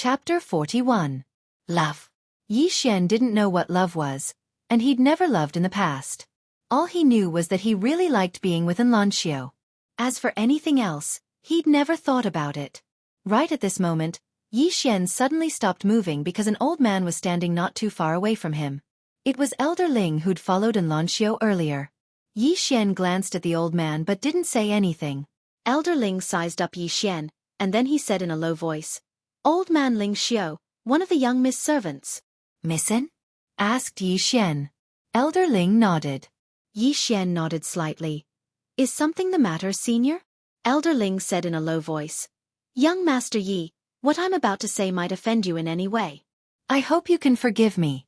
Chapter 41. Love. Yi Xian didn't know what love was, and he'd never loved in the past. All he knew was that he really liked being with Lanxiu. As for anything else, he'd never thought about it. Right at this moment, Yi Xian suddenly stopped moving because an old man was standing not too far away from him. It was Elder Ling who'd followed Lanxiu earlier. Yi Xian glanced at the old man but didn't say anything. Elder Ling sized up Yi Xian, and then he said in a low voice, "Old man Ling Xiu, one of the young Miss servants." "Missin?" asked Yi Xian. Elder Ling nodded. Yi Xian nodded slightly. "Is something the matter, senior?" Elder Ling said in a low voice. "Young Master Yi, what I'm about to say might offend you in any way." "I hope you can forgive me."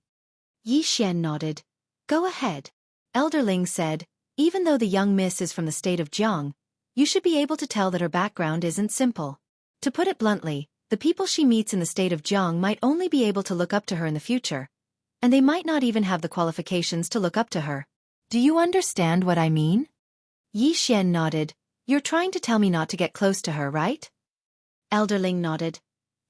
Yi Xian nodded. "Go ahead." Elder Ling said, "Even though the young miss is from the state of Jiang, you should be able to tell that her background isn't simple. To put it bluntly, the people she meets in the state of Jiang might only be able to look up to her in the future, and they might not even have the qualifications to look up to her. Do you understand what I mean?" Yi Xian nodded. "You're trying to tell me not to get close to her, right?" Elder Ling nodded.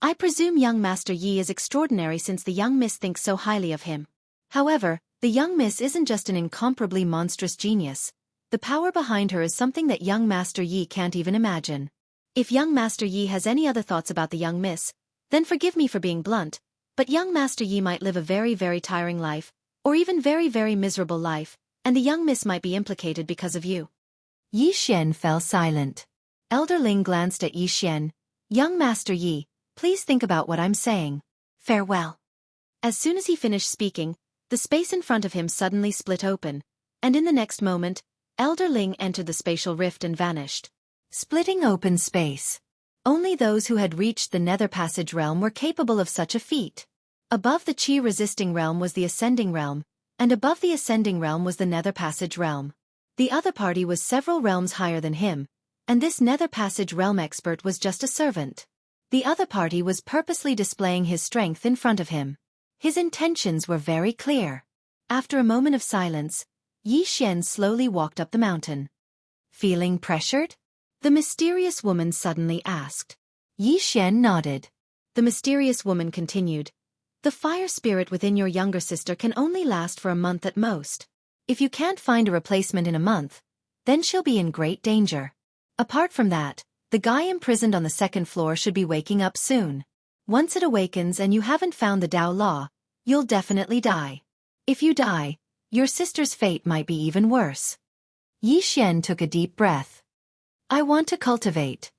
"I presume young Master Yi is extraordinary since the young miss thinks so highly of him. However, the young miss isn't just an incomparably monstrous genius. The power behind her is something that young Master Yi can't even imagine. If young Master Yi has any other thoughts about the young miss, then forgive me for being blunt, but young Master Yi might live a very, very tiring life, or even very, very miserable life, and the young miss might be implicated because of you." Yi Xian fell silent. Elder Ling glanced at Yi Xian. "Young Master Yi, please think about what I'm saying. Farewell." As soon as he finished speaking, the space in front of him suddenly split open, and in the next moment, Elder Ling entered the spatial rift and vanished. Splitting open space. Only those who had reached the Nether Passage realm were capable of such a feat. Above the Qi-resisting realm was the Ascending realm, and above the Ascending realm was the Nether Passage realm. The other party was several realms higher than him, and this Nether Passage realm expert was just a servant. The other party was purposely displaying his strength in front of him. His intentions were very clear. After a moment of silence, Yi Xian slowly walked up the mountain. "Feeling pressured?" the mysterious woman suddenly asked. Yi Xian nodded. The mysterious woman continued, "The fire spirit within your younger sister can only last for a month at most. If you can't find a replacement in a month, then she'll be in great danger. Apart from that, the guy imprisoned on the second floor should be waking up soon. Once it awakens and you haven't found the Tao Law, you'll definitely die. If you die, your sister's fate might be even worse." Yi Xian took a deep breath. "I want to cultivate.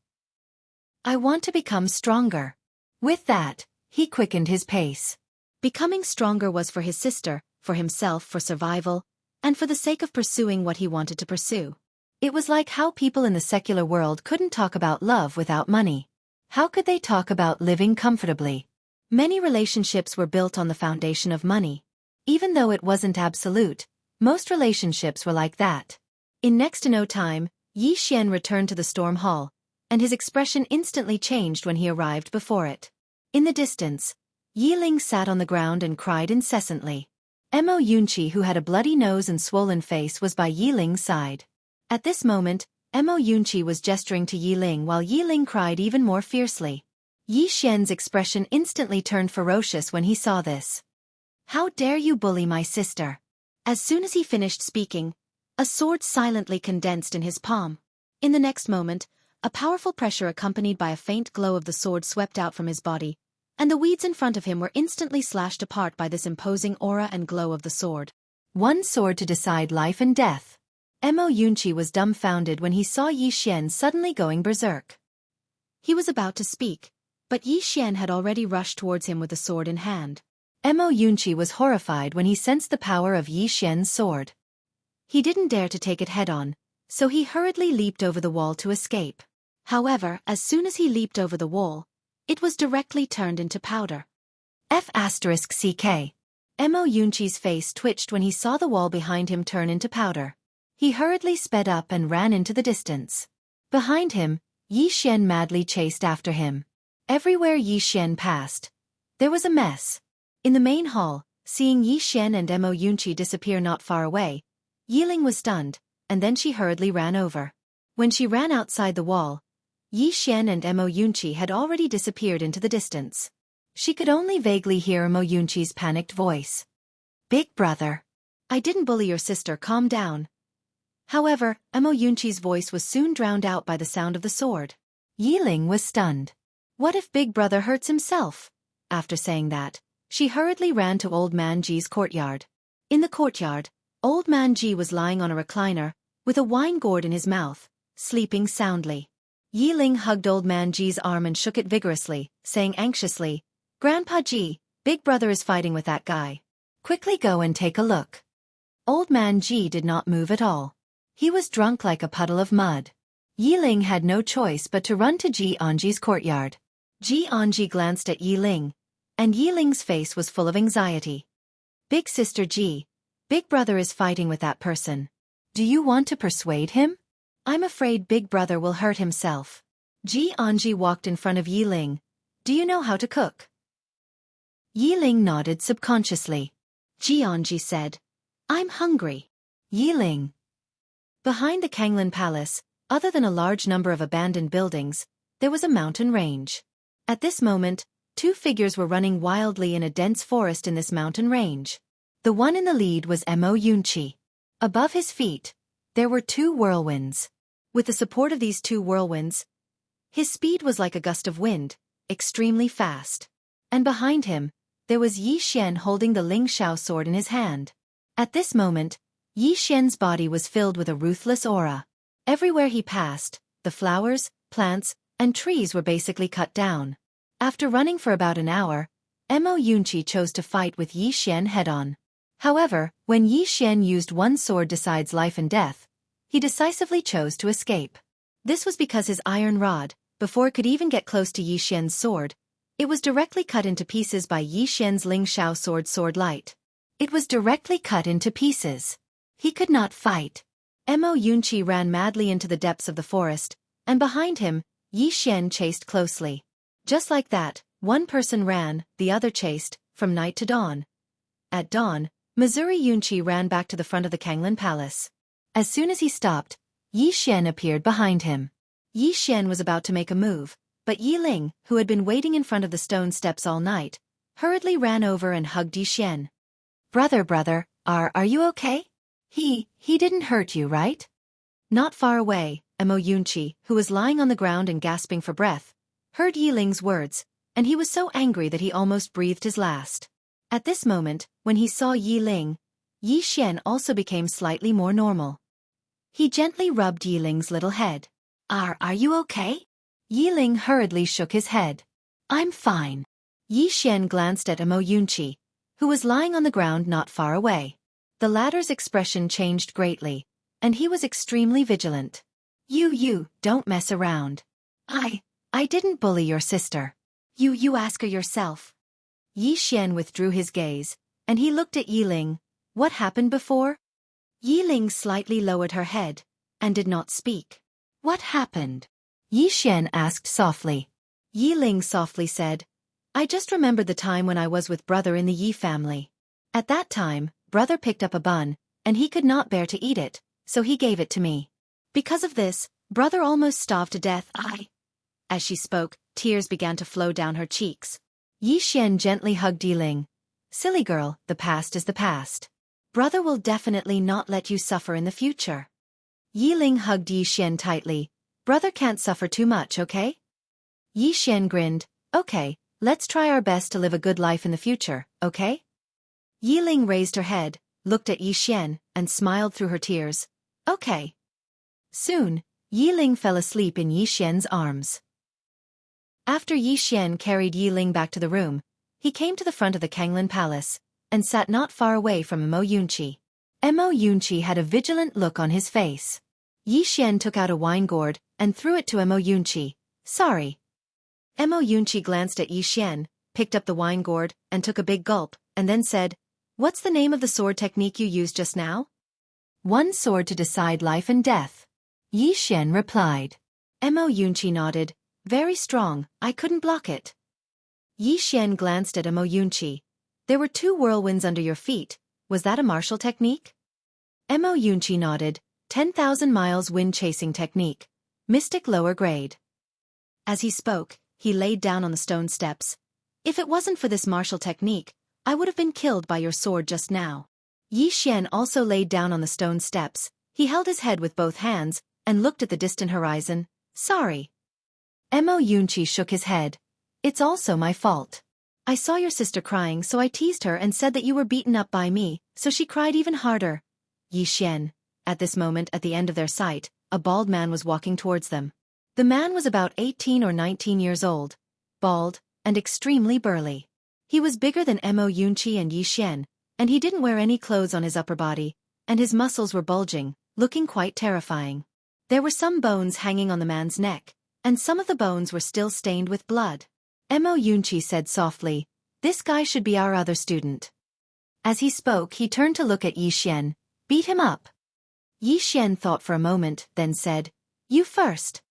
I want to become stronger." With that, he quickened his pace. Becoming stronger was for his sister, for himself, for survival, and for the sake of pursuing what he wanted to pursue. It was like how people in the secular world couldn't talk about love without money. How could they talk about living comfortably? Many relationships were built on the foundation of money. Even though it wasn't absolute, most relationships were like that. In next to no time, Yi Xian returned to the storm hall, and his expression instantly changed when he arrived before it. In the distance, Yi Ling sat on the ground and cried incessantly. Mo Yunqi, who had a bloody nose and swollen face, was by Yi Ling's side. At this moment, Mo Yunqi was gesturing to Yi Ling while Yi Ling cried even more fiercely. Yi Xian's expression instantly turned ferocious when he saw this. "How dare you bully my sister?" As soon as he finished speaking, a sword silently condensed in his palm. In the next moment, a powerful pressure accompanied by a faint glow of the sword swept out from his body, and the weeds in front of him were instantly slashed apart by this imposing aura and glow of the sword. One sword to decide life and death. Mo Yunqi was dumbfounded when he saw Yi Xian suddenly going berserk. He was about to speak, but Yi Xian had already rushed towards him with the sword in hand. Mo Yunqi was horrified when he sensed the power of Yi Xian's sword. He didn't dare to take it head-on, so he hurriedly leaped over the wall to escape. However, as soon as he leaped over the wall, it was directly turned into powder. F***CK. Mo Yunqi's face twitched when he saw the wall behind him turn into powder. He hurriedly sped up and ran into the distance. Behind him, Yi Xian madly chased after him. Everywhere Yi Xian passed, there was a mess. In the main hall, seeing Yi Xian and Mo Yunqi disappear not far away, Yi Ling was stunned, and then she hurriedly ran over. When she ran outside the wall, Yi Xian and Mo Yunqi had already disappeared into the distance. She could only vaguely hear Mo Yunqi's panicked voice. Big brother. I didn't bully your sister, calm down. However, Mo Yunqi's voice was soon drowned out by the sound of the sword. Yiling was stunned. What if Big Brother hurts himself? After saying that, she hurriedly ran to Old Man Ji's courtyard. In the courtyard, Old Man Ji was lying on a recliner, with a wine gourd in his mouth, sleeping soundly. Yiling hugged Old Man Ji's arm and shook it vigorously, saying anxiously, Grandpa Ji, Big Brother is fighting with that guy. Quickly go and take a look. Old Man Ji did not move at all. He was drunk like a puddle of mud. Yiling had no choice but to run to Ji Anji's courtyard. Ji Anji glanced at Yiling, and Yiling's face was full of anxiety. Big sister Ji, Big Brother is fighting with that person. Do you want to persuade him? I'm afraid Big Brother will hurt himself. Ji Anji walked in front of Yiling. Do you know how to cook? Yiling nodded subconsciously. Ji Anji said, I'm hungry. Yiling. Behind the Kanglin Palace, other than a large number of abandoned buildings, there was a mountain range. At this moment, two figures were running wildly in a dense forest in this mountain range. The one in the lead was Mo Yunqi. Above his feet, there were two whirlwinds. With the support of these two whirlwinds, his speed was like a gust of wind, extremely fast. And behind him, there was Yi Xian holding the Ling Shao sword in his hand. At this moment, Yi Xian's body was filled with a ruthless aura. Everywhere he passed, the flowers, plants, and trees were basically cut down. After running for about an hour, Mo Yunqi chose to fight with Yi Xian head-on. However, when Yi Xian used one sword decides life and death, he decisively chose to escape. This was because his iron rod, before it could even get close to Yi Xian's sword, it was directly cut into pieces by Yi Xian's Ling Shao sword light. It was directly cut into pieces. He could not fight. Mo Yunqi ran madly into the depths of the forest, and behind him, Yi Xian chased closely. Just like that, one person ran, the other chased, from night to dawn. At dawn, Missouri Yunqi ran back to the front of the Kanglin Palace. As soon as he stopped, Yi Xian appeared behind him. Yi Xian was about to make a move, but Yiling, who had been waiting in front of the stone steps all night, hurriedly ran over and hugged Yi Xian. Brother, are you okay? He didn't hurt you, right? Not far away, Mo Yunqi, who was lying on the ground and gasping for breath, heard Yiling's words, and he was so angry that he almost breathed his last. At this moment, when he saw Yiling, Yi Xian also became slightly more normal. He gently rubbed Yiling's little head. Are you okay? Yiling hurriedly shook his head. I'm fine. Yi Xian glanced at Mo Yunqi, who was lying on the ground not far away. The latter's expression changed greatly, and he was extremely vigilant. You, don't mess around. I didn't bully your sister. You ask her yourself. Yi Xian withdrew his gaze, and he looked at Yiling. What happened before? Yiling slightly lowered her head, and did not speak. What happened? Yi Xian asked softly. Yiling softly said, I just remembered the time when I was with brother in the Yi family. At that time, brother picked up a bun, and he could not bear to eat it, so he gave it to me. Because of this, brother almost starved to death. As she spoke, tears began to flow down her cheeks. Yi Xian gently hugged Yiling. Silly girl, the past is the past. Brother will definitely not let you suffer in the future. Yiling hugged Yi Xian tightly. Brother can't suffer too much, okay? Yi Xian grinned. Okay, let's try our best to live a good life in the future, okay? Yiling raised her head, looked at Yi Xian, and smiled through her tears. Okay. Soon, Yiling fell asleep in Yi Xian's arms. After Yi Xian carried Yiling back to the room, he came to the front of the Kanglin Palace, and sat not far away from Mo Yunqi. Mo Yunqi had a vigilant look on his face. Yi Xian took out a wine gourd, and threw it to Mo Yunqi. Sorry. Mo Yunqi glanced at Yi Xian, picked up the wine gourd, and took a big gulp, and then said, What's the name of the sword technique you used just now? One sword to decide life and death. Yi Xian replied. Mo Yunqi nodded. Very strong, I couldn't block it. Yi Xian glanced at Mo Yunqi. There were two whirlwinds under your feet. Was that a martial technique? Mo Yunqi nodded. 10,000 miles wind chasing technique. Mystic lower grade. As he spoke, he laid down on the stone steps. If it wasn't for this martial technique, I would have been killed by your sword just now. Yi Xian also laid down on the stone steps. He held his head with both hands and looked at the distant horizon. Sorry. Mo Yunqi shook his head. It's also my fault. I saw your sister crying, so I teased her and said that you were beaten up by me, so she cried even harder. Yi Xian. At this moment, at the end of their sight, a bald man was walking towards them. The man was about 18 or 19 years old, bald, and extremely burly. He was bigger than Mo Yunqi and Yi Xian, and he didn't wear any clothes on his upper body, and his muscles were bulging, looking quite terrifying. There were some bones hanging on the man's neck, and some of the bones were still stained with blood. Mo Yunqi said softly, "This guy should be our other student." As he spoke, he turned to look at Yi Xian. "Beat him up." Yi Xian thought for a moment, then said, "You first."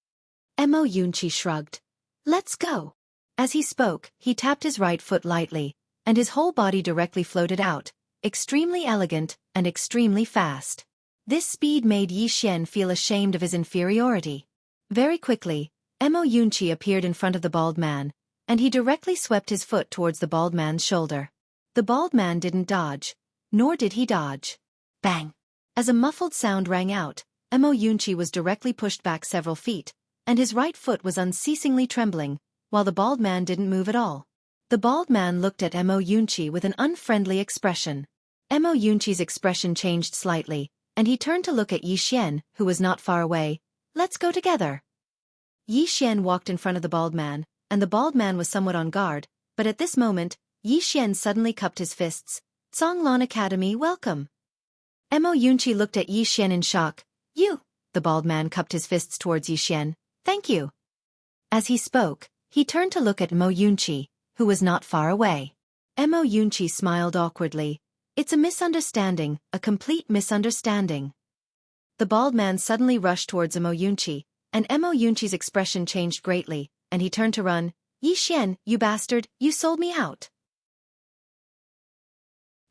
Mo Yunqi shrugged. "Let's go." As he spoke, he tapped his right foot lightly, and his whole body directly floated out, extremely elegant and extremely fast. This speed made Yi Xian feel ashamed of his inferiority. Very quickly, Mo Yunqi appeared in front of the bald man, and he directly swept his foot towards the bald man's shoulder. The bald man didn't dodge, nor did he dodge. Bang! As a muffled sound rang out, Mo Yunqi was directly pushed back several feet, and his right foot was unceasingly trembling, while the bald man didn't move at all. The bald man looked at Mo Yunqi with an unfriendly expression. Mo Yunqi's expression changed slightly, and he turned to look at Yi Xian, who was not far away. "Let's go together." Yi Xian walked in front of the bald man, and the bald man was somewhat on guard, but at this moment, Yi Xian suddenly cupped his fists. "Zhonglong Academy, welcome." Mo Yunqi looked at Yi Xian in shock. "You." The bald man cupped his fists towards Yi Xian. "Thank you." As he spoke, he turned to look at Mo Yunqi, who was not far away. Mo Yunqi smiled awkwardly. "It's a misunderstanding, a complete misunderstanding." The bald man suddenly rushed towards Mo Yunqi, and Mo Yunqi's expression changed greatly, and he turned to run. "Yi Xian, you bastard, you sold me out."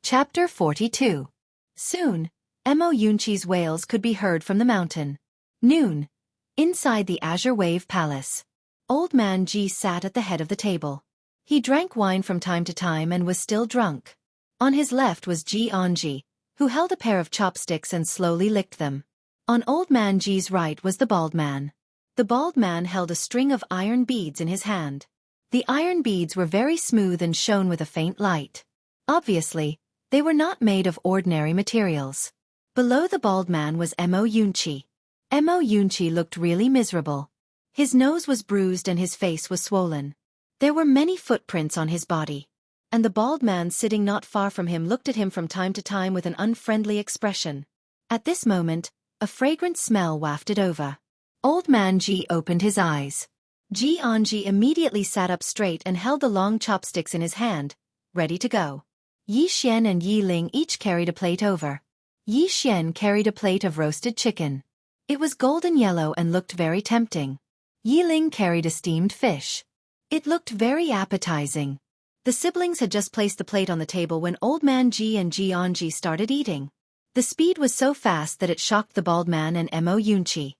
Chapter 42. Soon, Mo Yunqi's wails could be heard from the mountain. Noon. Inside the Azure Wave Palace. Old Man Ji sat at the head of the table. He drank wine from time to time and was still drunk. On his left was Ji Anji, who held a pair of chopsticks and slowly licked them. On Old Man Ji's right was the bald man. The bald man held a string of iron beads in his hand. The iron beads were very smooth and shone with a faint light. Obviously, they were not made of ordinary materials. Below the bald man was Mo Yunqi. Mo Yunqi looked really miserable. His nose was bruised and his face was swollen. There were many footprints on his body. And the bald man sitting not far from him looked at him from time to time with an unfriendly expression. At this moment, a fragrant smell wafted over. Old Man Ji opened his eyes. Ji Anji immediately sat up straight and held the long chopsticks in his hand, ready to go. Yi Xian and Yi Ling each carried a plate over. Yi Xian carried a plate of roasted chicken. It was golden yellow and looked very tempting. Yi Ling carried a steamed fish. It looked very appetizing. The siblings had just placed the plate on the table when Old Man Ji and Ji Anji started eating. The speed was so fast that it shocked the bald man and Mo Yunqi.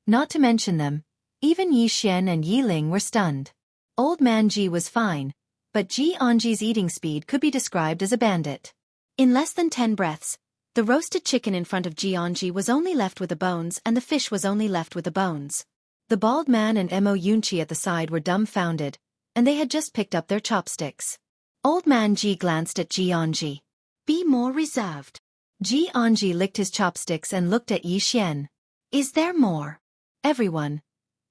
Not to mention them, even Yi Xian and Yi Ling were stunned. Old Man Ji was fine, but Ji Anji's eating speed could be described as a bandit. In less than 10 breaths, the roasted chicken in front of Ji Anji was only left with the bones and the fish was only left with the bones. The bald man and Mo Yunqi at the side were dumbfounded, and they had just picked up their chopsticks. Old Man Ji glanced at Ji Anji. "Be more reserved." Ji Anji licked his chopsticks and looked at Yi Xian. "Is there more?" Everyone.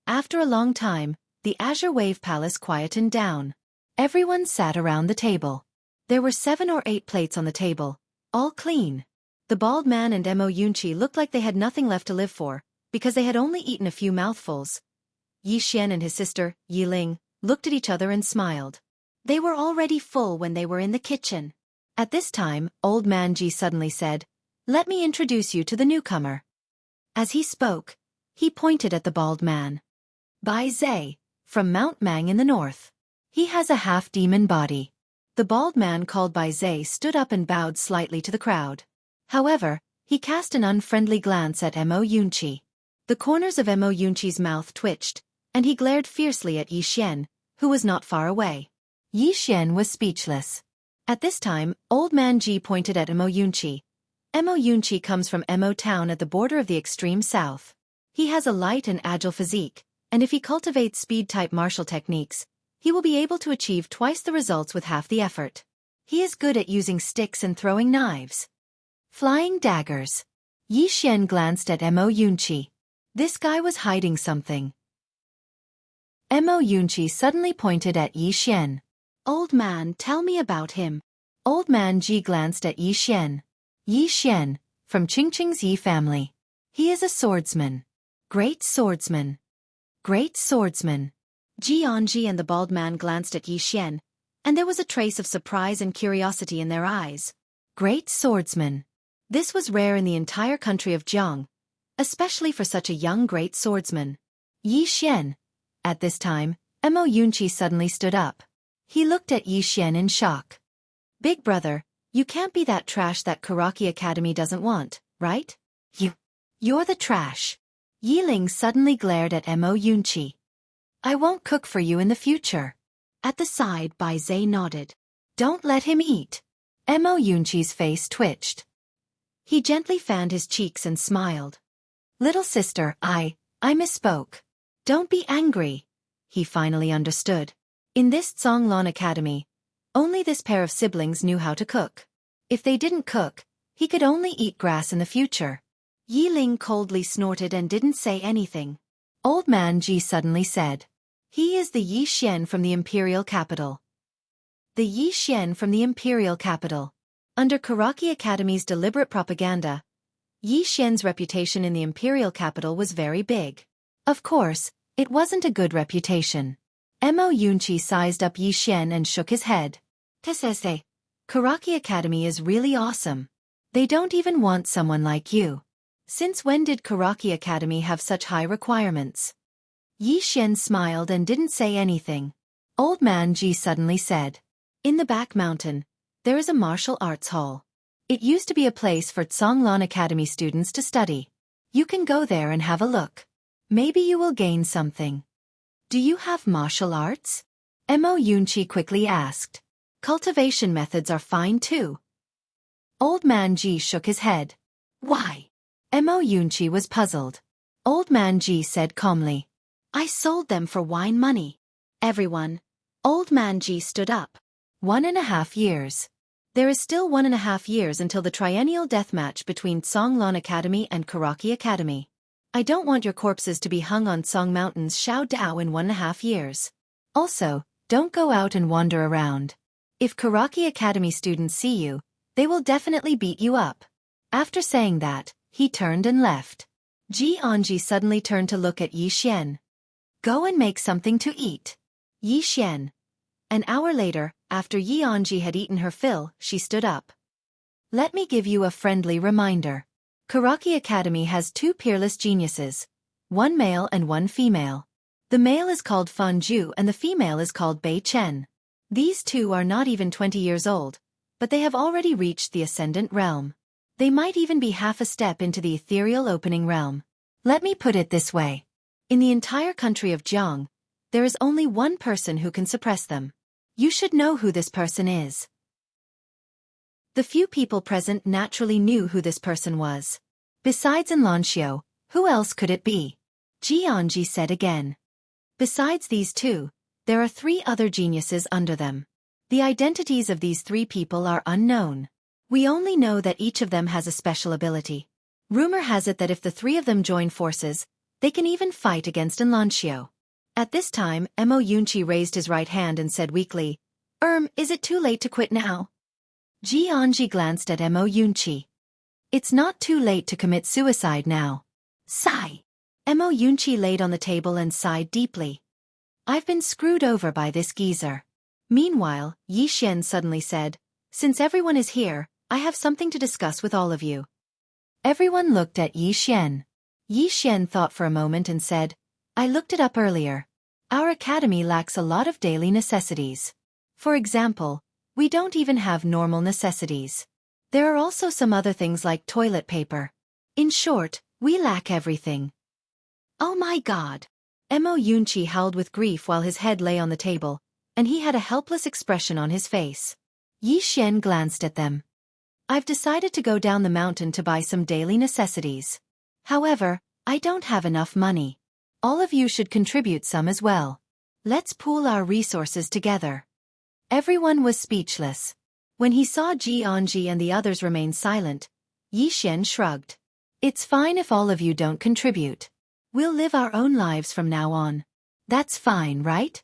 After a long time, the Azure Wave Palace quietened down. Everyone sat around the table. There were 7 or 8 plates on the table, all clean. The bald man and Mo Yunqi looked like they had nothing left to live for, because they had only eaten a few mouthfuls. Yi Xian and his sister, Yi Ling, looked at each other and smiled. They were already full when they were in the kitchen. At this time, Old Man Ji suddenly said, "Let me introduce you to the newcomer." As he spoke, he pointed at the bald man. "Bai Zhe, from Mount Mang in the north. He has a half-demon body." The bald man called Bai Zhe stood up and bowed slightly to the crowd. However, he cast an unfriendly glance at Mo Yunqi. The corners of Mo Yunqi's mouth twitched, and he glared fiercely at Yi Xian, who was not far away. Yi Xian was speechless. At this time, Old Man Ji pointed at Mo Yunqi. Mo Yunqi comes from Mo town at the border of the extreme south. He has a light and agile physique, and if he cultivates speed-type martial techniques, he will be able to achieve twice the results with half the effort. He is good at using sticks and throwing knives. Flying daggers. Yi Xian glanced at Mo Yunqi. This guy was hiding something. Mo Yunqi suddenly pointed at Yi Xian. Old man, tell me about him. Old Man Ji glanced at Yi Xian. Yi Xian, from Qingqing's Yi family. He is a swordsman. Great swordsman. Great swordsman. Ji Anji and the bald man glanced at Yi Xian, and there was a trace of surprise and curiosity in their eyes. Great swordsman. This was rare in the entire country of Jiang, especially for such a young great swordsman. Yi Xian. At this time, Mo Yunqi suddenly stood up. He looked at Yi Xian in shock. Big brother, you can't be that trash that Karaki Academy doesn't want, right? You're the trash. Yi Ling suddenly glared at Mo Yunqi. I won't cook for you in the future. At the side, Bai Zhe nodded. Don't let him eat. Mo Yunqi's face twitched. He gently fanned his cheeks and smiled. Little sister, I misspoke. Don't be angry. He finally understood. In this Zhonglan Academy, only this pair of siblings knew how to cook. If they didn't cook, he could only eat grass in the future. Yi Ling coldly snorted and didn't say anything. Old Man Ji suddenly said. He is the Yi Xian from the imperial capital. The Yi Xian from the imperial capital. Under Karaki Academy's deliberate propaganda, Yi Xian's reputation in the imperial capital was very big. Of course, it wasn't a good reputation. Mo Yunqi sized up Yi Xian and shook his head. Tesese. Karaki Academy is really awesome. They don't even want someone like you. Since when did Karaki Academy have such high requirements? Yi Xian smiled and didn't say anything. Old Man Ji suddenly said. In the back mountain, there is a martial arts hall. It used to be a place for Zhonglan Academy students to study. You can go there and have a look. Maybe you will gain something. Do you have martial arts? Mo Yunqi quickly asked. Cultivation methods are fine too. Old Man Ji shook his head. Why? Mo Yunqi was puzzled. Old Man Ji said calmly. I sold them for wine money. Everyone. Old Man Ji stood up. 1.5 years. There is still 1.5 years until the triennial deathmatch between Zhonglan Academy and Karaki Academy. I don't want your corpses to be hung on Song Mountain's Xiao Dao in 1.5 years. Also, don't go out and wander around. If Karaki Academy students see you, they will definitely beat you up. After saying that, he turned and left. Ji Anji suddenly turned to look at Yi Xian. Go and make something to eat. Yi Xian. An hour later, after Yi Anji had eaten her fill, she stood up. Let me give you a friendly reminder. Karaki Academy has 2 peerless geniuses, one male and one female. The male is called Fan Ju and the female is called Bei Chen. These 2 are not even 20 years old, but they have already reached the ascendant realm. They might even be half a step into the ethereal opening realm. Let me put it this way. In the entire country of Jiang, there is only one person who can suppress them. You should know who this person is. The few people present naturally knew who this person was. Besides Enlanxiu, who else could it be? Ji Anji said again. Besides these 2, there are 3 other geniuses under them. The identities of these 3 people are unknown. We only know that each of them has a special ability. Rumor has it that if the 3 of them join forces, they can even fight against Enlanxiu. At this time, Mo Yunqi raised his right hand and said weakly, is it too late to quit now? Ji Anji glanced at Mo Yunqi. It's not too late to commit suicide now. Sigh. Mo Yunqi laid on the table and sighed deeply. I've been screwed over by this geezer. Meanwhile, Yi Xian suddenly said, since everyone is here, I have something to discuss with all of you. Everyone looked at Yi Xian. Yi Xian thought for a moment and said, I looked it up earlier. Our academy lacks a lot of daily necessities. For example, we don't even have normal necessities. There are also some other things like toilet paper. In short, we lack everything. Oh my God! Mo Yunqi howled with grief while his head lay on the table, and he had a helpless expression on his face. Yi Xian glanced at them. I've decided to go down the mountain to buy some daily necessities. However, I don't have enough money. All of you should contribute some as well. Let's pool our resources together. Everyone was speechless. When he saw Jianji and the others remain silent, Yi Xian shrugged. It's fine if all of you don't contribute. We'll live our own lives from now on. That's fine, right?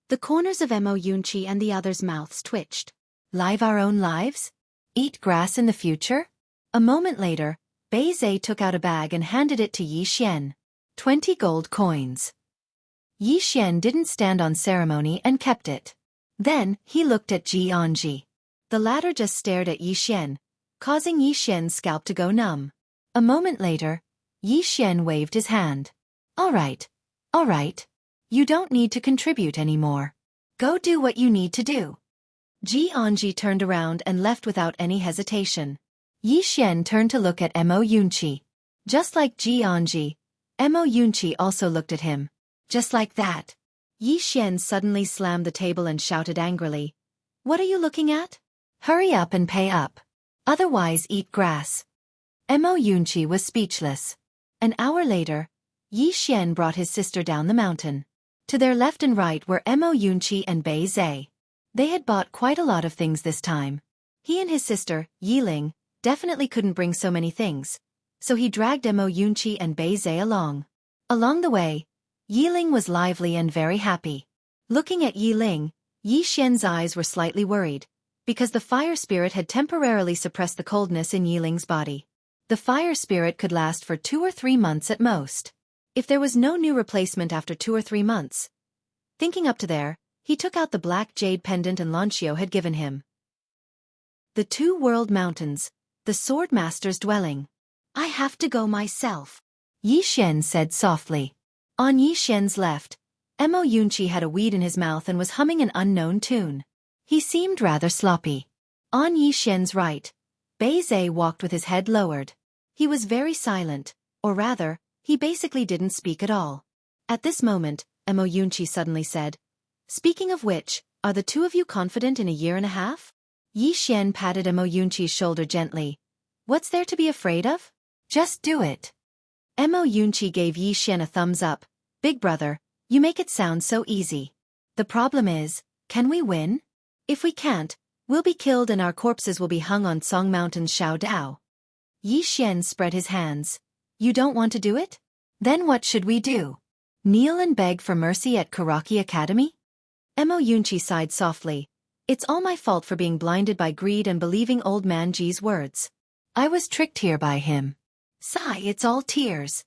The corners of Mo Yunqi and the others' mouths twitched. Live our own lives? Eat grass in the future? A moment later, Bei Zhe took out a bag and handed it to Yi Xian. 20 gold coins. Yi Xian didn't stand on ceremony and kept it. Then, he looked at Jianji. The latter just stared at Yi Xian, causing Yi Xian's scalp to go numb. A moment later, Yi Xian waved his hand. All right. You don't need to contribute anymore. Go do what you need to do. Jianji turned around and left without any hesitation. Yi Xian turned to look at Mo Yunqi. Just like Jianji, Mo Yunqi also looked at him. Just like that. Yi Xian suddenly slammed the table and shouted angrily. What are you looking at? Hurry up and pay up. Otherwise eat grass. Mo Yunqi was speechless. An hour later, Yi Xian brought his sister down the mountain. To their left and right were Mo Yunqi and Bei Zhe. They had bought quite a lot of things this time. He and his sister, Yiling, definitely couldn't bring so many things, so he dragged Mo Yunqi and Bei Zhe along. Along the way, Yiling was lively and very happy. Looking at Yiling, Yi Xian's eyes were slightly worried, because the fire spirit had temporarily suppressed the coldness in Yiling's body. The fire spirit could last for 2 or 3 months at most. If there was no new replacement after 2 or 3 months. Thinking up to there, he took out the black jade pendant and Lancio had given him. The 2 world mountains, the sword master's dwelling. I have to go myself, Yi Xian said softly. On Yi Xian's left, Mo Yunqi had a weed in his mouth and was humming an unknown tune. He seemed rather sloppy. On Yi Xian's right, Bei Zhe walked with his head lowered. He was very silent, or rather, he basically didn't speak at all. At this moment, Mo Yunqi suddenly said, Speaking of which, are the 2 of you confident in a year and a half? Yi Xian patted Mo Yunqi's shoulder gently. What's there to be afraid of? Just do it. Mo Yunqi gave Yi Xian a thumbs up. Big brother, you make it sound so easy. The problem is, can we win? If we can't, we'll be killed and our corpses will be hung on Song Mountain's Xiao Dao. Yi Xian spread his hands. You don't want to do it? Then what should we do? Kneel and beg for mercy at Xueqi Academy? Mo Yunqi sighed softly. It's all my fault for being blinded by greed and believing old man Ji's words. I was tricked here by him. Sigh, it's all tears.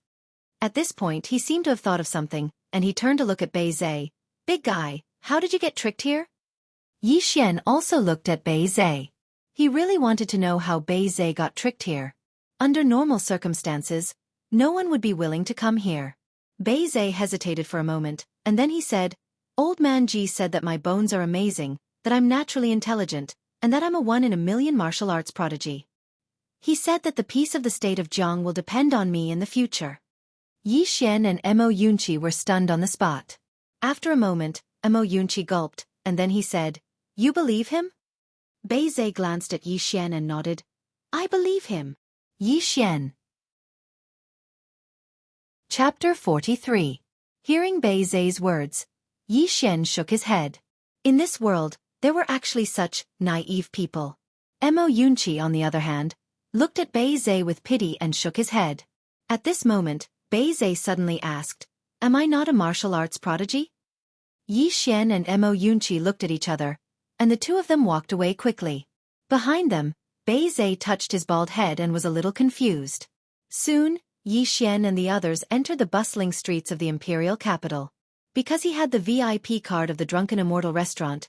At this point he seemed to have thought of something, and he turned to look at Bei Zhe. Big guy, how did you get tricked here? Yi Xian also looked at Bei Zhe. He really wanted to know how Bei Zhe got tricked here. Under normal circumstances, no one would be willing to come here. Bei Zhe hesitated for a moment, and then he said, Old man Ji said that my bones are amazing, that I'm naturally intelligent, and that I'm a 1 in a million martial arts prodigy. He said that the peace of the state of Jiang will depend on me in the future. Yi Xian and Mo Yunqi were stunned on the spot. After a moment, Mo Yunqi gulped, and then he said, You believe him? Bei Zhe glanced at Yi Xian and nodded. I believe him. Yi Xian. Chapter 43. Hearing Bei Zhe's words, Yi Xian shook his head. In this world, there were actually such naive people. Mo Yunqi, on the other hand, looked at Bei Zhe with pity and shook his head. At this moment, Bei Zhe suddenly asked, Am I not a martial arts prodigy? Yi Xian and Mo Yunqi looked at each other, and the 2 of them walked away quickly. Behind them, Bei Zhe touched his bald head and was a little confused. Soon, Yi Xian and the others entered the bustling streets of the imperial capital. Because he had the VIP card of the Drunken Immortal restaurant,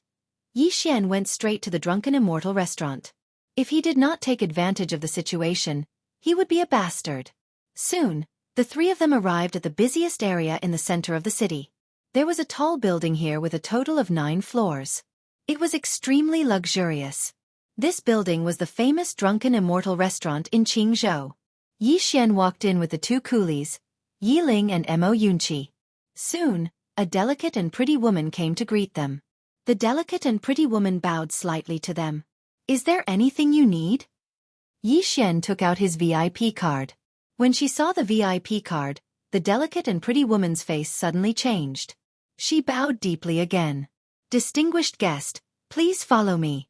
Yi Xian went straight to the Drunken Immortal restaurant. If he did not take advantage of the situation, he would be a bastard. Soon, the 3 of them arrived at the busiest area in the center of the city. There was a tall building here with a total of 9 floors. It was extremely luxurious. This building was the famous Drunken Immortal restaurant in Qingzhou. Yi Xian walked in with the 2 coolies, Yiling and Mo Yunqi. Soon, a delicate and pretty woman came to greet them. The delicate and pretty woman bowed slightly to them. Is there anything you need? Yi Xian took out his VIP card. When she saw the VIP card, the delicate and pretty woman's face suddenly changed. She bowed deeply again. Distinguished guest, please follow me.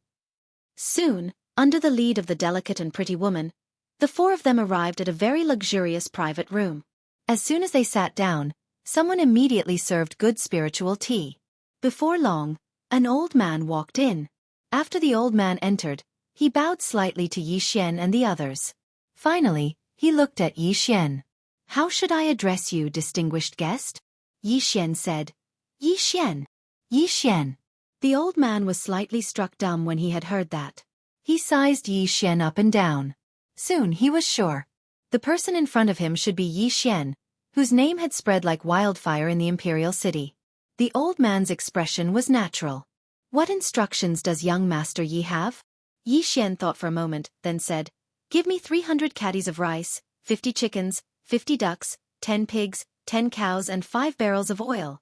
Soon, under the lead of the delicate and pretty woman, the four of them arrived at a very luxurious private room. As soon as they sat down, someone immediately served good spiritual tea. Before long, an old man walked in. After the old man entered, he bowed slightly to Yi Xian and the others. Finally, he looked at Yi Xian. How should I address you, distinguished guest? Yi Xian said. Yi Xian. Yi Xian. The old man was slightly struck dumb when he had heard that. He sized Yi Xian up and down. Soon he was sure. The person in front of him should be Yi Xian, whose name had spread like wildfire in the imperial city. The old man's expression was natural. What instructions does young Master Yi have? Yi Xian thought for a moment, then said, Give me 300 caddies of rice, 50 chickens, 50 ducks, 10 pigs, 10 cows and 5 barrels of oil.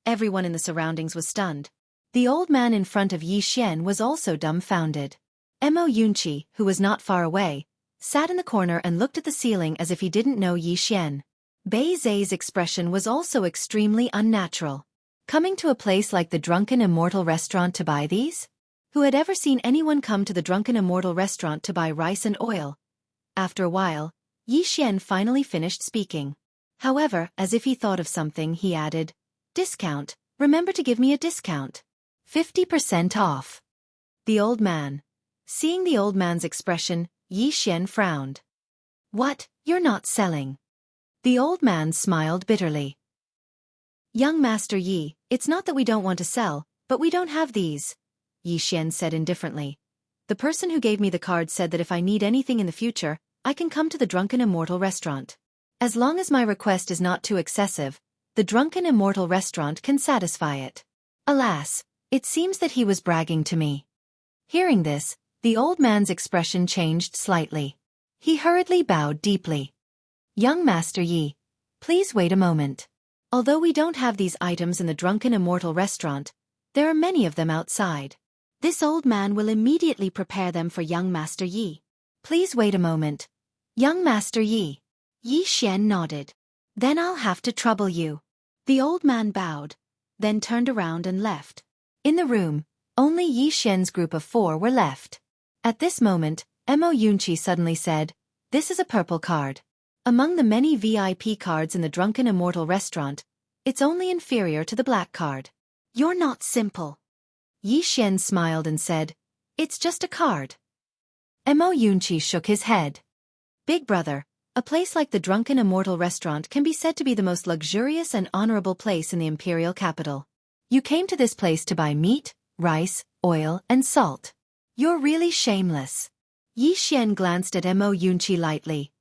Everyone in the surroundings was stunned. The old man in front of Yi Xian was also dumbfounded. Xueqi, who was not far away, sat in the corner and looked at the ceiling as if he didn't know Yi Xian. Bei Zai's expression was also extremely unnatural. Coming to a place like the Drunken Immortal restaurant to buy these? Who had ever seen anyone come to the Drunken Immortal restaurant to buy rice and oil? After a while, Yi Xian finally finished speaking. However, as if he thought of something, he added, Discount, remember to give me a discount. 50% off. The old man. Seeing the old man's expression, Yi Xian frowned. What, you're not selling? The old man smiled bitterly. Young Master Yi, it's not that we don't want to sell, but we don't have these, Yi Xian said indifferently. The person who gave me the card said that if I need anything in the future, I can come to the Drunken Immortal restaurant. As long as my request is not too excessive, the Drunken Immortal restaurant can satisfy it. Alas, it seems that he was bragging to me. Hearing this, the old man's expression changed slightly. He hurriedly bowed deeply. Young Master Yi, please wait a moment. Although we don't have these items in the Drunken Immortal restaurant, there are many of them outside. This old man will immediately prepare them for young Master Yi. Please wait a moment. Young Master Yi. Yi Xian nodded. Then I'll have to trouble you. The old man bowed, then turned around and left. In the room, only Yi Xian's group of 4 were left. At this moment, Xueqi suddenly said, This is a purple card. Among the many VIP cards in the Drunken Immortal restaurant, it's only inferior to the black card. You're not simple. Yi Xian smiled and said, It's just a card. Xueqi shook his head. Big brother, a place like the Drunken Immortal restaurant can be said to be the most luxurious and honorable place in the imperial capital. You came to this place to buy meat, rice, oil, and salt. You're really shameless. Yi Xian glanced at Xueqi lightly.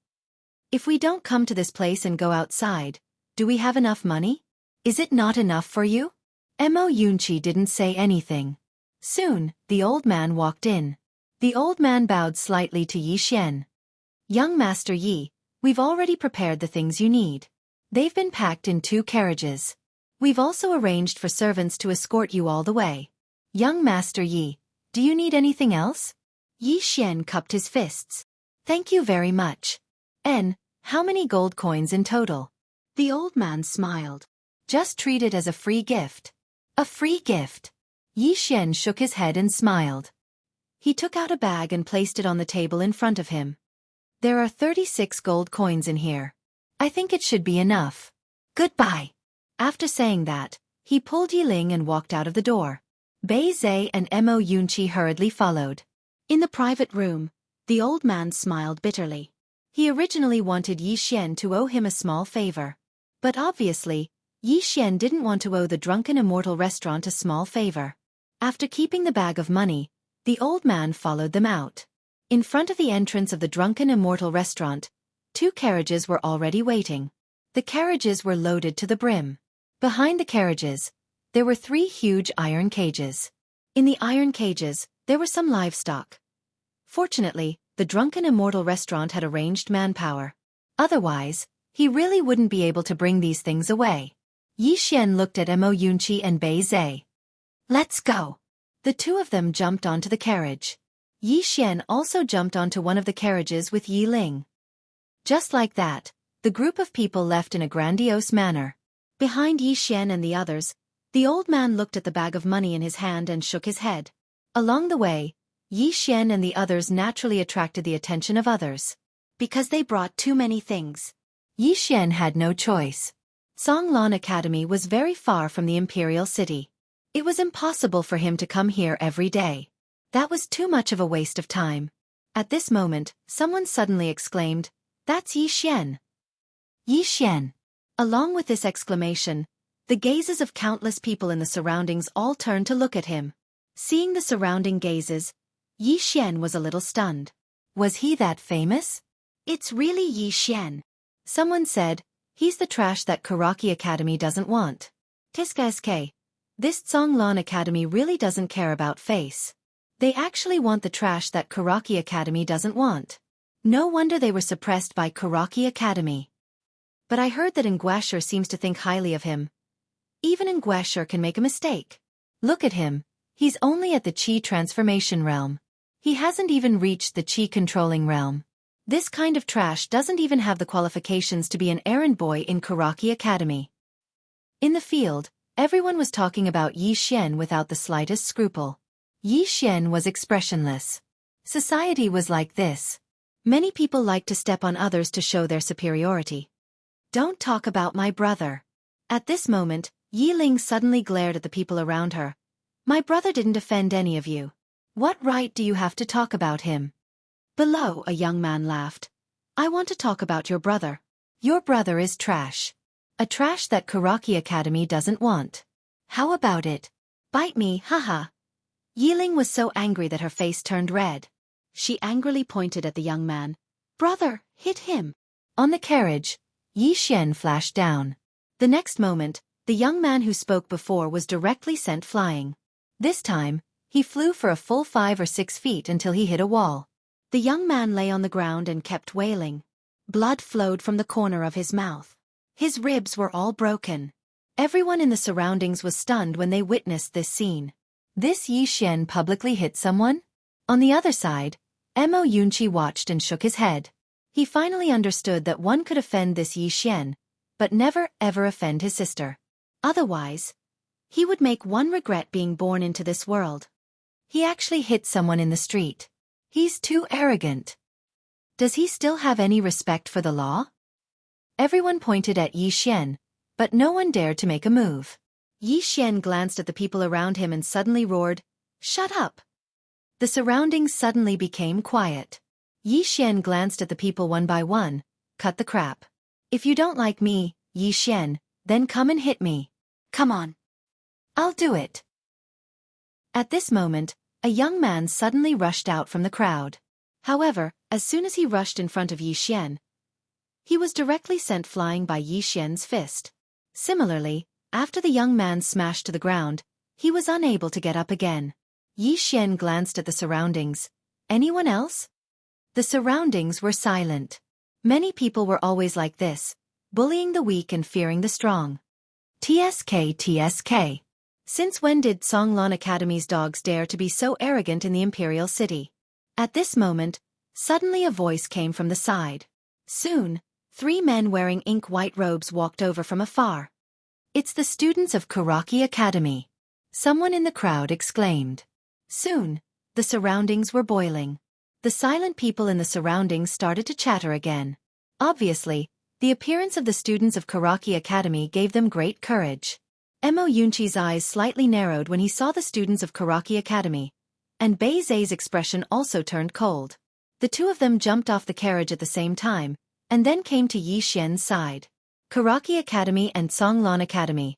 If we don't come to this place and go outside, do we have enough money? Is it not enough for you? Xueqi didn't say anything. Soon, the old man walked in. The old man bowed slightly to Yi Xian. Young Master Yi, we've already prepared the things you need. They've been packed in 2 carriages. We've also arranged for servants to escort you all the way. Young Master Yi, do you need anything else? Yi Xian cupped his fists. Thank you very much. How many gold coins in total? The old man smiled. Just treat it as a free gift. A free gift. Yi Xian shook his head and smiled. He took out a bag and placed it on the table in front of him. There are 36 gold coins in here. I think it should be enough. Goodbye. After saying that, he pulled Yiling and walked out of the door. Bei Zai and Xueqi hurriedly followed. In the private room, the old man smiled bitterly. He originally wanted Yi Xian to owe him a small favor. But obviously, Yi Xian didn't want to owe the Drunken Immortal restaurant a small favor. After keeping the bag of money, the old man followed them out. In front of the entrance of the Drunken Immortal restaurant, 2 carriages were already waiting. The carriages were loaded to the brim. Behind the carriages, there were 3 huge iron cages. In the iron cages, there were some livestock. Fortunately, the Drunken Immortal restaurant had arranged manpower. Otherwise, he really wouldn't be able to bring these things away. Yi Xian looked at Xueqi and Bei Zai. Let's go. The two of them jumped onto the carriage. Yi Xian also jumped onto one of the carriages with Yi Ling. Just like that, the group of people left in a grandiose manner. Behind Yi Xian and the others, the old man looked at the bag of money in his hand and shook his head. Along the way, Yi Xian and the others naturally attracted the attention of others. Because they brought too many things. Yi Xian had no choice. Songlan Academy was very far from the imperial city. It was impossible for him to come here every day. That was too much of a waste of time. At this moment, someone suddenly exclaimed, "That's Yi Xian." Yi Xian. Along with this exclamation, the gazes of countless people in the surroundings all turned to look at him. Seeing the surrounding gazes, Yi Xian was a little stunned. Was he that famous? "It's really Yi Xian." Someone said, "He's the trash that Karaki Academy doesn't want." Tiska. This Songlan Academy really doesn't care about face. They actually want the trash that Karaki Academy doesn't want. No wonder they were suppressed by Karaki Academy. But I heard that Nguasher seems to think highly of him. Even Nguasher can make a mistake. Look at him, he's only at the Qi transformation realm. He hasn't even reached the Qi controlling realm. This kind of trash doesn't even have the qualifications to be an errand boy in Karaki Academy. In the field, everyone was talking about Yi Xian without the slightest scruple. Yi Xian was expressionless. Society was like this. Many people like to step on others to show their superiority. "Don't talk about my brother." At this moment, Yi Ling suddenly glared at the people around her. "My brother didn't offend any of you. What right do you have to talk about him?" Below, a young man laughed. "I want to talk about your brother." "Your brother is trash. A trash that Karaki Academy doesn't want. How about it? Bite me, haha." Yi Ling was so angry that her face turned red. She angrily pointed at the young man. "Brother, hit him." On the carriage, Yi Xian flashed down. The next moment, the young man who spoke before was directly sent flying. This time, he flew for a full 5 or 6 feet until he hit a wall. The young man lay on the ground and kept wailing. Blood flowed from the corner of his mouth. His ribs were all broken. Everyone in the surroundings was stunned when they witnessed this scene. This Yi Xian publicly hit someone? On the other side, Mo Yunqi watched and shook his head. He finally understood that one could offend this Yi Xian, but never ever offend his sister. Otherwise, he would make one regret being born into this world. He actually hit someone in the street. He's too arrogant. Does he still have any respect for the law? Everyone pointed at Yi Xian, but no one dared to make a move. Yi Xian glanced at the people around him and suddenly roared, "Shut up!" The surroundings suddenly became quiet. Yi Xian glanced at the people one by one. "Cut the crap. If you don't like me, Yi Xian, then come and hit me. Come on. I'll do it." At this moment, a young man suddenly rushed out from the crowd. However, as soon as he rushed in front of Yi Xian, he was directly sent flying by Yi Xian's fist. Similarly, after the young man smashed to the ground, he was unable to get up again. Yi Xian glanced at the surroundings. Anyone else? The surroundings were silent. Many people were always like this, bullying the weak and fearing the strong. TSK. Since when did Songlan Academy's dogs dare to be so arrogant in the imperial city? At this moment, suddenly a voice came from the side. Soon, 3 men wearing ink-white robes walked over from afar. "It's the students of Karaki Academy," someone in the crowd exclaimed. Soon, the surroundings were boiling. The silent people in the surroundings started to chatter again. Obviously, the appearance of the students of Karaki Academy gave them great courage. Mo Yunqi's eyes slightly narrowed when he saw the students of Karaki Academy, and Bei Zai's expression also turned cold. The two of them jumped off the carriage at the same time, and then came to Yi Xian's side. Karaki Academy and Songlan Academy.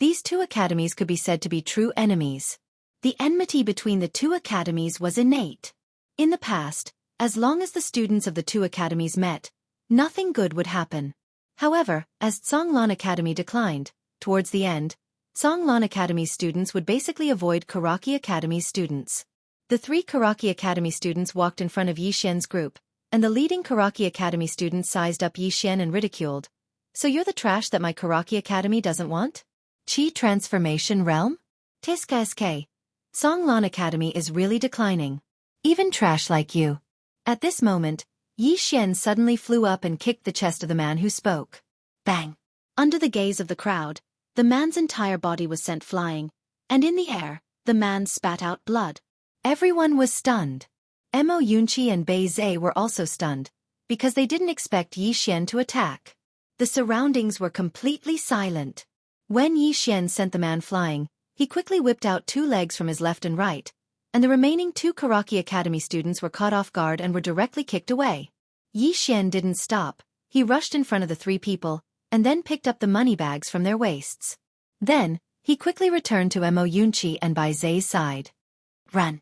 These two academies could be said to be true enemies. The enmity between the two academies was innate. In the past, as long as the students of the two academies met, nothing good would happen. However, as Songlan Academy declined, towards the end, Songlan Academy's students would basically avoid Karaki Academy's students. The 3 Karaki Academy students walked in front of Yi Xian's group, and the leading Karaki Academy students sized up Yi Xian and ridiculed. "So you're the trash that my Karaki Academy doesn't want? Qi transformation realm? Tisk Songlan Academy is really declining. Even trash like you. At this moment, Yi Xian suddenly flew up and kicked the chest of the man who spoke. Bang! Under the gaze of the crowd, the man's entire body was sent flying, and in the air, the man spat out blood. Everyone was stunned. Mo Yunqi and Bei Zhe were also stunned, because they didn't expect Yi Xian to attack. The surroundings were completely silent. When Yi Xian sent the man flying, he quickly whipped out 2 legs from his left and right, and the remaining 2 Xueqi Academy students were caught off guard and were directly kicked away. Yi Xian didn't stop. He rushed in front of the 3 people, and then picked up the money bags from their waists. Then, he quickly returned to Mo Yunqi and Bai Zhe's side. Run!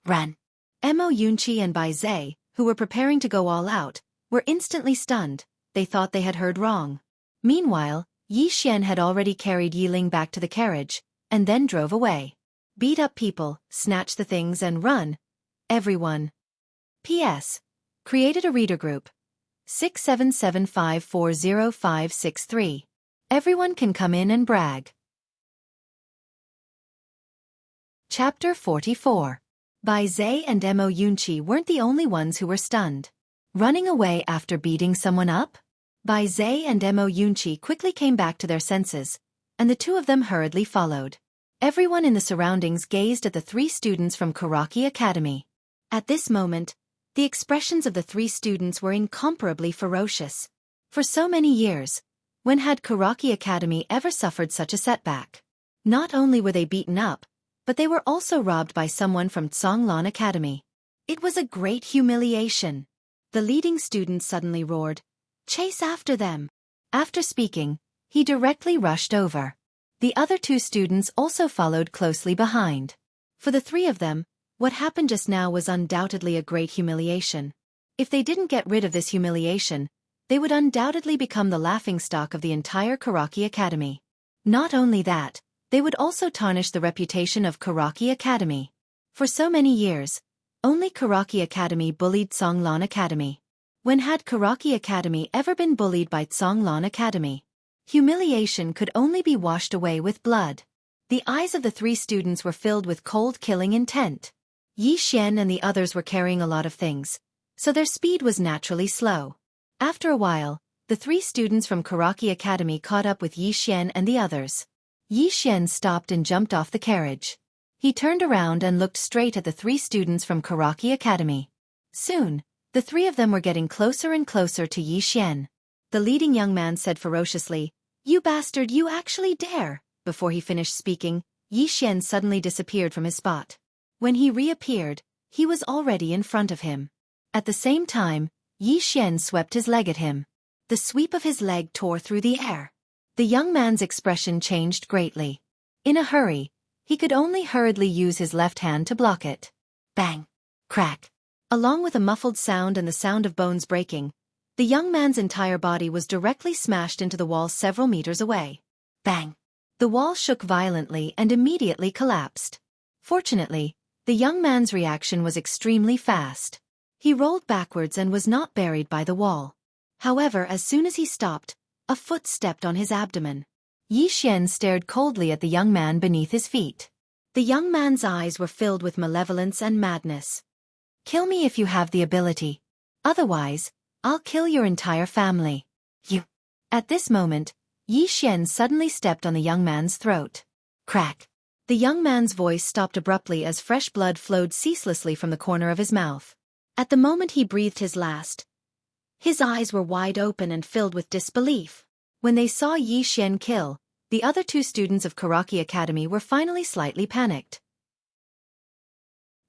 Run! Mo Yunqi and Bai Zhe, who were preparing to go all out, were instantly stunned. They thought they had heard wrong. Meanwhile, Yi Xian had already carried Yi Ling back to the carriage, and then drove away. Beat up people, snatch the things and run. Everyone. P.S. Created a reader group. 677540563. Everyone can come in and brag. Chapter 44. Bai Zhe and Mo Yunqi weren't the only ones who were stunned. Running away after beating someone up? Bai Zhe and Mo Yunqi quickly came back to their senses, and the 2 of them hurriedly followed. Everyone in the surroundings gazed at the 3 students from Xueqi Academy. At this moment, the expressions of the 3 students were incomparably ferocious. For so many years, when had Xueqi Academy ever suffered such a setback? Not only were they beaten up, but they were also robbed by someone from Songlan Academy. It was a great humiliation. The leading student suddenly roared, "Chase after them!" After speaking, he directly rushed over. The other 2 students also followed closely behind. For the 3 of them, what happened just now was undoubtedly a great humiliation. If they didn't get rid of this humiliation, they would undoubtedly become the laughingstock of the entire Xueqi Academy. Not only that, they would also tarnish the reputation of Xueqi Academy. For so many years, only Xueqi Academy bullied Songlan Academy. When had Xueqi Academy ever been bullied by Songlan Academy? Humiliation could only be washed away with blood. The eyes of the 3 students were filled with cold killing intent. Yi Xian and the others were carrying a lot of things, so their speed was naturally slow. After a while, the 3 students from Xueqi Academy caught up with Yi Xian and the others. Yi Xian stopped and jumped off the carriage. He turned around and looked straight at the 3 students from Xueqi Academy. Soon, the 3 of them were getting closer and closer to Yi Xian. The leading young man said ferociously, "You bastard, you actually dare!" Before he finished speaking, Yi Xian suddenly disappeared from his spot. When he reappeared, he was already in front of him. At the same time, Yi Xian swept his leg at him. The sweep of his leg tore through the air. The young man's expression changed greatly. In a hurry, he could only hurriedly use his left hand to block it. Bang! Crack! Along with a muffled sound and the sound of bones breaking, the young man's entire body was directly smashed into the wall several meters away. Bang! The wall shook violently and immediately collapsed. Fortunately, the young man's reaction was extremely fast. He rolled backwards and was not buried by the wall. However, as soon as he stopped, a foot stepped on his abdomen. Yi Xian stared coldly at the young man beneath his feet. The young man's eyes were filled with malevolence and madness. "Kill me if you have the ability. Otherwise, I'll kill your entire family. You." At this moment, Yi Xian suddenly stepped on the young man's throat. Crack! The young man's voice stopped abruptly as fresh blood flowed ceaselessly from the corner of his mouth. At the moment he breathed his last, his eyes were wide open and filled with disbelief. When they saw Yi Xian kill, the other 2 students of Xueqi Academy were finally slightly panicked.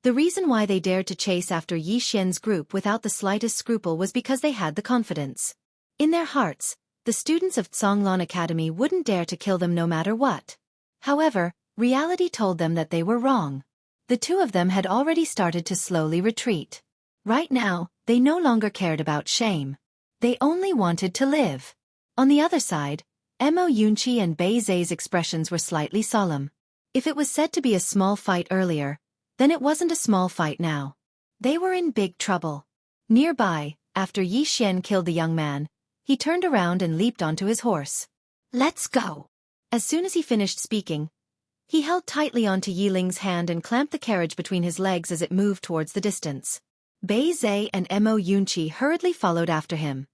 The reason why they dared to chase after Yi Xian's group without the slightest scruple was because they had the confidence. In their hearts, the students of Songlan Academy wouldn't dare to kill them no matter what. However, reality told them that they were wrong. The 2 of them had already started to slowly retreat. Right now, they no longer cared about shame. They only wanted to live. On the other side, Mo Yunqi and Bei Zhe's expressions were slightly solemn. If it was said to be a small fight earlier, then it wasn't a small fight now. They were in big trouble. Nearby, after Yi Xian killed the young man, he turned around and leaped onto his horse. "Let's go!" As soon as he finished speaking, He held tightly onto Yiling's hand and clamped the carriage between his legs as it moved towards the distance. Bai Zhe and Mo Yunqi hurriedly followed after him.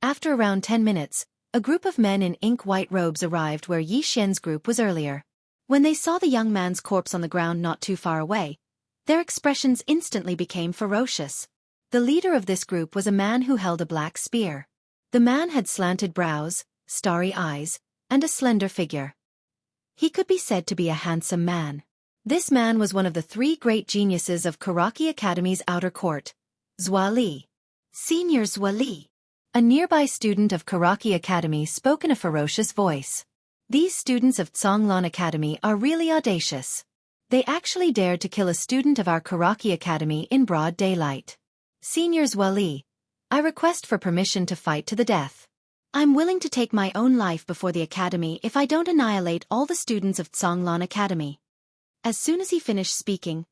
After around 10 minutes, a group of men in ink-white robes arrived where Yi Xian's group was earlier. When they saw the young man's corpse on the ground not too far away, their expressions instantly became ferocious. The leader of this group was a man who held a black spear. The man had slanted brows, starry eyes, and a slender figure. He could be said to be a handsome man. This man was one of the 3 great geniuses of Xueqi Academy's outer court, Xueqi. Senior Xueqi. A nearby student of Xueqi Academy spoke in a ferocious voice. These students of Zhonglan Academy are really audacious. They actually dared to kill a student of our Xueqi Academy in broad daylight. Senior Xueqi, I request for permission to fight to the death. I'm willing to take my own life before the academy if I don't annihilate all the students of Zhonglan Academy. As soon as he finished speaking,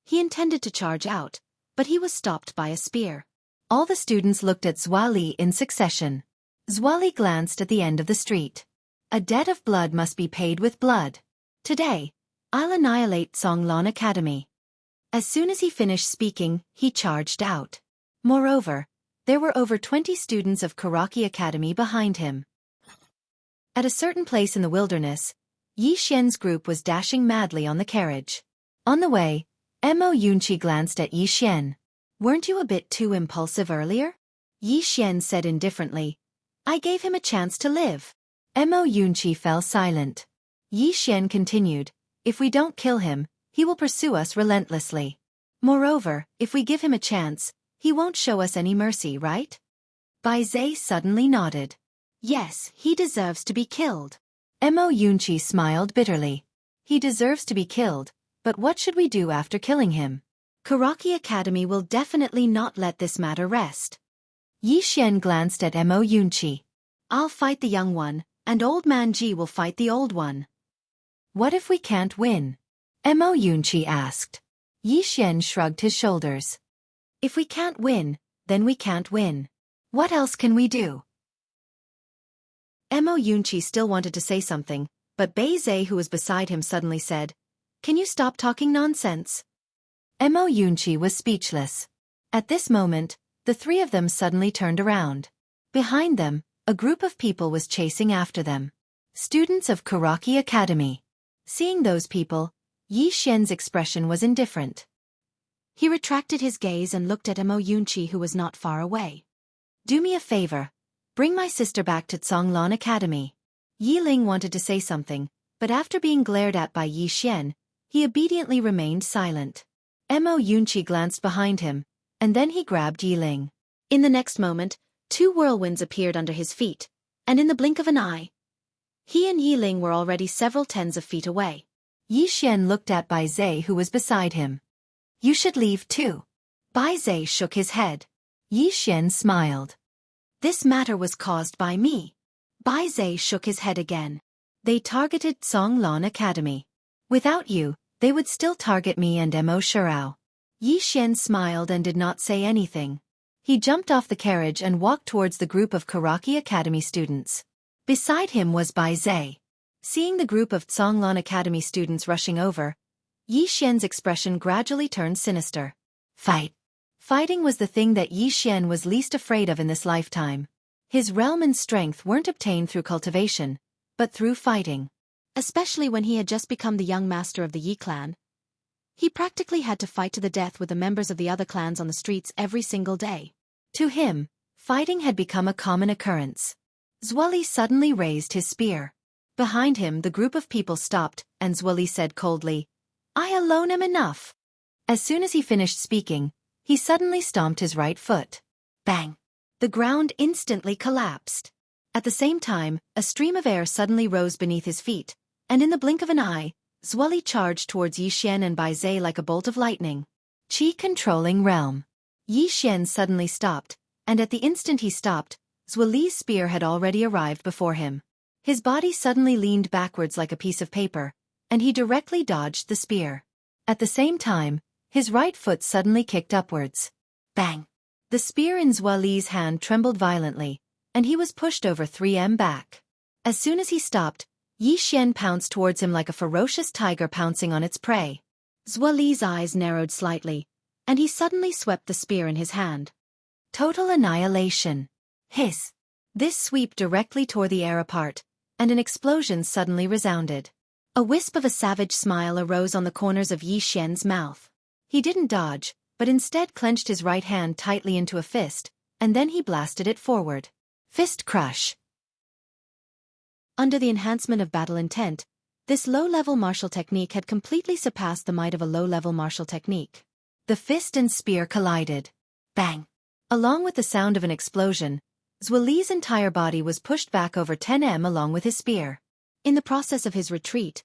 he intended to charge out, but he was stopped by a spear. All the students looked at Xueqi in succession. Xueqi glanced at the end of the street. A debt of blood must be paid with blood. Today, I'll annihilate Zhonglan Academy. As soon as he finished speaking, he charged out. Moreover, there were over 20 students of Xueqi Academy behind him. At a certain place in the wilderness, Yi Xian's group was dashing madly on the carriage. On the way, Mo Yunqi glanced at Yi Xian. Weren't you a bit too impulsive earlier? Yi Xian said indifferently. I gave him a chance to live. Mo Yunqi fell silent. Yi Xian continued, if we don't kill him, he will pursue us relentlessly. Moreover, if we give him a chance, he won't show us any mercy, right? Bai Zhe suddenly nodded. Yes, he deserves to be killed. Mo Yunqi smiled bitterly. He deserves to be killed, but what should we do after killing him? Xueqi Academy will definitely not let this matter rest. Yi Xian glanced at Mo Yunqi. I'll fight the young one, and old man Ji will fight the old one. What if we can't win? Mo Yunqi asked. Yi Xian shrugged his shoulders. If we can't win, then we can't win. What else can we do? Mo Yunqi still wanted to say something, but Bai Zhe, who was beside him, suddenly said, Can you stop talking nonsense? Mo Yunqi was speechless. At this moment, the 3 of them suddenly turned around. Behind them, a group of people was chasing after them. Students of Xueqi Academy. Seeing those people, Yi Xian's expression was indifferent. He retracted his gaze and looked at Mo Yunqi, who was not far away. Do me a favor. Bring my sister back to Zhonglan Academy. Yi Ling wanted to say something, but after being glared at by Yi Xian, he obediently remained silent. Mo Yunqi glanced behind him, and then he grabbed Yi Ling. In the next moment, 2 whirlwinds appeared under his feet, and in the blink of an eye, he and Yi Ling were already several tens of feet away. Yi Xian looked at Bai Zhe, who was beside him. You should leave too. Bai Zhe shook his head. Yi Xian smiled. This matter was caused by me. Bai Zhe shook his head again. They targeted Zhonglan Academy. Without you, they would still target me and Mo Shirao. Yi Xian smiled and did not say anything. He jumped off the carriage and walked towards the group of Xueqi Academy students. Beside him was Bai Zhe. Seeing the group of Zhonglan Academy students rushing over, Yi Xian's expression gradually turned sinister. Fight. Fighting was the thing that Yi Xian was least afraid of in this lifetime. His realm and strength weren't obtained through cultivation, but through fighting. Especially when he had just become the young master of the Yi clan. He practically had to fight to the death with the members of the other clans on the streets every single day. To him, fighting had become a common occurrence. Xueqi suddenly raised his spear. Behind him, the group of people stopped, and Xueqi said coldly, I alone am enough. As soon as he finished speaking, he suddenly stomped his right foot. Bang! The ground instantly collapsed. At the same time, a stream of air suddenly rose beneath his feet, and in the blink of an eye, Xueqi charged towards Yi Xian and Bai Zhe like a bolt of lightning. Qi-controlling realm. Yi Xian suddenly stopped, and at the instant he stopped, Xueqi's spear had already arrived before him. His body suddenly leaned backwards like a piece of paper, and he directly dodged the spear. At the same time, his right foot suddenly kicked upwards. Bang! The spear in Xueqi's hand trembled violently, and he was pushed over 3 m back. As soon as he stopped, Yi Xian pounced towards him like a ferocious tiger pouncing on its prey. Xueqi's eyes narrowed slightly, and he suddenly swept the spear in his hand. Total annihilation. Hiss. This sweep directly tore the air apart, and an explosion suddenly resounded. A wisp of a savage smile arose on the corners of Yi Xian's mouth. He didn't dodge, but instead clenched his right hand tightly into a fist, and then he blasted it forward. Fist crush. Under the enhancement of battle intent, this low-level martial technique had completely surpassed the might of a low-level martial technique. The fist and spear collided. Bang! Along with the sound of an explosion, Xueqi's entire body was pushed back over 10 m along with his spear. In the process of his retreat,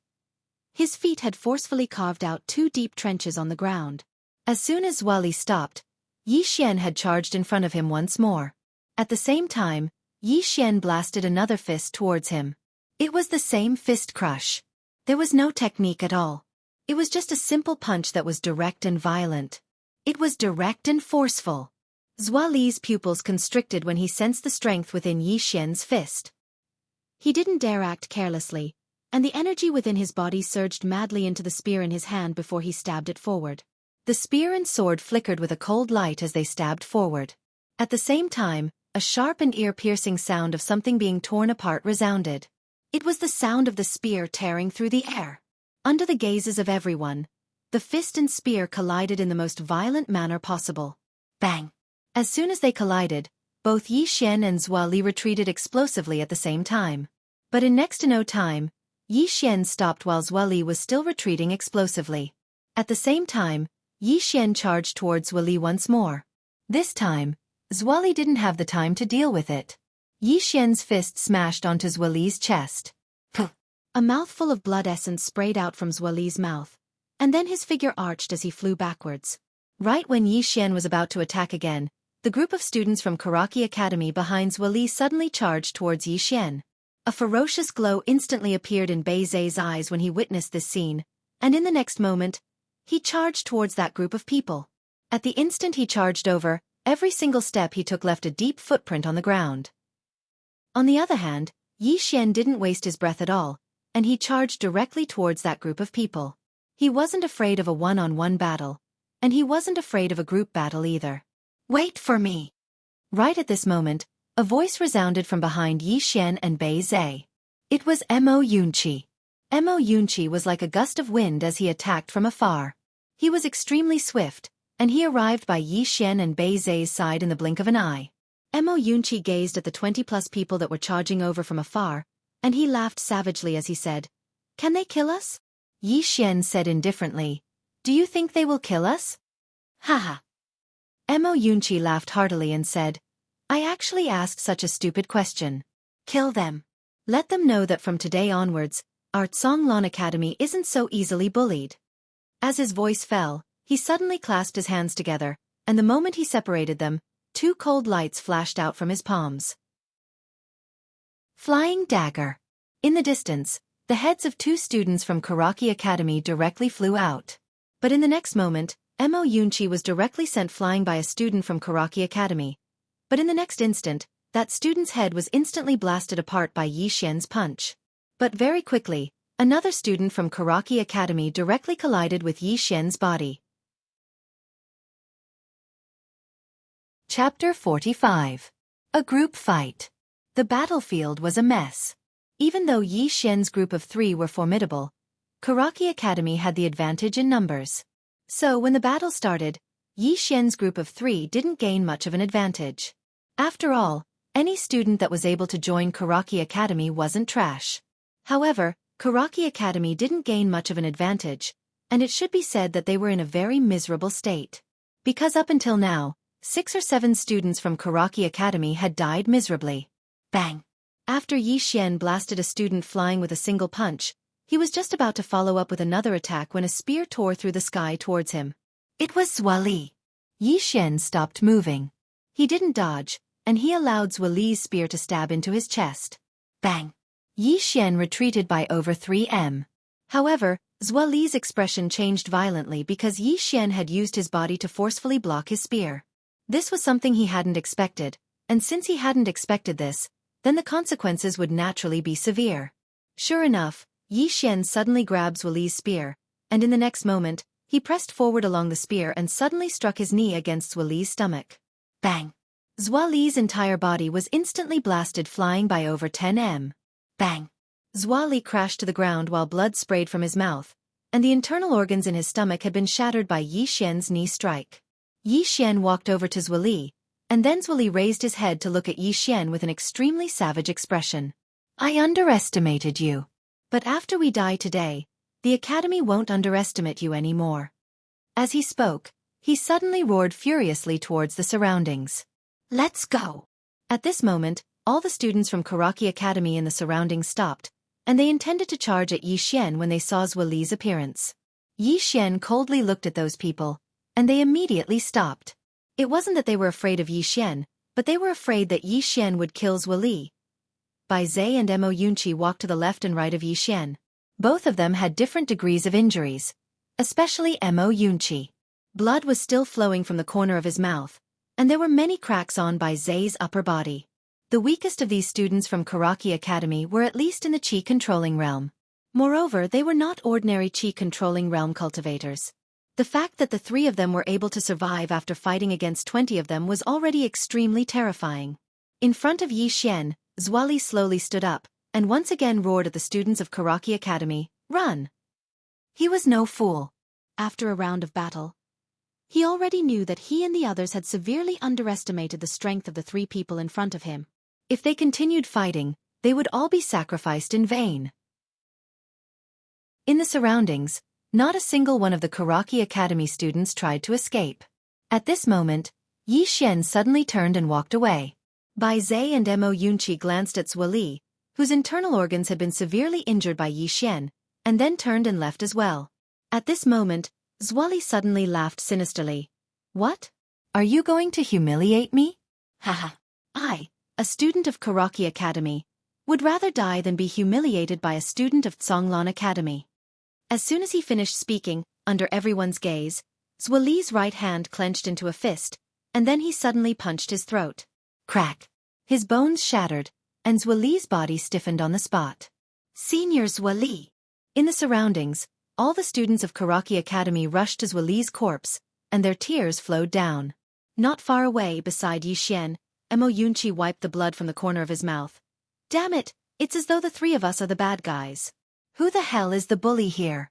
his feet had forcefully carved out 2 deep trenches on the ground. As soon as Xueqi stopped, Yi Xian had charged in front of him once more. At the same time, Yi Xian blasted another fist towards him. It was the same fist crush. There was no technique at all. It was just a simple punch that was direct and violent. It was direct and forceful. Xueqi's pupils constricted when he sensed the strength within Yi Xian's fist. He didn't dare act carelessly, and the energy within his body surged madly into the spear in his hand before he stabbed it forward. The spear and sword flickered with a cold light as they stabbed forward. At the same time, a sharp and ear-piercing sound of something being torn apart resounded. It was the sound of the spear tearing through the air. Under the gazes of everyone, the fist and spear collided in the most violent manner possible. Bang! As soon as they collided, both Yi Xian and Xueqi retreated explosively at the same time. But in next to no time, Yi Xian stopped while Xueqi was still retreating explosively. At the same time, Yi Xian charged towards Xueqi once more. This time, Xueqi didn't have the time to deal with it. Yi Xian's fist smashed onto Xueqi's chest. Puh! A mouthful of blood essence sprayed out from Xueqi's mouth, and then his figure arched as he flew backwards. Right when Yi Xian was about to attack again, the group of students from Xueqi Academy behind Xueqi suddenly charged towards Yi Xian. A ferocious glow instantly appeared in Bei Zai's eyes when he witnessed this scene, and in the next moment, he charged towards that group of people. At the instant he charged over, every single step he took left a deep footprint on the ground. On the other hand, Yi Xian didn't waste his breath at all, and he charged directly towards that group of people. He wasn't afraid of a one-on-one battle, and he wasn't afraid of a group battle either. Wait for me! Right at this moment, a voice resounded from behind Yi Xian and Bei Zai. It was Mo Yunqi. Mo Yunqi was like a gust of wind as he attacked from afar. He was extremely swift, and he arrived by Yi Xian and Bei Zai's side in the blink of an eye. Mo Yunqi gazed at the 20-plus people that were charging over from afar, and he laughed savagely as he said, "Can they kill us?" Yi Xian said indifferently, "Do you think they will kill us?" Haha. Mo Yunqi laughed heartily and said, "I actually asked such a stupid question. Kill them. Let them know that from today onwards, our Zhonglong Academy isn't so easily bullied." As his voice fell, he suddenly clasped his hands together, and the moment he separated them, 2 cold lights flashed out from his palms. Flying dagger. In the distance, the heads of 2 students from Xueqi Academy directly flew out. But in the next moment, Mo Yunqi was directly sent flying by a student from Xueqi Academy. But in the next instant, that student's head was instantly blasted apart by Yi Xian's punch. But very quickly, another student from Xueqi Academy directly collided with Yi Xian's body. Chapter 45. A Group Fight. The battlefield was a mess. Even though Yi Xian's group of 3 were formidable, Xueqi Academy had the advantage in numbers. So when the battle started, Yi Xian's group of 3 didn't gain much of an advantage. After all, any student that was able to join Xueqi Academy wasn't trash. However, Xueqi Academy didn't gain much of an advantage, and it should be said that they were in a very miserable state. Because up until now, 6 or 7 students from Xueqi Academy had died miserably. Bang! After Yi Xian blasted a student flying with a single punch, he was just about to follow up with another attack when a spear tore through the sky towards him. It was Xueqi. Yi Xian stopped moving. He didn't dodge, and he allowed Xueqi's spear to stab into his chest. Bang! Yi Xian retreated by over 3 m. However, Xueqi's expression changed violently because Yi Xian had used his body to forcefully block his spear. This was something he hadn't expected, and since he hadn't expected this, then the consequences would naturally be severe. Sure enough, Yi Xian suddenly grabs Xueli's spear, and in the next moment, he pressed forward along the spear and suddenly struck his knee against Xueli's stomach. Bang! Xueli's entire body was instantly blasted, flying by over 10 m. Bang! Xueli crashed to the ground while blood sprayed from his mouth, and the internal organs in his stomach had been shattered by Yi Xian's knee strike. Yi Xian walked over to Xueli, and then Xueli raised his head to look at Yi Xian with an extremely savage expression. I underestimated you. But after we die today, the Academy won't underestimate you anymore. As he spoke, he suddenly roared furiously towards the surroundings. Let's go! At this moment, all the students from Xueqi Academy in the surroundings stopped, and they intended to charge at Yi Xian when they saw Xueli's appearance. Yi Xian coldly looked at those people, and they immediately stopped. It wasn't that they were afraid of Yi Xian, but they were afraid that Yi Xian would kill Xueli. Bai Zhe and Mo Yunqi walked to the left and right of Yi Xian. Both of them had different degrees of injuries, especially Mo Yunqi. Blood was still flowing from the corner of his mouth, and there were many cracks on Bai Zhe's upper body. The weakest of these students from Xueqi Academy were at least in the Qi-controlling realm. Moreover, they were not ordinary Qi-controlling realm cultivators. The fact that the three of them were able to survive after fighting against 20 of them was already extremely terrifying. In front of Yi Xian, Xueli slowly stood up, and once again roared at the students of Xueqi Academy, "Run!" He was no fool. After a round of battle, he already knew that he and the others had severely underestimated the strength of the three people in front of him. If they continued fighting, they would all be sacrificed in vain. In the surroundings, not a single one of the Xueqi Academy students tried to escape. At this moment, Yi Xian suddenly turned and walked away. Bai Zhe and Mo Yunqi glanced at Xueli, whose internal organs had been severely injured by Yi Xian, and then turned and left as well. At this moment, Xueli suddenly laughed sinisterly. What? Are you going to humiliate me? Haha. I, a student of Xueqi Academy, would rather die than be humiliated by a student of Zhonglan Academy. As soon as he finished speaking, under everyone's gaze, Xueli's right hand clenched into a fist, and then he suddenly punched his throat. Crack! His bones shattered, and Xueli's body stiffened on the spot. Senior Xueli! In the surroundings, all the students of Xueqi Academy rushed to Xueli's corpse, and their tears flowed down. Not far away beside Yi Xian, Mo Yunqi wiped the blood from the corner of his mouth. Damn it, it's as though the three of us are the bad guys. Who the hell is the bully here?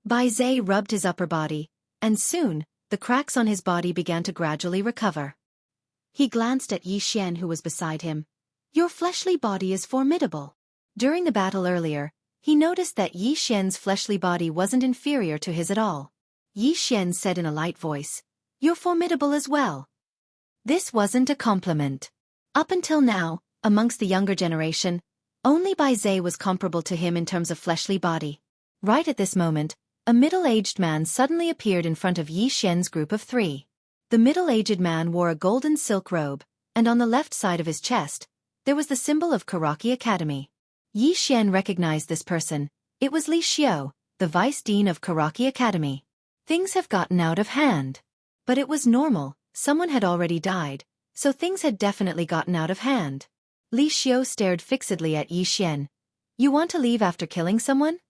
Bai Zhe rubbed his upper body, and soon, the cracks on his body began to gradually recover. He glanced at Yi Xian, who was beside him. Your fleshly body is formidable. During the battle earlier, he noticed that Yi Xian's fleshly body wasn't inferior to his at all. Yi Xian said in a light voice, "You're formidable as well." This wasn't a compliment. Up until now, amongst the younger generation, only Bai Zhe was comparable to him in terms of fleshly body. Right at this moment, a middle-aged man suddenly appeared in front of Yi Xian's group of three. The middle-aged man wore a golden silk robe, and on the left side of his chest, there was the symbol of Xueqi Academy. Yi Xian recognized this person. It was Li Xiu, the vice dean of Xueqi Academy. Things have gotten out of hand. But it was normal, someone had already died, so things had definitely gotten out of hand. Li Xiu stared fixedly at Yi Xian. You want to leave after killing someone?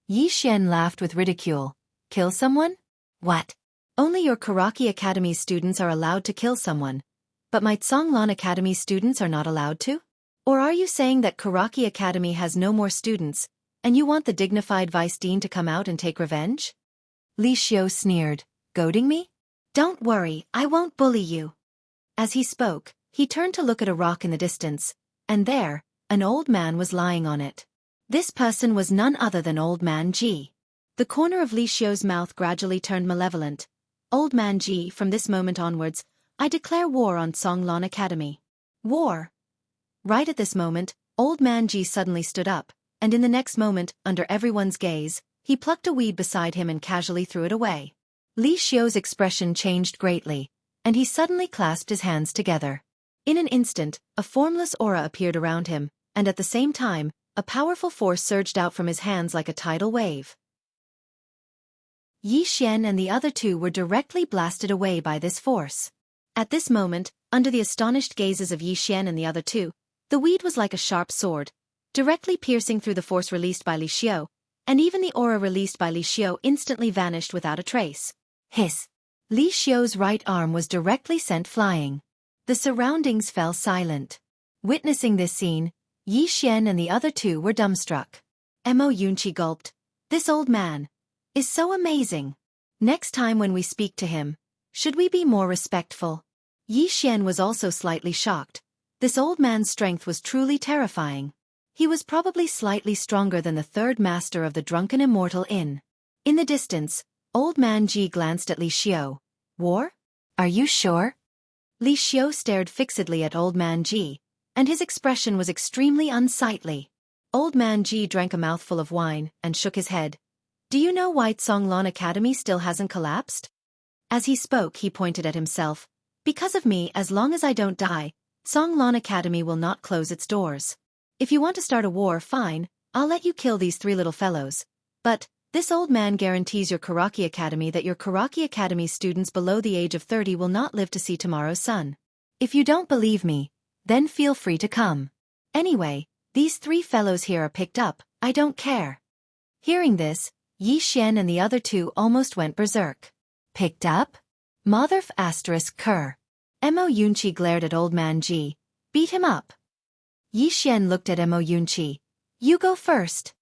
Yi Xian laughed with ridicule. Kill someone? What? Only your Xueqi Academy students are allowed to kill someone, but my Zhonglan Academy students are not allowed to? Or are you saying that Xueqi Academy has no more students, and you want the dignified vice dean to come out and take revenge? Li Xiu sneered, goading me? Don't worry, I won't bully you. As he spoke, he turned to look at a rock in the distance, and there, an old man was lying on it. This person was none other than Old Man Ji. The corner of Li Xiu's mouth gradually turned malevolent. Old Man Ji, from this moment onwards, I declare war on Zhonglan Academy. War? Right at this moment, Old Man Ji suddenly stood up, and in the next moment, under everyone's gaze, he plucked a weed beside him and casually threw it away. Li Xiu's expression changed greatly, and he suddenly clasped his hands together. In an instant, a formless aura appeared around him, and at the same time, a powerful force surged out from his hands like a tidal wave. Yi Xian and the other two were directly blasted away by this force. At this moment, under the astonished gazes of Yi Xian and the other two, the weed was like a sharp sword, directly piercing through the force released by Li Xiu, and even the aura released by Li Xiu instantly vanished without a trace. Hiss! Li Xiu's right arm was directly sent flying. The surroundings fell silent. Witnessing this scene, Yi Xian and the other two were dumbstruck. Mo Yunqi gulped. This old man is so amazing. Next time when we speak to him, should we be more respectful? Yi Xian was also slightly shocked. This old man's strength was truly terrifying. He was probably slightly stronger than the third master of the Drunken Immortal Inn. In the distance, Old Man Ji glanced at Li Xiu. War? Are you sure? Li Xiu stared fixedly at Old Man Ji, and his expression was extremely unsightly. Old Man Ji drank a mouthful of wine and shook his head. Do you know why Songlan Academy still hasn't collapsed? As he spoke, he pointed at himself. Because of me, as long as I don't die, Songlan Academy will not close its doors. If you want to start a war, fine, I'll let you kill these three little fellows. But this old man guarantees your Xueqi Academy that your Xueqi Academy students below the age of 30 will not live to see tomorrow's sun. If you don't believe me, then feel free to come. Anyway, these three fellows here are picked up, I don't care. Hearing this, Yi Xian and the other two almost went berserk. Picked up? Motherf asterisk cur. Mo Yunqi glared at Old Man Ji. Beat him up. Yi Xian looked at Mo Yunqi. You go first.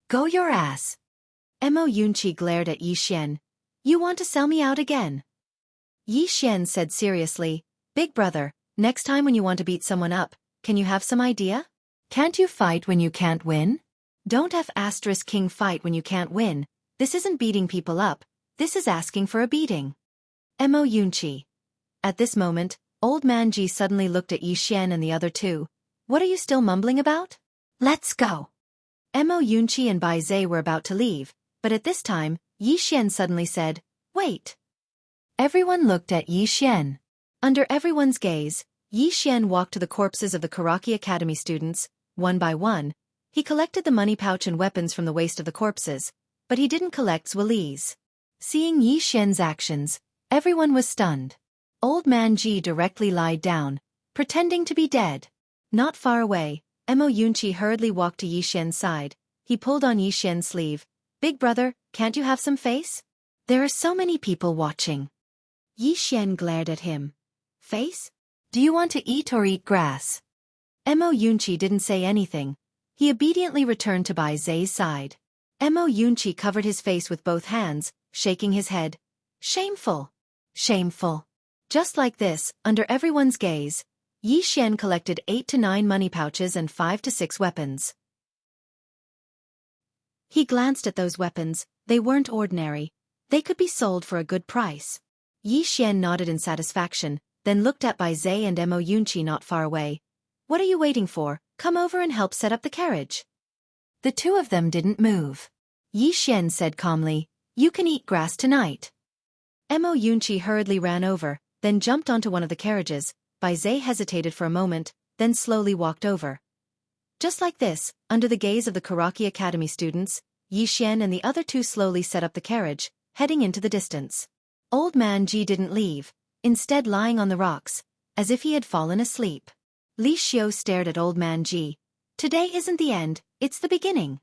Go your ass. Mo Yunqi glared at Yi Xian. You want to sell me out again? Yi Xian said seriously, Big brother, next time when you want to beat someone up, can you have some idea? Can't you fight when you can't win? Don't have asterisk king fight when you can't win. This isn't beating people up, this is asking for a beating. Mo Yunqi. At this moment, Old Man Ji suddenly looked at Yi Xian and the other two. What are you still mumbling about? Let's go. Mo Yunqi and Bai Zhe were about to leave, but at this time, Yi Xian suddenly said, Wait. Everyone looked at Yi Xian. Under everyone's gaze, Yi Xian walked to the corpses of the Xueqi Academy students, one by one. He collected the money pouch and weapons from the waist of the corpses, but he didn't collect Xueli's. Seeing Yi Xian's actions, everyone was stunned. Old Man Ji directly lied down, pretending to be dead. Not far away, Mo Yunqi hurriedly walked to Yi Xian's side. He pulled on Yi Xian's sleeve. Big brother, can't you have some face? There are so many people watching. Yi Xian glared at him. Face? Do you want to eat or eat grass? Mo Yunqi didn't say anything. He obediently returned to Bai Zhe's side. Mo Yunqi covered his face with both hands, shaking his head. Shameful. Shameful. Just like this, under everyone's gaze, Yi Xian collected 8 to 9 money pouches and 5 to 6 weapons. He glanced at those weapons. They weren't ordinary. They could be sold for a good price. Yi Xian nodded in satisfaction, then looked at Bai Zhe and Mo Yunqi not far away. What are you waiting for? Come over and help set up the carriage. The two of them didn't move. Yi Xian said calmly, You can eat grass tonight. Mo Yunqi hurriedly ran over, then jumped onto one of the carriages. Bai Zhe hesitated for a moment, then slowly walked over. Just like this, under the gaze of the Xueqi Academy students, Yi Xian and the other two slowly set up the carriage, heading into the distance. Old Man Ji didn't leave, instead lying on the rocks, as if he had fallen asleep. Li Xiu stared at Old Man Ji. Today isn't the end, it's the beginning.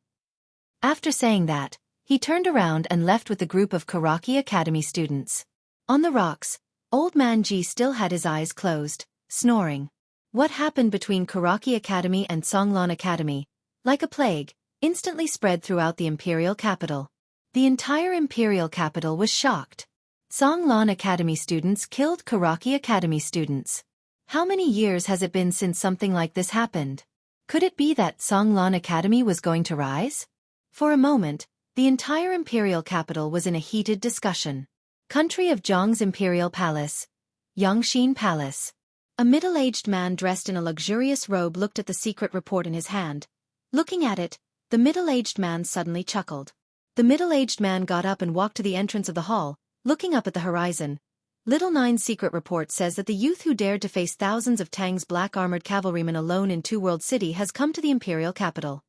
After saying that, he turned around and left with the group of Xueqi Academy students. On the rocks, Old Man Ji still had his eyes closed, snoring. What happened between Xueqi Academy and Songlan Academy, like a plague, instantly spread throughout the imperial capital. The entire imperial capital was shocked. Songlan Academy students killed Xueqi Academy students. How many years has it been since something like this happened? Could it be that Songlan Academy was going to rise? For a moment, the entire imperial capital was in a heated discussion. Country of Zhang's imperial palace. Yangxin Palace. A middle-aged man dressed in a luxurious robe looked at the secret report in his hand. Looking at it, the middle-aged man suddenly chuckled. The middle-aged man got up and walked to the entrance of the hall, looking up at the horizon. Little Nine's secret report says that the youth who dared to face thousands of Tang's black-armored cavalrymen alone in Two World City has come to the imperial capital.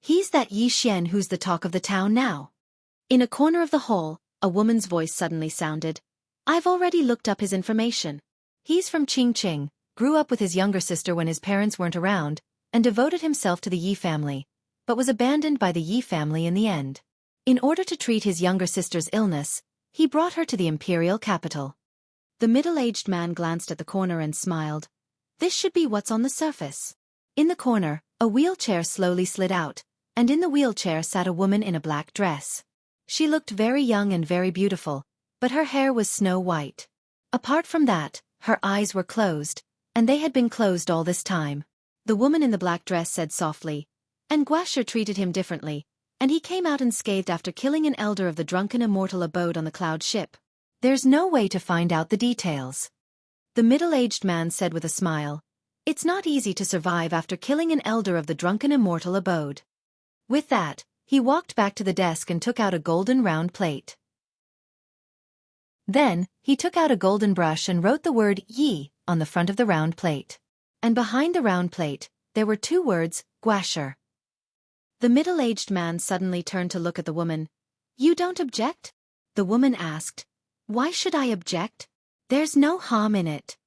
He's that Yi Xian who's the talk of the town now. In a corner of the hall, a woman's voice suddenly sounded. I've already looked up his information. He's from Qingqing, grew up with his younger sister when his parents weren't around, and devoted himself to the Yi family, but was abandoned by the Yi family in the end. In order to treat his younger sister's illness, he brought her to the imperial capital. The middle-aged man glanced at the corner and smiled. This should be what's on the surface. In the corner, a wheelchair slowly slid out, and in the wheelchair sat a woman in a black dress. She looked very young and very beautiful, but her hair was snow white. Apart from that, her eyes were closed, and they had been closed all this time. The woman in the black dress said softly, "And Guasher treated him differently, and he came out unscathed after killing an elder of the drunken immortal abode on the cloud ship." There's no way to find out the details. The middle-aged man said with a smile, "It's not easy to survive after killing an elder of the drunken immortal abode." With that, he walked back to the desk and took out a golden round plate. Then, he took out a golden brush and wrote the word Yi on the front of the round plate. And behind the round plate, there were two words, Guasher. The middle-aged man suddenly turned to look at the woman. "You don't object?" The woman asked. "Why should I object? There's no harm in it."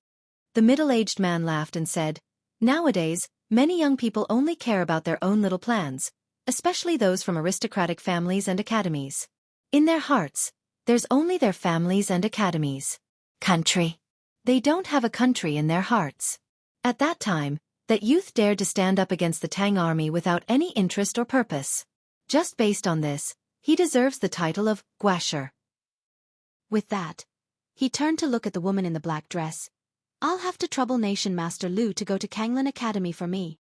The middle-aged man laughed and said, "Nowadays, many young people only care about their own little plans, especially those from aristocratic families and academies. In their hearts, there's only their families and academies. Country. They don't have a country in their hearts." At that time, that youth dared to stand up against the Tang army without any interest or purpose. Just based on this, he deserves the title of Guasher. With that, he turned to look at the woman in the black dress. "I'll have to trouble Nation Master Lu to go to Kanglan Academy for me."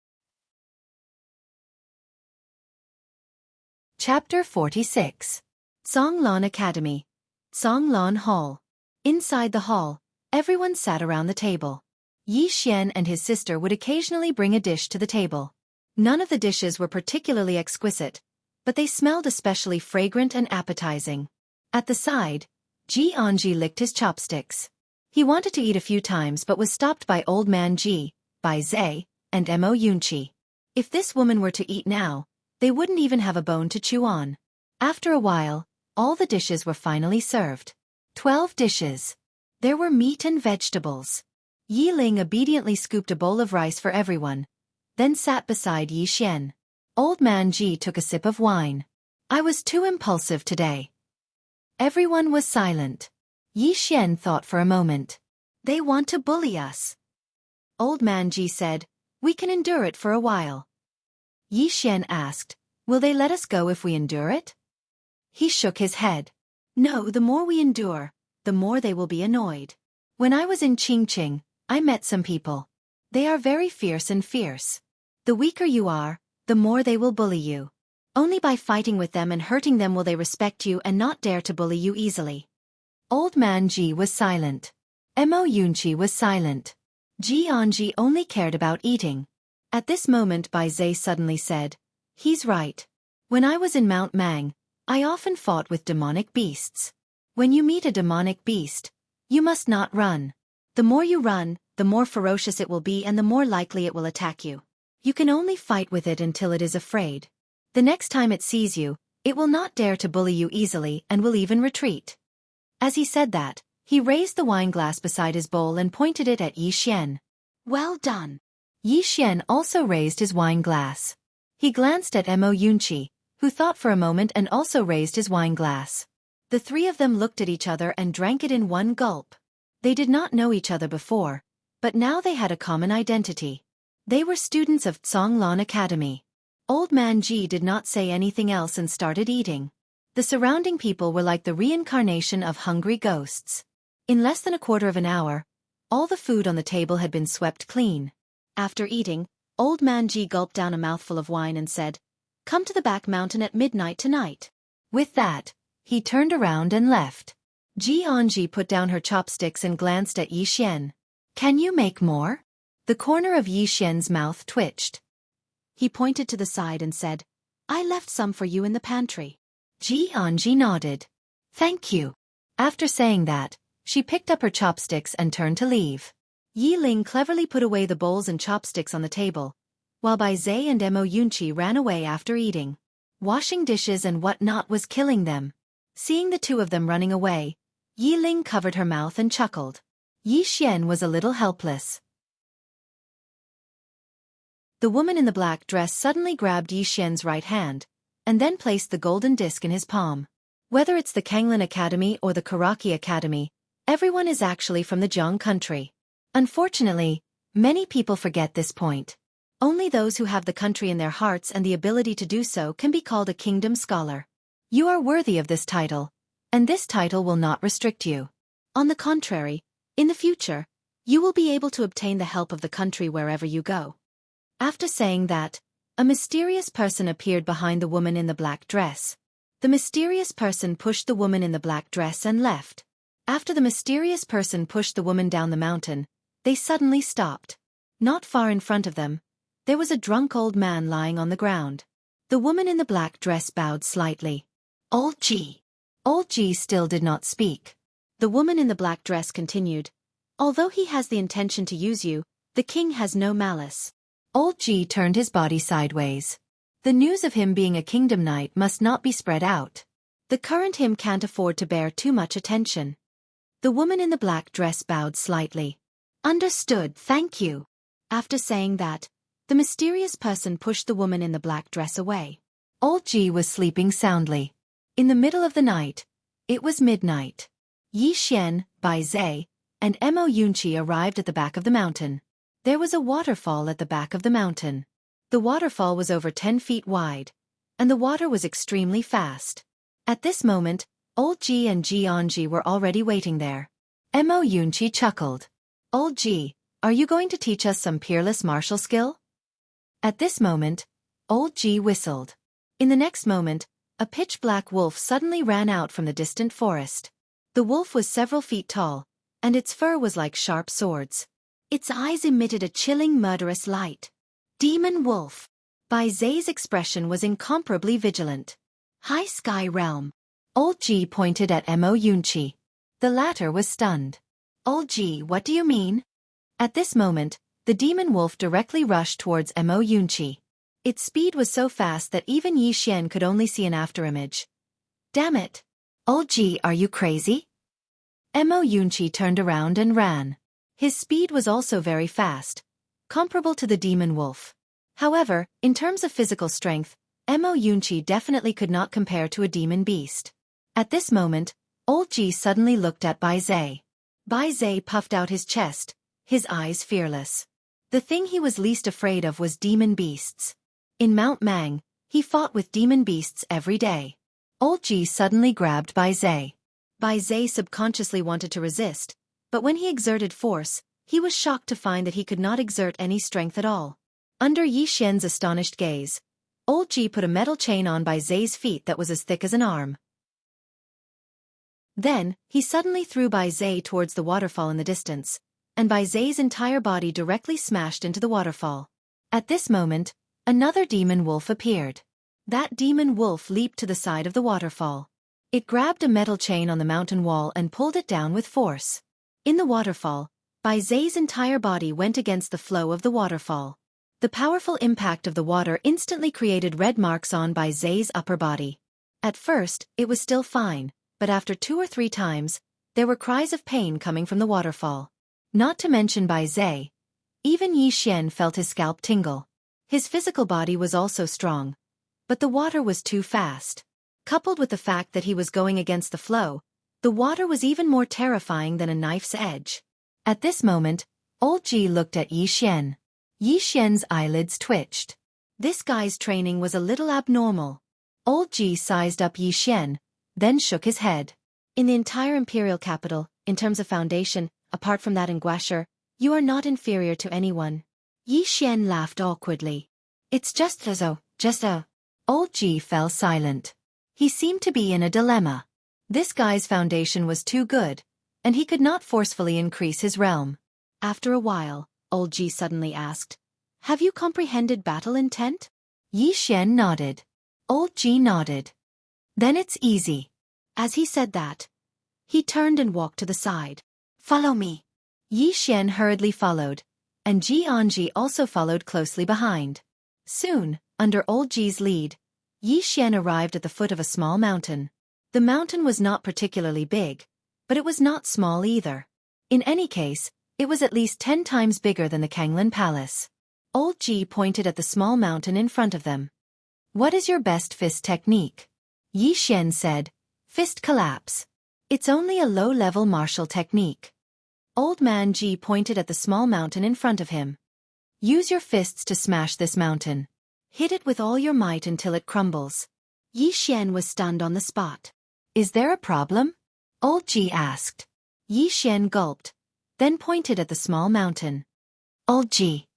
Chapter 46. Songlan Academy. Songlan Hall. Inside the hall, everyone sat around the table. Yi Xian and his sister would occasionally bring a dish to the table. None of the dishes were particularly exquisite, but they smelled especially fragrant and appetizing. At the side, Ji Anji licked his chopsticks. He wanted to eat a few times but was stopped by Old Man Ji, Bai Zhe, and Mo Yunqi. If this woman were to eat now, they wouldn't even have a bone to chew on. After a while, all the dishes were finally served. 12 dishes. There were meat and vegetables. Yi Ling obediently scooped a bowl of rice for everyone, then sat beside Yi Xian. Old Man Ji took a sip of wine. "I was too impulsive today." Everyone was silent. Yi Xian thought for a moment. "They want to bully us." Old Man Ji said, "We can endure it for a while." Yi Xian asked, "Will they let us go if we endure it?" He shook his head. "No, the more we endure, the more they will be annoyed. When I was in Qingqing, I met some people. They are very fierce and fierce. The weaker you are, the more they will bully you. Only by fighting with them and hurting them will they respect you and not dare to bully you easily." Old Man Ji was silent. Mo Yunqi was silent. Ji Anji only cared about eating. At this moment Bai Zhe suddenly said, "He's right. When I was in Mount Mang, I often fought with demonic beasts. When you meet a demonic beast, you must not run. The more you run, the more ferocious it will be and the more likely it will attack you. You can only fight with it until it is afraid. The next time it sees you, it will not dare to bully you easily and will even retreat." As he said that, he raised the wine glass beside his bowl and pointed it at Yi Xian. "Well done." Yi Xian also raised his wine glass. He glanced at Mo Yunqi, who thought for a moment and also raised his wine glass. The three of them looked at each other and drank it in one gulp. They did not know each other before, but now they had a common identity. They were students of Songlan Academy. Old Man Ji did not say anything else and started eating. The surrounding people were like the reincarnation of hungry ghosts. In less than a quarter of an hour, all the food on the table had been swept clean. After eating, Old Man Ji gulped down a mouthful of wine and said, "Come to the back mountain at midnight tonight." With that, he turned around and left. Ji Anji put down her chopsticks and glanced at Yi Xian. "Can you make more?" The corner of Yi Xian's mouth twitched. He pointed to the side and said, "I left some for you in the pantry." Ji Anji nodded. "Thank you." After saying that, she picked up her chopsticks and turned to leave. Yi Ling cleverly put away the bowls and chopsticks on the table, while Bai Zhe and Mo Yunqi ran away after eating. Washing dishes and what-not was killing them. Seeing the two of them running away, Yi Ling covered her mouth and chuckled. Yi Xian was a little helpless. The woman in the black dress suddenly grabbed Yi Xian's right hand, and then placed the golden disc in his palm. Whether it's the Kanglin Academy or the Karaki Academy, everyone is actually from the Jiang country. Unfortunately, many people forget this point. Only those who have the country in their hearts and the ability to do so can be called a kingdom scholar. You are worthy of this title, and this title will not restrict you. On the contrary, in the future, you will be able to obtain the help of the country wherever you go. After saying that, a mysterious person appeared behind the woman in the black dress. The mysterious person pushed the woman in the black dress and left. After the mysterious person pushed the woman down the mountain, they suddenly stopped. Not far in front of them, there was a drunk old man lying on the ground. The woman in the black dress bowed slightly. Old Ji. Old Ji still did not speak. The woman in the black dress continued. Although he has the intention to use you, the king has no malice. Old Ji turned his body sideways. The news of him being a kingdom knight must not be spread out. The current him can't afford to bear too much attention. The woman in the black dress bowed slightly. Understood, thank you. After saying that, the mysterious person pushed the woman in the black dress away. Old Ji was sleeping soundly. In the middle of the night, it was midnight. Yi Xian, Bai Zai, and Mo Yunqi arrived at the back of the mountain. There was a waterfall at the back of the mountain. The waterfall was over 10 feet wide, and the water was extremely fast. At this moment, Old Ji and Ji Anji were already waiting there. Mo Yunqi chuckled. Old Ji, are you going to teach us some peerless martial skill? At this moment, Old Ji whistled. In the next moment, a pitch-black wolf suddenly ran out from the distant forest. The wolf was several feet tall, and its fur was like sharp swords. Its eyes emitted a chilling murderous light. Demon Wolf. Bai Zai's expression was incomparably vigilant. High Sky Realm. Old Ji pointed at Mo Yunqi. The latter was stunned. Old Ji, what do you mean? At this moment, the demon wolf directly rushed towards Mo Yunqi. Its speed was so fast that even Yi Xian could only see an afterimage. Damn it! Old Ji, are you crazy? Mo Yunqi turned around and ran. His speed was also very fast, comparable to the demon wolf. However, in terms of physical strength, Mo Yunqi definitely could not compare to a demon beast. At this moment, Old Ji suddenly looked at Bai Zai. Bai Zai puffed out his chest, his eyes fearless. The thing he was least afraid of was demon beasts. In Mount Mang, he fought with demon beasts every day. Old Ji suddenly grabbed Bai Zai. Bai Zai subconsciously wanted to resist, but when he exerted force, he was shocked to find that he could not exert any strength at all. Under Yi Xian's astonished gaze, Old Ji put a metal chain on Bai Zai's feet that was as thick as an arm. Then, he suddenly threw Bai Zai towards the waterfall in the distance, and Bai Zai's entire body directly smashed into the waterfall. At this moment, another demon wolf appeared. That demon wolf leaped to the side of the waterfall. It grabbed a metal chain on the mountain wall and pulled it down with force. In the waterfall, Bai Zai's entire body went against the flow of the waterfall. The powerful impact of the water instantly created red marks on Bai Zai's upper body. At first, it was still fine, but after 2 or 3 times, there were cries of pain coming from the waterfall. Not to mention Bai Zai. Even Yi Xian felt his scalp tingle. His physical body was also strong, but the water was too fast. Coupled with the fact that he was going against the flow, the water was even more terrifying than a knife's edge. At this moment, Old Ji looked at Yi Xian. Yi Xian's eyelids twitched. This guy's training was a little abnormal. Old Ji sized up Yi Xian, then shook his head. In the entire imperial capital, in terms of foundation, apart from that in Guasher, you are not inferior to anyone. Yi Xian laughed awkwardly. It's just a. Old Ji fell silent. He seemed to be in a dilemma. This guy's foundation was too good, and he could not forcefully increase his realm. After a while, Old Ji suddenly asked, "Have you comprehended battle intent?" Yi Xian nodded. Old Ji nodded. "Then it's easy." As he said that, he turned and walked to the side. "Follow me." Yi Xian hurriedly followed, and Ji Anji also followed closely behind. Soon, under Old Ji's lead, Yi Xian arrived at the foot of a small mountain. The mountain was not particularly big, but it was not small either. In any case, it was at least 10 times bigger than the Kanglin Palace. Old Ji pointed at the small mountain in front of them. What is your best fist technique? Yi Xian said, fist collapse. It's only a low-level martial technique. Old man Ji pointed at the small mountain in front of him. Use your fists to smash this mountain. Hit it with all your might until it crumbles. Yi Xian was stunned on the spot. Is there a problem? Old Ji asked. Yi Xian gulped, then pointed at the small mountain. Old Ji,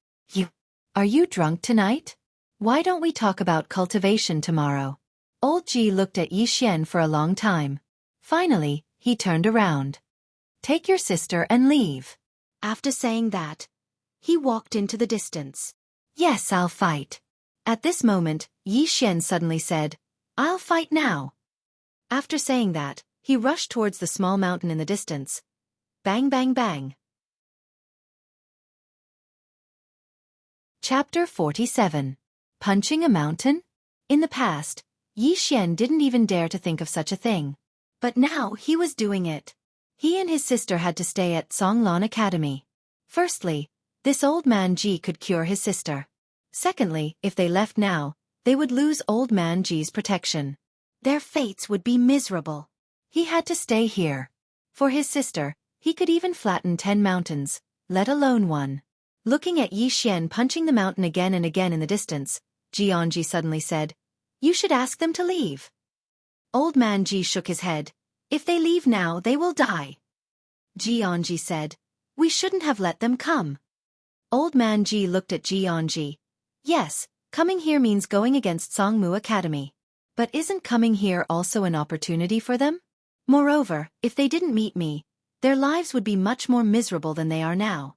are you drunk tonight? Why don't we talk about cultivation tomorrow? Old Ji looked at Yi Xian for a long time. Finally, he turned around. Take your sister and leave. After saying that, he walked into the distance. Yes, I'll fight. At this moment, Yi Xian suddenly said, I'll fight now. After saying that, he rushed towards the small mountain in the distance. Bang bang bang. Chapter 47. Punching a mountain? In the past, Yi Xian didn't even dare to think of such a thing. But now he was doing it. He and his sister had to stay at Songlan Academy. Firstly, this old man Ji could cure his sister. Secondly, if they left now, they would lose old man Ji's protection. Their fates would be miserable. He had to stay here. For his sister, he could even flatten 10 mountains, let alone one. Looking at Yi Xian punching the mountain again and again in the distance, Ji suddenly said, You should ask them to leave. Old man Ji shook his head. If they leave now, they will die. Ji said, We shouldn't have let them come. Old man Ji looked at Ji. Yes, coming here means going against Songmu Academy. But isn't coming here also an opportunity for them? Moreover, if they didn't meet me, their lives would be much more miserable than they are now.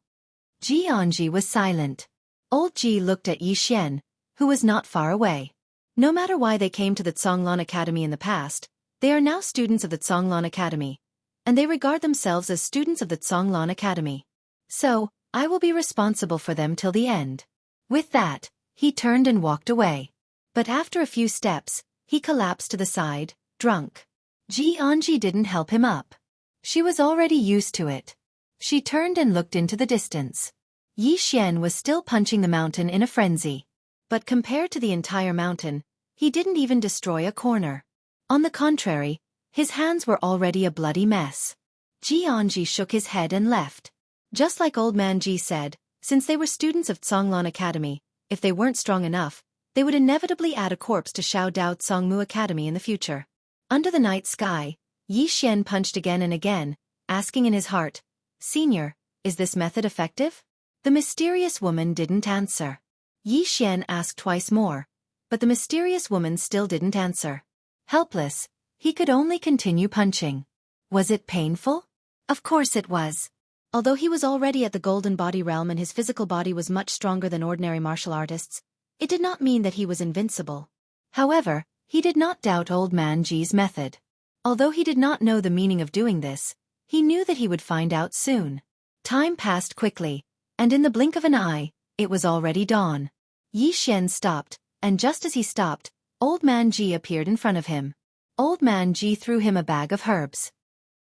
Ji was silent. Old Ji looked at Yi Xian, who was not far away. No matter why they came to the Songlan Academy in the past, they are now students of the Songlan Academy, and they regard themselves as students of the Songlan Academy. So, I will be responsible for them till the end. With that, he turned and walked away. But after a few steps, he collapsed to the side, drunk. Ji didn't help him up. She was already used to it. She turned and looked into the distance. Yi Xian was still punching the mountain in a frenzy. But compared to the entire mountain, he didn't even destroy a corner. On the contrary, his hands were already a bloody mess. Ji shook his head and left. Just like old man Ji said, since they were students of Songlan Academy, if they weren't strong enough, they would inevitably add a corpse to Xiao Dao Songmu Academy in the future. Under the night sky, Yi Xian punched again and again, asking in his heart, Senior, is this method effective? The mysterious woman didn't answer. Yi Xian asked twice more, but the mysterious woman still didn't answer. Helpless, he could only continue punching. Was it painful? Of course it was. Although he was already at the golden body realm and his physical body was much stronger than ordinary martial artists, it did not mean that he was invincible. However, he did not doubt old man Ji's method. Although he did not know the meaning of doing this, he knew that he would find out soon. Time passed quickly, and in the blink of an eye, it was already dawn. Yi Xian stopped, and just as he stopped, old man Ji appeared in front of him. Old man Ji threw him a bag of herbs.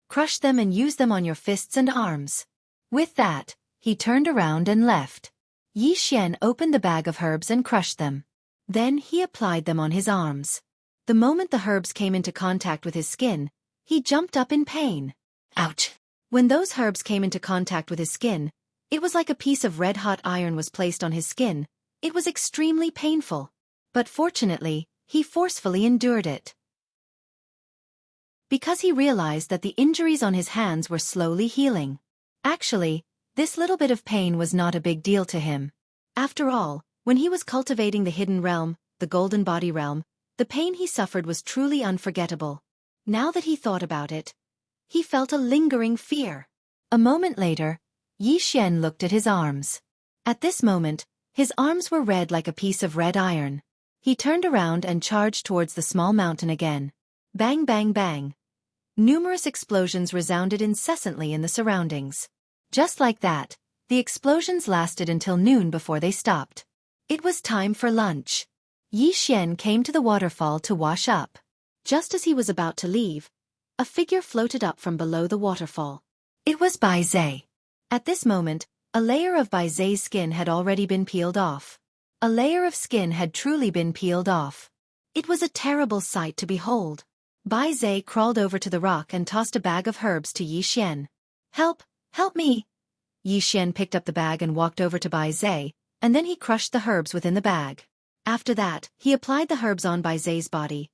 Crush them and use them on your fists and arms. With that, he turned around and left. Yi Xian opened the bag of herbs and crushed them. Then he applied them on his arms. The moment the herbs came into contact with his skin, he jumped up in pain. Ouch! When those herbs came into contact with his skin, it was like a piece of red-hot iron was placed on his skin. It was extremely painful. But fortunately, he forcefully endured it. Because he realized that the injuries on his hands were slowly healing. Actually, this little bit of pain was not a big deal to him. After all, when he was cultivating the hidden realm, the golden body realm, the pain he suffered was truly unforgettable. Now that he thought about it, he felt a lingering fear. A moment later, Yi Xian looked at his arms. At this moment, his arms were red like a piece of red iron. He turned around and charged towards the small mountain again. Bang bang bang. Numerous explosions resounded incessantly in the surroundings. Just like that, the explosions lasted until noon before they stopped. It was time for lunch. Yi Xian came to the waterfall to wash up. Just as he was about to leave, a figure floated up from below the waterfall. It was Bai Zhe. At this moment, A layer of Bai Zai's skin had already been peeled off. A layer of skin had truly been peeled off. It was a terrible sight to behold. Bai Zai crawled over to the rock and tossed a bag of herbs to Yi Xian. "Help! Help me!" Yi Xian picked up the bag and walked over to Bai Zai, and then he crushed the herbs within the bag. After that, he applied the herbs on Bai Zai's body.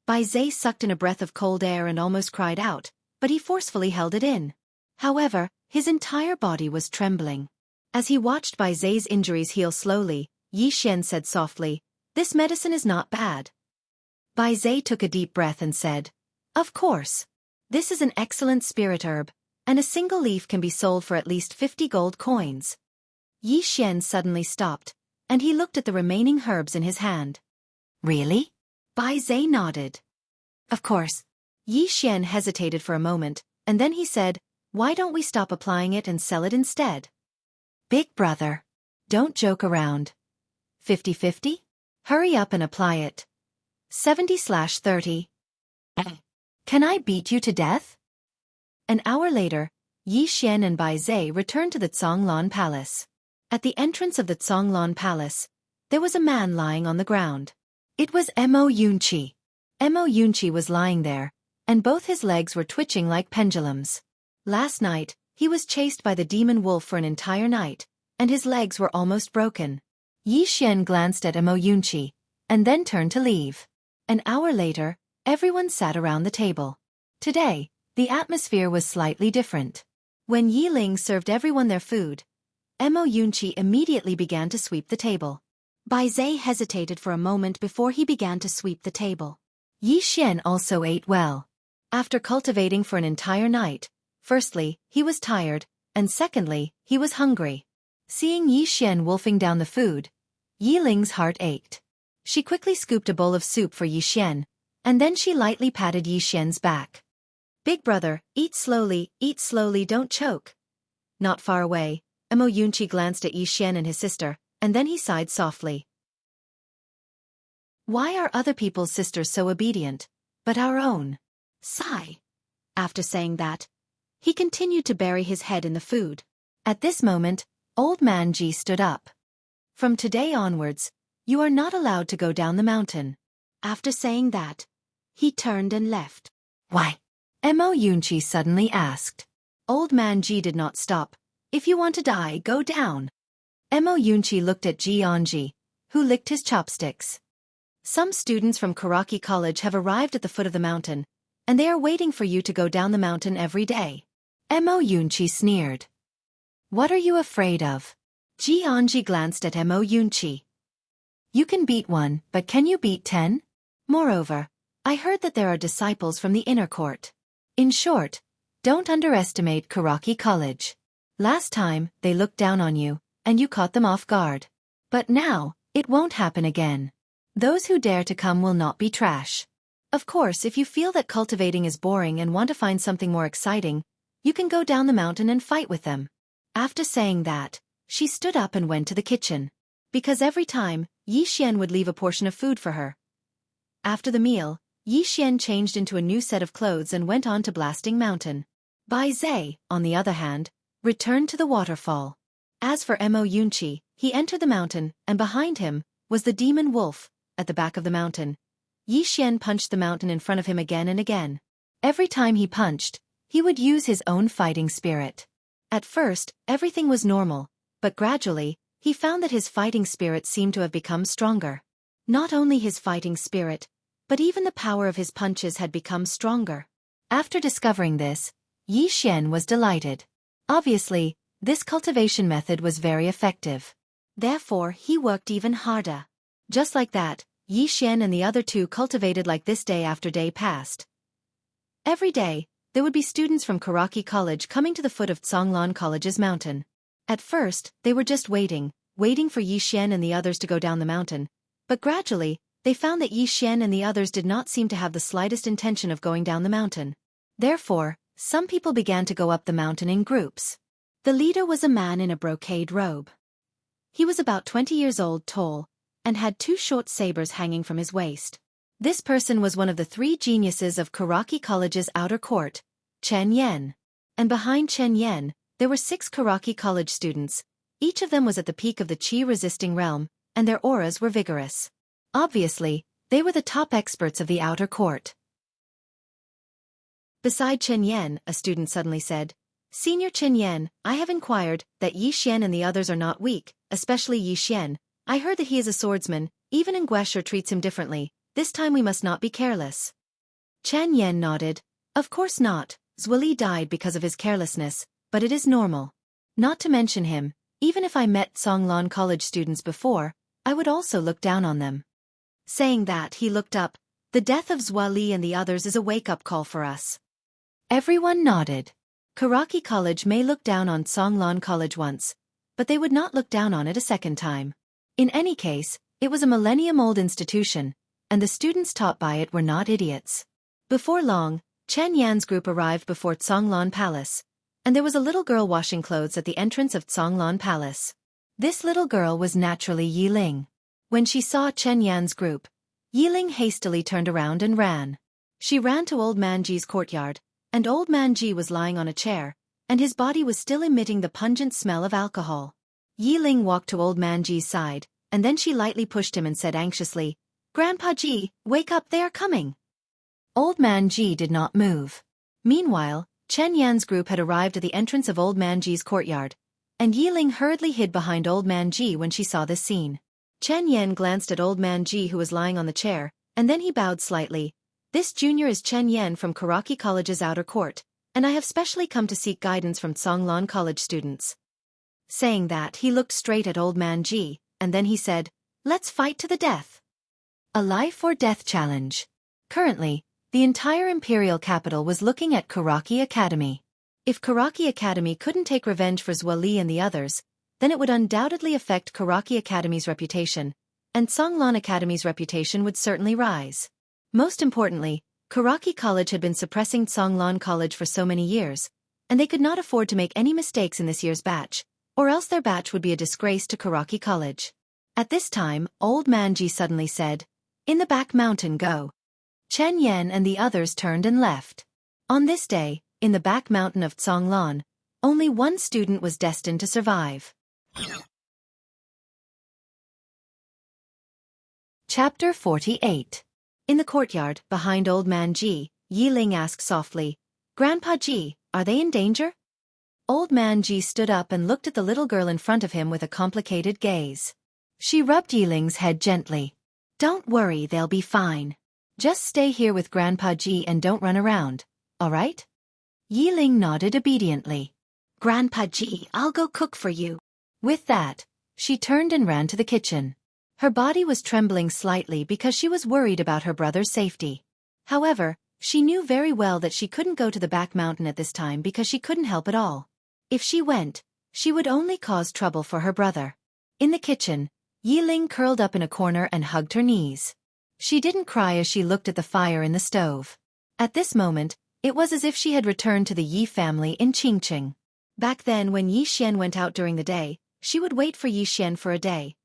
Bai Zai sucked in a breath of cold air and almost cried out, but he forcefully held it in. However, his entire body was trembling. As he watched Bai Zai's injuries heal slowly, Yi Xian said softly, "This medicine is not bad." Bai Zai took a deep breath and said, "Of course. This is an excellent spirit herb, and a single leaf can be sold for at least 50 gold coins." Yi Xian suddenly stopped, and he looked at the remaining herbs in his hand. "Really?" Bai Zai nodded. "Of course." Yi Xian hesitated for a moment, and then he said, "Why don't we stop applying it and sell it instead?" "Big brother. Don't joke around. 50-50? Hurry up and apply it. 70/30. Can I beat you to death?" An hour later, Yi Xian and Bai Zai returned to the Zhonglan Palace. At the entrance of the Zhonglan Palace, there was a man lying on the ground. It was Mo Yunqi. Mo Yunqi was lying there, and both his legs were twitching like pendulums. Last night, he was chased by the demon wolf for an entire night, and his legs were almost broken. Yi Xian glanced at Mo Yunqi, and then turned to leave. An hour later, everyone sat around the table. Today, the atmosphere was slightly different. When Yi Ling served everyone their food, Mo Yunqi immediately began to sweep the table. Bai Zai hesitated for a moment before he began to sweep the table. Yi Xian also ate well. After cultivating for an entire night, firstly, he was tired, and secondly, he was hungry. Seeing Yi Xian wolfing down the food, Yi Ling's heart ached. She quickly scooped a bowl of soup for Yi Xian, and then she lightly patted Yi Xian's back. "Big brother, eat slowly, don't choke." Not far away, Mo Yunqi glanced at Yi Xian and his sister, and then he sighed softly. "Why are other people's sisters so obedient, but our own?" Sigh. After saying that, he continued to bury his head in the food. At this moment, Old Man Ji stood up. "From today onwards, you are not allowed to go down the mountain." After saying that, he turned and left. "Why?" Mo Yunqi suddenly asked. Old Man Ji did not stop. "If you want to die, go down." Mo Yunqi looked at Ji Anji, who licked his chopsticks. "Some students from Xueqi College have arrived at the foot of the mountain, and they are waiting for you to go down the mountain every day." Mo Yunqi sneered. "What are you afraid of?" Ji Anji glanced at Mo Yunqi. "You can beat one, but can you beat 10? Moreover, I heard that there are disciples from the inner court. In short, don't underestimate Xueqi College. Last time, they looked down on you, and you caught them off guard. But now, it won't happen again. Those who dare to come will not be trash. Of course, if you feel that cultivating is boring and want to find something more exciting, you can go down the mountain and fight with them." After saying that, she stood up and went to the kitchen. Because every time, Yi Xian would leave a portion of food for her. After the meal, Yi Xian changed into a new set of clothes and went on to Blasting Mountain. Bai Zai, on the other hand, returned to the waterfall. As for Mo Yunqi, he entered the mountain, and behind him was the demon wolf. At the back of the mountain, Yi Xian punched the mountain in front of him again and again. Every time he punched, he would use his own fighting spirit. At first, everything was normal, but gradually, he found that his fighting spirit seemed to have become stronger. Not only his fighting spirit, but even the power of his punches had become stronger. After discovering this, Yi Xian was delighted. Obviously, this cultivation method was very effective. Therefore, he worked even harder. Just like that, Yi Xian and the other two cultivated like this day after day passed. Every day, there would be students from Xueqi College coming to the foot of Zhonglan College's mountain. At first, they were just waiting for Yi Xian and the others to go down the mountain. But gradually, they found that Yi Xian and the others did not seem to have the slightest intention of going down the mountain. Therefore, some people began to go up the mountain in groups. The leader was a man in a brocade robe. He was about 20 years old, tall, and had 2 short sabers hanging from his waist. This person was one of the 3 geniuses of Xueqi College's outer court, Chen Yan. And behind Chen Yan there were 6 Karaki College students. Each of them was at the peak of the chi-resisting realm, and their auras were vigorous. Obviously, they were the top experts of the outer court. Beside Chen Yan, a student suddenly said, "Senior Chen Yan, I have inquired that Yi Xian and the others are not weak, especially Yi Xian. I heard that he is a swordsman, even Nguesher treats him differently. This time we must not be careless." Chen Yan nodded. "Of course not. Xueqi died because of his carelessness, but it is normal. Not to mention him, even if I met Songlon College students before, I would also look down on them." Saying that, he looked up. "The death of Xueqi and the others is a wake-up call for us." Everyone nodded. Karaki College may look down on Songlon College once, but they would not look down on it a second time. In any case, it was a millennium-old institution, and the students taught by it were not idiots. Before long, Chen Yan's group arrived before Songlon Palace, and there was a little girl washing clothes at the entrance of Songlon Palace. This little girl was naturally Yi Ling. When she saw Chen Yan's group, Yi Ling hastily turned around and ran. She ran to Old Man Ji's courtyard, and Old Man Ji was lying on a chair, and his body was still emitting the pungent smell of alcohol. Yi Ling walked to Old Man Ji's side, and then she lightly pushed him and said anxiously, "Grandpa Ji, wake up, they are coming." Old Man Ji did not move. Meanwhile, Chen Yan's group had arrived at the entrance of Old Man Ji's courtyard, and Yi Ling hurriedly hid behind Old Man Ji when she saw this scene. Chen Yan glanced at Old Man Ji who was lying on the chair, and then he bowed slightly. "This junior is Chen Yan from Karaki College's outer court, and I have specially come to seek guidance from Songlon College students." Saying that, he looked straight at Old Man Ji, and then he said, "Let's fight to the death." A life or death challenge. Currently, the entire imperial capital was looking at Karaki Academy. If Karaki Academy couldn't take revenge for Xueqi and the others, then it would undoubtedly affect Karaki Academy's reputation, and Songlon Academy's reputation would certainly rise. Most importantly, Karaki College had been suppressing Songlon College for so many years, and they could not afford to make any mistakes in this year's batch, or else their batch would be a disgrace to Karaki College. At this time, Old Man Ji suddenly said, "In the back mountain go." Chen Yan and the others turned and left. On this day, in the back mountain of Songlon, only one student was destined to survive. Chapter 48. In the courtyard, behind Old Man Ji, Yi Ling asked softly, "Grandpa Ji, are they in danger?" Old Man Ji stood up and looked at the little girl in front of him with a complicated gaze. She rubbed Yi Ling's head gently. "Don't worry, they'll be fine. Just stay here with Grandpa Ji and don't run around, all right?" Yi Ling nodded obediently. "Grandpa Ji, I'll go cook for you." With that, she turned and ran to the kitchen. Her body was trembling slightly because she was worried about her brother's safety. However, she knew very well that she couldn't go to the back mountain at this time because she couldn't help at all. If she went, she would only cause trouble for her brother. In the kitchen, Yi Ling curled up in a corner and hugged her knees. She didn't cry as she looked at the fire in the stove. At this moment, it was as if she had returned to the Yi family in Qingqing. Back then when Yi Xian went out during the day, she would wait for Yi Xian for a day.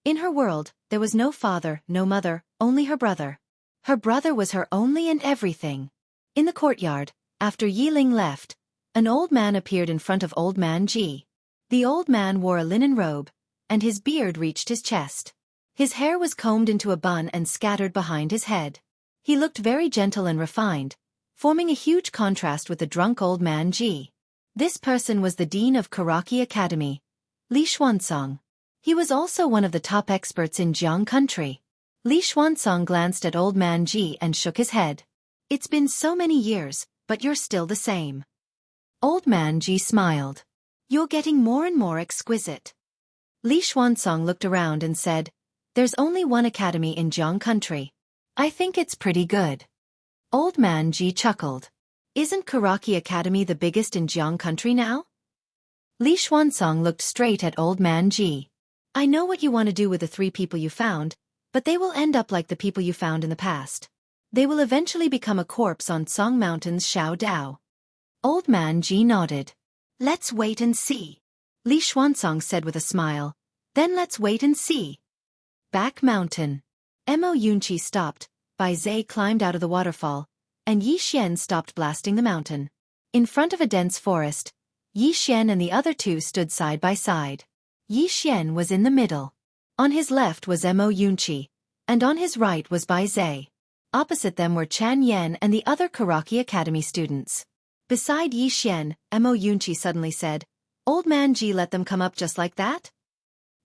In her world, there was no father, no mother, only her brother. Her brother was her only and everything. In the courtyard, after Yi Ling left, an old man appeared in front of Old Man Ji. The old man wore a linen robe, and his beard reached his chest. His hair was combed into a bun and scattered behind his head. He looked very gentle and refined, forming a huge contrast with the drunk Old Man Ji. This person was the dean of Karaki Academy, Li Xuansong. He was also one of the top experts in Jiang country. Li Xuansong glanced at Old Man Ji and shook his head. "It's been so many years, but you're still the same." Old Man Ji smiled. "You're getting more and more exquisite." Li Xuansong looked around and said, "There's only one academy in Jiang country. I think it's pretty good." Old Man Ji chuckled. "Isn't Karaki Academy the biggest in Jiang country now?" Li Xuansong looked straight at Old Man Ji. "I know what you want to do with the 3 people you found, but they will end up like the people you found in the past. They will eventually become a corpse on Song Mountain's Shao Dao." Old Man Ji nodded. "Let's wait and see," Li Xuansong said with a smile. "Then let's wait and see." Back mountain. Mo Yunqi stopped, Bai Zai climbed out of the waterfall, and Yi Xian stopped blasting the mountain. In front of a dense forest, Yi Xian and the other two stood side by side. Yi Xian was in the middle. On his left was Mo Yunqi, and on his right was Bai Zai. Opposite them were Chan Yan and the other Karaki Academy students. Beside Yi Xian, Mo Yunqi suddenly said, "Old man Ji let them come up just like that?"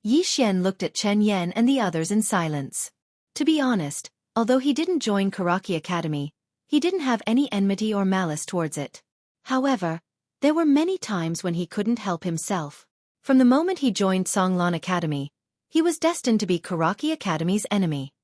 Yi Xian looked at Chen Yan and the others in silence. To be honest, although he didn't join Karaki Academy, he didn't have any enmity or malice towards it. However, there were many times when he couldn't help himself. From the moment he joined Songlan Academy, he was destined to be Karaki Academy's enemy.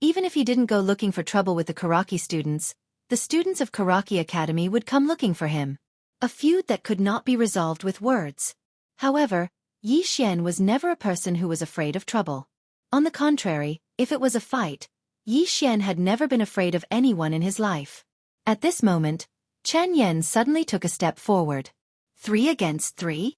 Even if he didn't go looking for trouble with the Karaki students, the students of Karaki Academy would come looking for him. A feud that could not be resolved with words. However, Yi Xian was never a person who was afraid of trouble. On the contrary, if it was a fight, Yi Xian had never been afraid of anyone in his life. At this moment, Chen Yan suddenly took a step forward. 3 against 3?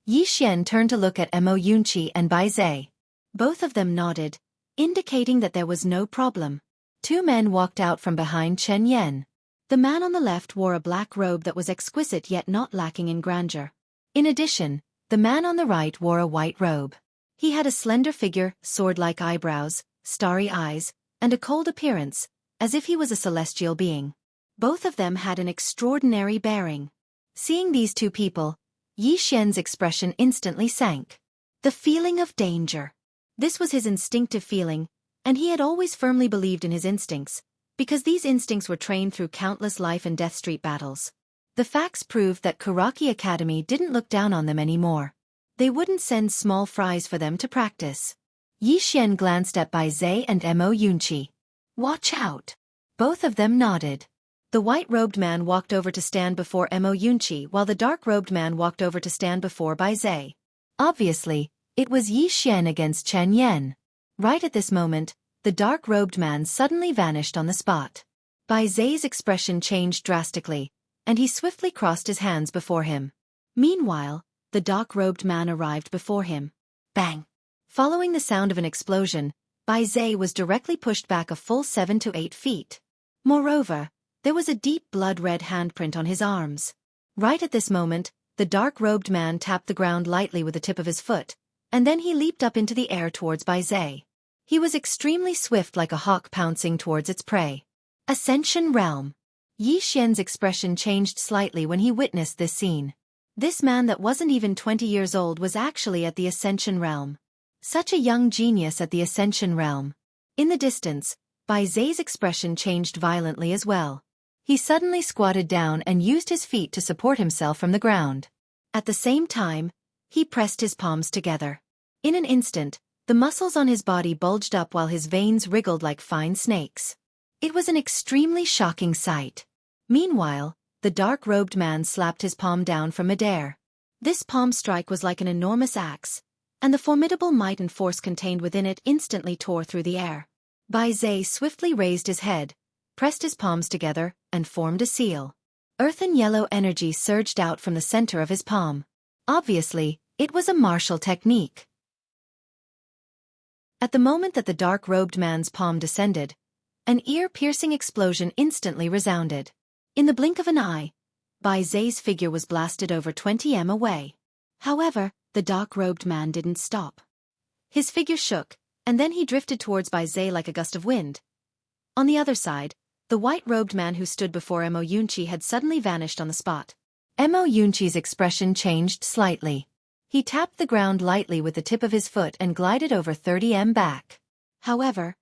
Yi Xian turned to look at Mo Yunqi and Bai Zai. Both of them nodded, indicating that there was no problem. 2 men walked out from behind Chen Yan. The man on the left wore a black robe that was exquisite yet not lacking in grandeur. In addition, the man on the right wore a white robe. He had a slender figure, sword-like eyebrows, starry eyes, and a cold appearance, as if he was a celestial being. Both of them had an extraordinary bearing. Seeing these 2 people, Yi Xian's expression instantly sank. The feeling of danger. This was his instinctive feeling, and he had always firmly believed in his instincts, because these instincts were trained through countless life and death street battles. The facts proved that Karaki Academy didn't look down on them anymore. They wouldn't send small fries for them to practice. Yi Xian glanced at Bai Zai and Mo Yunqi. "Watch out." Both of them nodded. The white-robed man walked over to stand before Mo Yunqi while the dark-robed man walked over to stand before Bai Zai. Obviously, it was Yi Xian against Chen Yan. Right at this moment, the dark-robed man suddenly vanished on the spot. Bai Zai's expression changed drastically, and he swiftly crossed his hands before him. Meanwhile, the dark-robed man arrived before him. Bang! Following the sound of an explosion, Bai Zai was directly pushed back a full 7 to 8 feet. Moreover, there was a deep blood-red handprint on his arms. Right at this moment, the dark-robed man tapped the ground lightly with the tip of his foot, and then he leaped up into the air towards Bai Zai. He was extremely swift like a hawk pouncing towards its prey. Ascension Realm. Yi Xian's expression changed slightly when he witnessed this scene. This man that wasn't even 20 years old was actually at the Ascension Realm. Such a young genius at the Ascension Realm. In the distance, Bai Zai's expression changed violently as well. He suddenly squatted down and used his feet to support himself from the ground. At the same time, he pressed his palms together. In an instant, the muscles on his body bulged up while his veins wriggled like fine snakes. It was an extremely shocking sight. Meanwhile, the dark-robed man slapped his palm down from midair. This palm strike was like an enormous axe, and the formidable might and force contained within it instantly tore through the air. Bai Zai swiftly raised his head, pressed his palms together, and formed a seal. Earthen yellow energy surged out from the center of his palm. Obviously, it was a martial technique. At the moment that the dark-robed man's palm descended, an ear-piercing explosion instantly resounded. In the blink of an eye, Bai Zai's figure was blasted over 20 m away. However, the dark-robed man didn't stop. His figure shook, and then he drifted towards Bai Zai like a gust of wind. On the other side, the white-robed man who stood before Mo Yunqi had suddenly vanished on the spot. Mo Yunqi's expression changed slightly. He tapped the ground lightly with the tip of his foot and glided over 30 m back. However,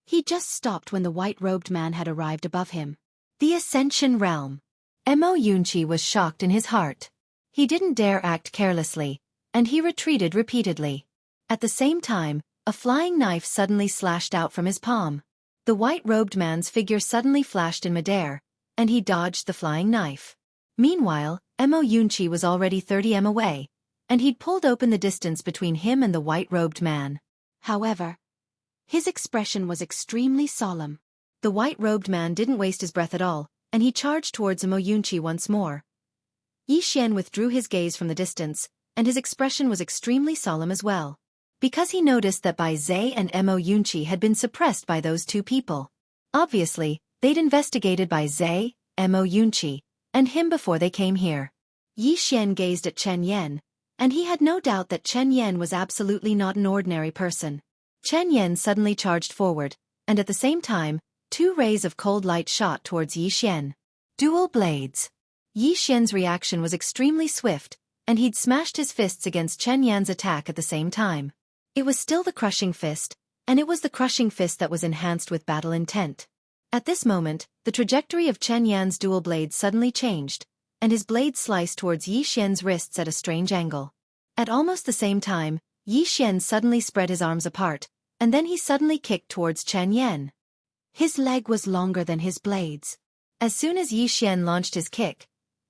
he just stopped when the white-robed man had arrived above him. The Ascension Realm. Mo Yunqi was shocked in his heart. He didn't dare act carelessly, and he retreated repeatedly. At the same time, a flying knife suddenly slashed out from his palm. The white-robed man's figure suddenly flashed in midair, and he dodged the flying knife. Meanwhile, Mo Yunqi was already 30 m away, and he'd pulled open the distance between him and the white-robed man. However, his expression was extremely solemn. The white-robed man didn't waste his breath at all, and he charged towards Mo Yunqi once more. Yi Xian withdrew his gaze from the distance, and his expression was extremely solemn as well. Because he noticed that Bai Zai and Mo Yunqi had been suppressed by those 2 people. Obviously, they'd investigated Bai Zai, Mo Yunqi, and him before they came here. Yi Xian gazed at Chen Yan, and he had no doubt that Chen Yan was absolutely not an ordinary person. Chen Yan suddenly charged forward, and at the same time, 2 rays of cold light shot towards Yi Xian. Dual blades. Yi Xian's reaction was extremely swift, and he'd smashed his fists against Chen Yan's attack at the same time. It was still the crushing fist, and it was the crushing fist that was enhanced with battle intent. At this moment, the trajectory of Chen Yan's dual blades suddenly changed, and his blade sliced towards Yi Xian's wrists at a strange angle. At almost the same time, Yi Xian suddenly spread his arms apart, and then he suddenly kicked towards Chen Yan. His leg was longer than his blades. As soon as Yi Xian launched his kick,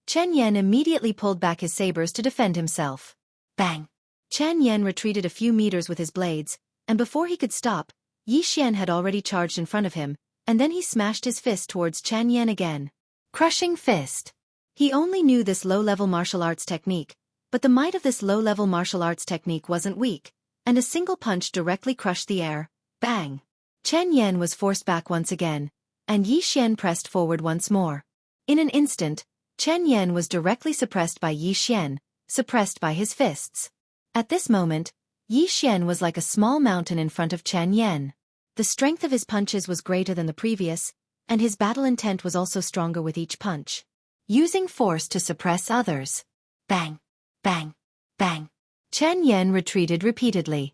Chen Yan immediately pulled back his sabers to defend himself. Bang! Chen Yan retreated a few meters with his blades, and before he could stop, Yi Xian had already charged in front of him, and then he smashed his fist towards Chen Yan again. Crushing fist. He only knew this low-level martial arts technique, but the might of this low-level martial arts technique wasn't weak, and a single punch directly crushed the air. Bang! Chen Yan was forced back once again, and Yi Xian pressed forward once more. In an instant, Chen Yan was directly suppressed by Yi Xian, suppressed by his fists. At this moment, Yi Xian was like a small mountain in front of Chen Yan. The strength of his punches was greater than the previous, and his battle intent was also stronger with each punch. Using force to suppress others. Bang! Bang! Bang! Chen Yan retreated repeatedly.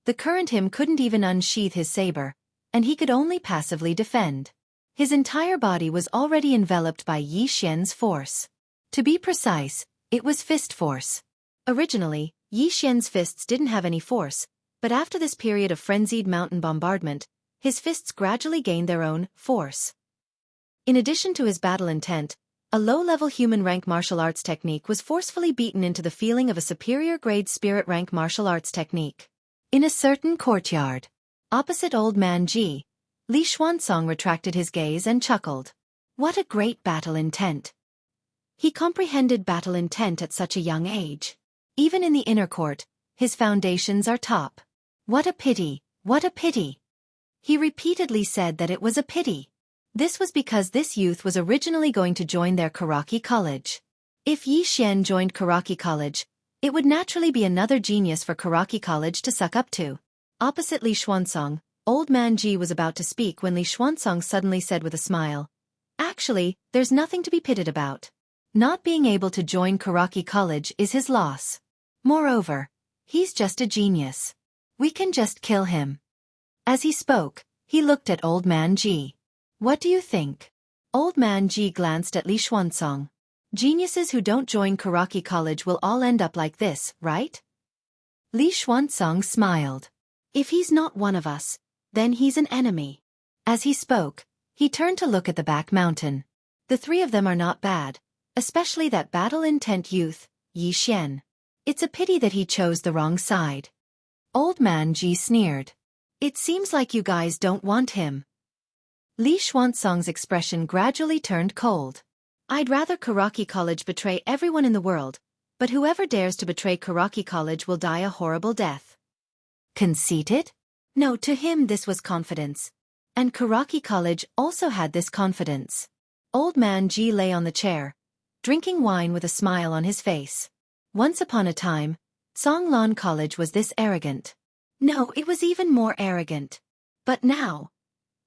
The current him couldn't even unsheath his saber, and he could only passively defend. His entire body was already enveloped by Yi Xian's force. To be precise, it was fist force. Originally, Yi Xian's fists didn't have any force, but after this period of frenzied mountain bombardment, his fists gradually gained their own force. In addition to his battle intent, a low-level human rank martial arts technique was forcefully beaten into the feeling of a superior grade spirit rank martial arts technique. In a certain courtyard, opposite Old Man Ji, Li Xuanzong retracted his gaze and chuckled. What a great battle intent! He comprehended battle intent at such a young age. Even in the inner court, his foundations are top. What a pity, what a pity! He repeatedly said that it was a pity. This was because this youth was originally going to join their Karaki College. If Yi Xian joined Karaki College, it would naturally be another genius for Karaki College to suck up to. Opposite Li Xuanzong, Old Man Ji was about to speak when Li Xuanzong suddenly said with a smile, "Actually, there's nothing to be pitted about. Not being able to join Karaki College is his loss. Moreover, he's just a genius. We can just kill him." As he spoke, he looked at Old Man Ji. "What do you think?" Old Man Ji glanced at Li Xuanzong. "Geniuses who don't join Karaki College will all end up like this, right?" Li Xuanzong smiled. "If he's not one of us, then he's an enemy." As he spoke, he turned to look at the back mountain. The 3 of them are not bad, especially that battle-intent youth, Yi Xian. It's a pity that he chose the wrong side. Old Man Ji sneered. "It seems like you guys don't want him." Li Xuanzong's expression gradually turned cold. "I'd rather Karaki College betray everyone in the world, but whoever dares to betray Karaki College will die a horrible death." Conceited? No, to him this was confidence. And Karaki College also had this confidence. Old Man Ji lay on the chair, drinking wine with a smile on his face. Once upon a time, Songlan College was this arrogant. No, it was even more arrogant. But now,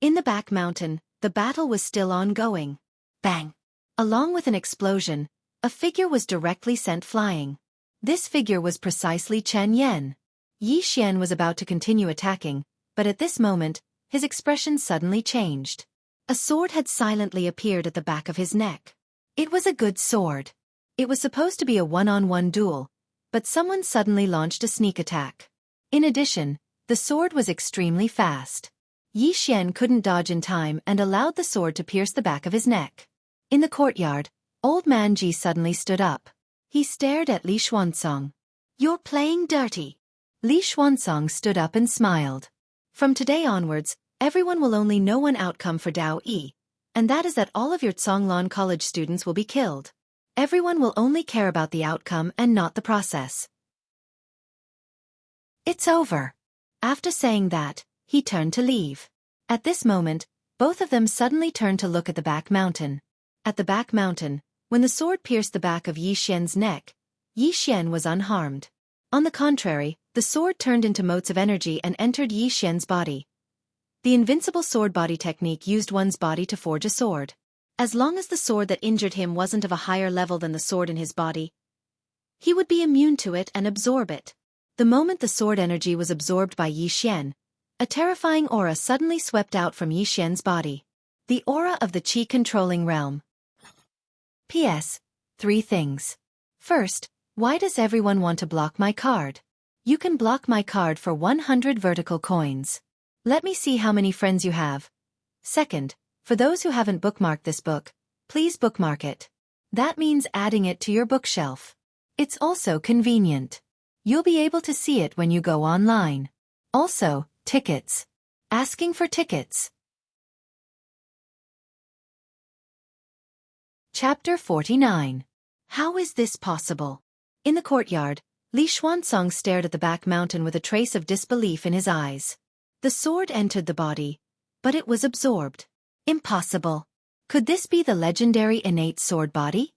in the back mountain, the battle was still ongoing. Bang! Along with an explosion, a figure was directly sent flying. This figure was precisely Chen Yan. Yi Xian was about to continue attacking, but at this moment, his expression suddenly changed. A sword had silently appeared at the back of his neck. It was a good sword. It was supposed to be a one-on-one duel, but someone suddenly launched a sneak attack. In addition, the sword was extremely fast. Yi Xian couldn't dodge in time and allowed the sword to pierce the back of his neck. In the courtyard, Old Man Ji suddenly stood up. He stared at Li Xuanzong. "You're playing dirty." Li Xuanzong stood up and smiled. "From today onwards, everyone will only know one outcome for Dao Yi, and that is that all of your Songlan College students will be killed. Everyone will only care about the outcome and not the process. It's over." After saying that, he turned to leave. At this moment, both of them suddenly turned to look at the back mountain. At the back mountain, when the sword pierced the back of Yi Xian's neck, Yi Xian was unharmed. On the contrary, the sword turned into motes of energy and entered Yi Xian's body. The invincible sword body technique used one's body to forge a sword. As long as the sword that injured him wasn't of a higher level than the sword in his body, he would be immune to it and absorb it. The moment the sword energy was absorbed by Yi Xian, a terrifying aura suddenly swept out from Yi Xian's body. The aura of the Qi-controlling realm. P.S. 3 things. First, why does everyone want to block my card? You can block my card for 100 vertical coins. Let me see how many friends you have. Second, for those who haven't bookmarked this book, please bookmark it. That means adding it to your bookshelf. It's also convenient. You'll be able to see it when you go online. Also, tickets. Asking for tickets. Chapter 49. How is this possible? In the courtyard, Li Xuanzong stared at the back mountain with a trace of disbelief in his eyes. The sword entered the body, but it was absorbed. Impossible. Could this be the legendary innate sword body?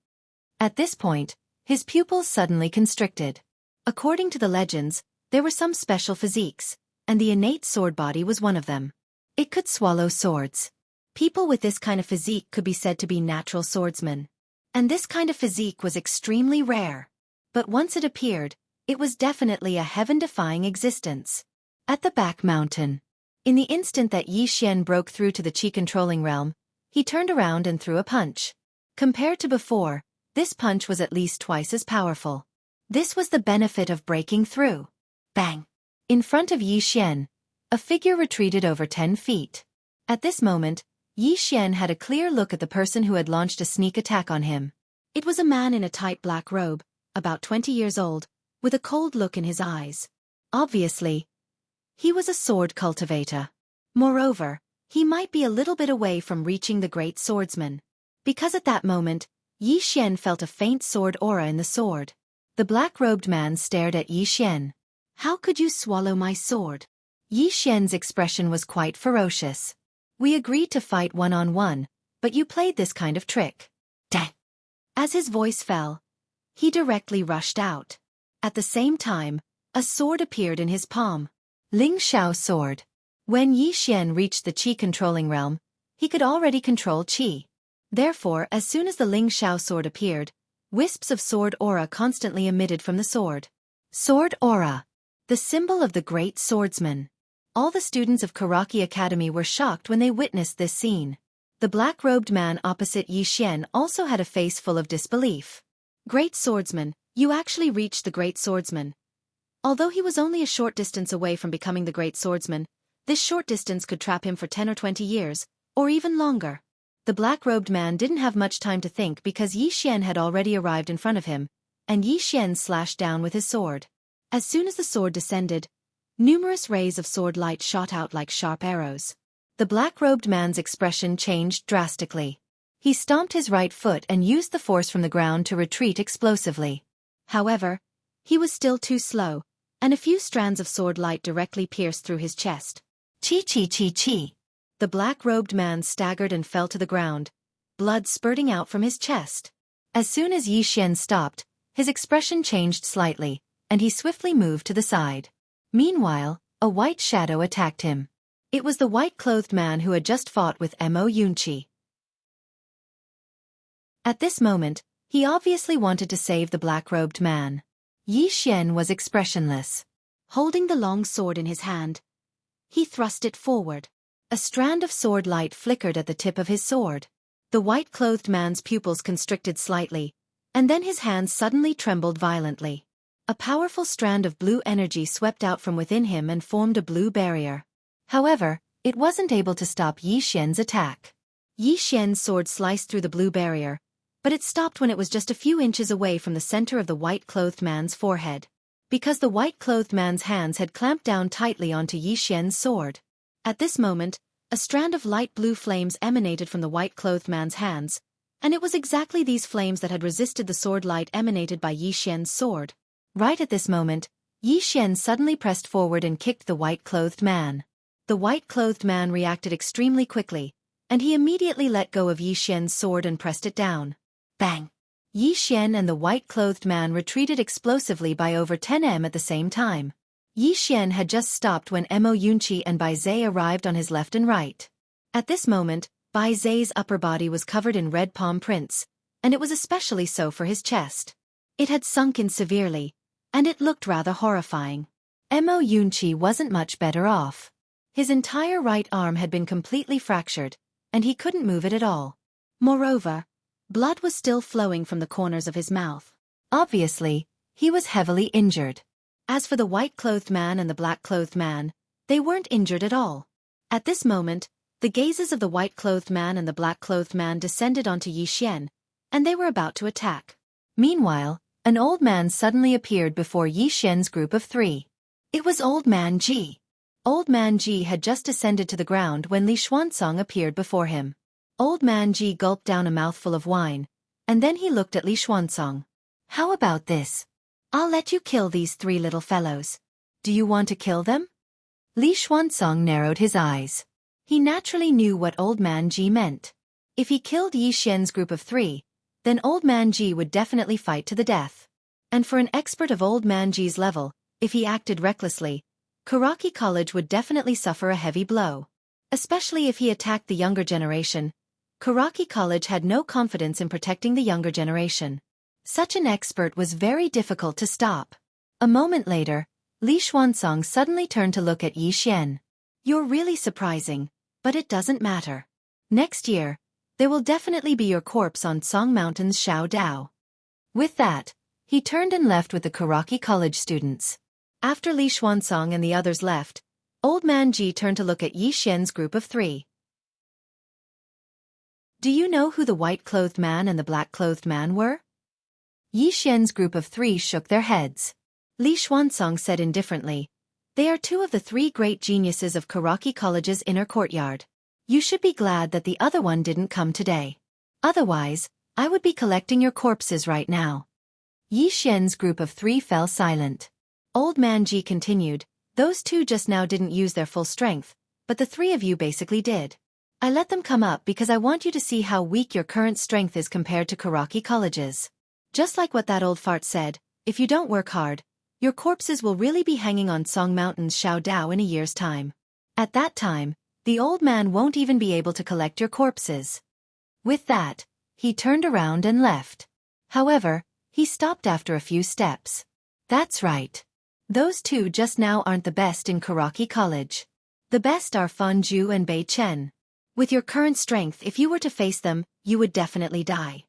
At this point, his pupils suddenly constricted. According to the legends, there were some special physiques, and the innate sword body was one of them. It could swallow swords. People with this kind of physique could be said to be natural swordsmen. And this kind of physique was extremely rare. But once it appeared, it was definitely a heaven-defying existence. At the back mountain. In the instant that Yi Xian broke through to the Qi-controlling realm, he turned around and threw a punch. Compared to before, this punch was at least twice as powerful. This was the benefit of breaking through. Bang! In front of Yi Xian, a figure retreated over 10 feet. At this moment, Yi Xian had a clear look at the person who had launched a sneak attack on him. It was a man in a tight black robe, about 20 years old, with a cold look in his eyes. Obviously, he was a sword cultivator. Moreover, he might be a little bit away from reaching the great swordsman. Because at that moment, Yi Xian felt a faint sword aura in the sword. The black-robed man stared at Yi Xian. How could you swallow my sword? Yi Xian's expression was quite ferocious. We agreed to fight one-on-one, but you played this kind of trick. Dang! As his voice fell, he directly rushed out. At the same time, a sword appeared in his palm. Ling Xiao sword. When Yi Xian reached the Qi-controlling realm, he could already control Qi. Therefore, as soon as the Ling Xiao sword appeared, wisps of sword aura constantly emitted from the sword. Sword aura. The symbol of the great swordsman. All the students of Xueqi Academy were shocked when they witnessed this scene. The black-robed man opposite Yi Xian also had a face full of disbelief. Great swordsman, you actually reached the great swordsman. Although he was only a short distance away from becoming the great swordsman, this short distance could trap him for 10 or 20 years, or even longer. The black-robed man didn't have much time to think because Yi Xian had already arrived in front of him, and Yi Xian slashed down with his sword. As soon as the sword descended, numerous rays of sword light shot out like sharp arrows. The black-robed man's expression changed drastically. He stomped his right foot and used the force from the ground to retreat explosively. However, he was still too slow, and a few strands of sword light directly pierced through his chest. Chi. The black-robed man staggered and fell to the ground, blood spurting out from his chest. As soon as Yi Xian stopped, his expression changed slightly, and he swiftly moved to the side. Meanwhile, a white shadow attacked him. It was the white-clothed man who had just fought with Mo Yunqi. At this moment, he obviously wanted to save the black-robed man. Yi Xian was expressionless. Holding the long sword in his hand, he thrust it forward. A strand of sword light flickered at the tip of his sword. The white-clothed man's pupils constricted slightly, and then his hands suddenly trembled violently. A powerful strand of blue energy swept out from within him and formed a blue barrier. However, it wasn't able to stop Yi Xian's attack. Yi Xian's sword sliced through the blue barrier, but it stopped when it was just a few inches away from the center of the white-clothed man's forehead. Because the white-clothed man's hands had clamped down tightly onto Yi Xian's sword. At this moment, a strand of light blue flames emanated from the white-clothed man's hands, and it was exactly these flames that had resisted the sword light emanated by Yi Xian's sword. Right at this moment, Yi Xian suddenly pressed forward and kicked the white-clothed man. The white-clothed man reacted extremely quickly, and he immediately let go of Yi Xian's sword and pressed it down. Bang! Yi Xian and the white-clothed man retreated explosively by over 10 m at the same time. Yi Xian had just stopped when Xueqi and Bai Zai arrived on his left and right. At this moment, Bai Zai's upper body was covered in red palm prints, and it was especially so for his chest. It had sunk in severely, and it looked rather horrifying. Xueqi wasn't much better off. His entire right arm had been completely fractured, and he couldn't move it at all. Moreover, blood was still flowing from the corners of his mouth. Obviously, he was heavily injured. As for the white-clothed man and the black-clothed man, they weren't injured at all. At this moment, the gazes of the white-clothed man and the black-clothed man descended onto Yi Xian, and they were about to attack. Meanwhile, an old man suddenly appeared before Yi Xian's group of 3. It was Old Man Ji. Old Man Ji had just descended to the ground when Li Xuanzong appeared before him. Old Man Ji gulped down a mouthful of wine, and then he looked at Li Xuanzong. How about this? I'll let you kill these 3 little fellows. Do you want to kill them? Li Xuanzong narrowed his eyes. He naturally knew what Old Man Ji meant. If he killed Yi Xian's group of 3, then Old Man Ji would definitely fight to the death. And for an expert of Old Man Ji's level, if he acted recklessly, Xueqi College would definitely suffer a heavy blow. Especially if he attacked the younger generation. Xueqi College had no confidence in protecting the younger generation. Such an expert was very difficult to stop. A moment later, Li Xuanzong suddenly turned to look at Yi Xian. You're really surprising, but it doesn't matter. Next year, there will definitely be your corpse on Song Mountain's Shao Dao. With that, he turned and left with the Xueqi College students. After Li Xuanzong and the others left, Old Man Ji turned to look at Yi Xian's group of 3. Do you know who the white-clothed man and the black-clothed man were? Yi Xian's group of 3 shook their heads. Li Xuanzong said indifferently, they are 2 of the 3 great geniuses of Xueqi College's inner courtyard. You should be glad that the other one didn't come today. Otherwise, I would be collecting your corpses right now. Yi Xian's group of 3 fell silent. Old Man Ji continued, those 2 just now didn't use their full strength, but the 3 of you basically did. I let them come up because I want you to see how weak your current strength is compared to Xueqi College's. Just like what that old fart said, if you don't work hard, your corpses will really be hanging on Song Mountain's Shao Dao in a year's time. At that time, the old man won't even be able to collect your corpses. With that, he turned around and left. However, he stopped after a few steps. That's right. Those 2 just now aren't the best in Xueqi College. The best are Fan Zhu and Bei Chen. With your current strength, if you were to face them, you would definitely die.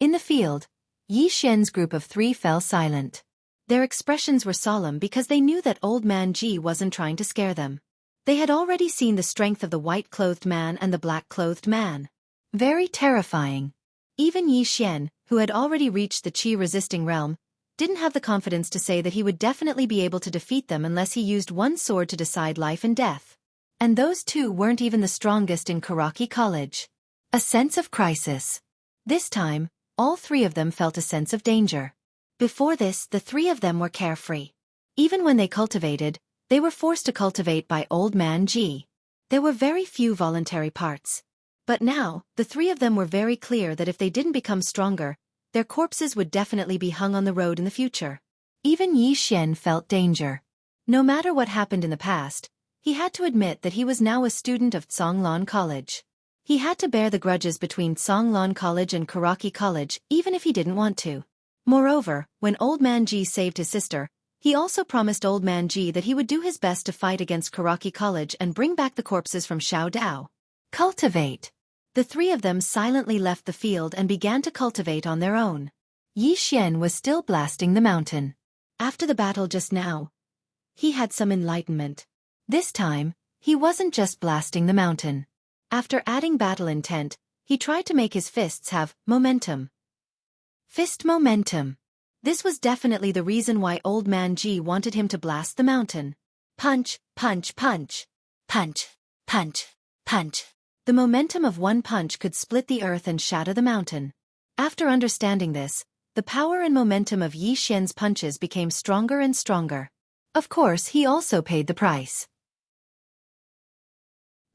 In the field, Yi Xian's group of 3 fell silent. Their expressions were solemn because they knew that Old Man Ji wasn't trying to scare them. They had already seen the strength of the white-clothed man and the black-clothed man. Very terrifying. Even Yi Xian, who had already reached the qi-resisting realm, didn't have the confidence to say that he would definitely be able to defeat them unless he used one sword to decide life and death. And those 2 weren't even the strongest in Xueqi College. A sense of crisis. This time, all 3 of them felt a sense of danger. Before this, the 3 of them were carefree. Even when they cultivated, they were forced to cultivate by Old Man Ji. There were very few voluntary parts. But now, the 3 of them were very clear that if they didn't become stronger, their corpses would definitely be hung on the road in the future. Even Yi Xian felt danger. No matter what happened in the past, he had to admit that he was now a student of Songlan College. He had to bear the grudges between Songlan College and Xueqi College even if he didn't want to. Moreover, when Old Man Ji saved his sister, he also promised Old Man Ji that he would do his best to fight against Xueqi College and bring back the corpses from Shao Dao. Cultivate. The 3 of them silently left the field and began to cultivate on their own. Yi Xian was still blasting the mountain. After the battle just now, he had some enlightenment. This time, he wasn't just blasting the mountain. After adding battle intent, he tried to make his fists have momentum. Fist momentum. This was definitely the reason why Old Man Ji wanted him to blast the mountain. Punch, punch, punch. Punch, punch, punch. The momentum of one punch could split the earth and shatter the mountain. After understanding this, the power and momentum of Yi Xian's punches became stronger and stronger. Of course, he also paid the price.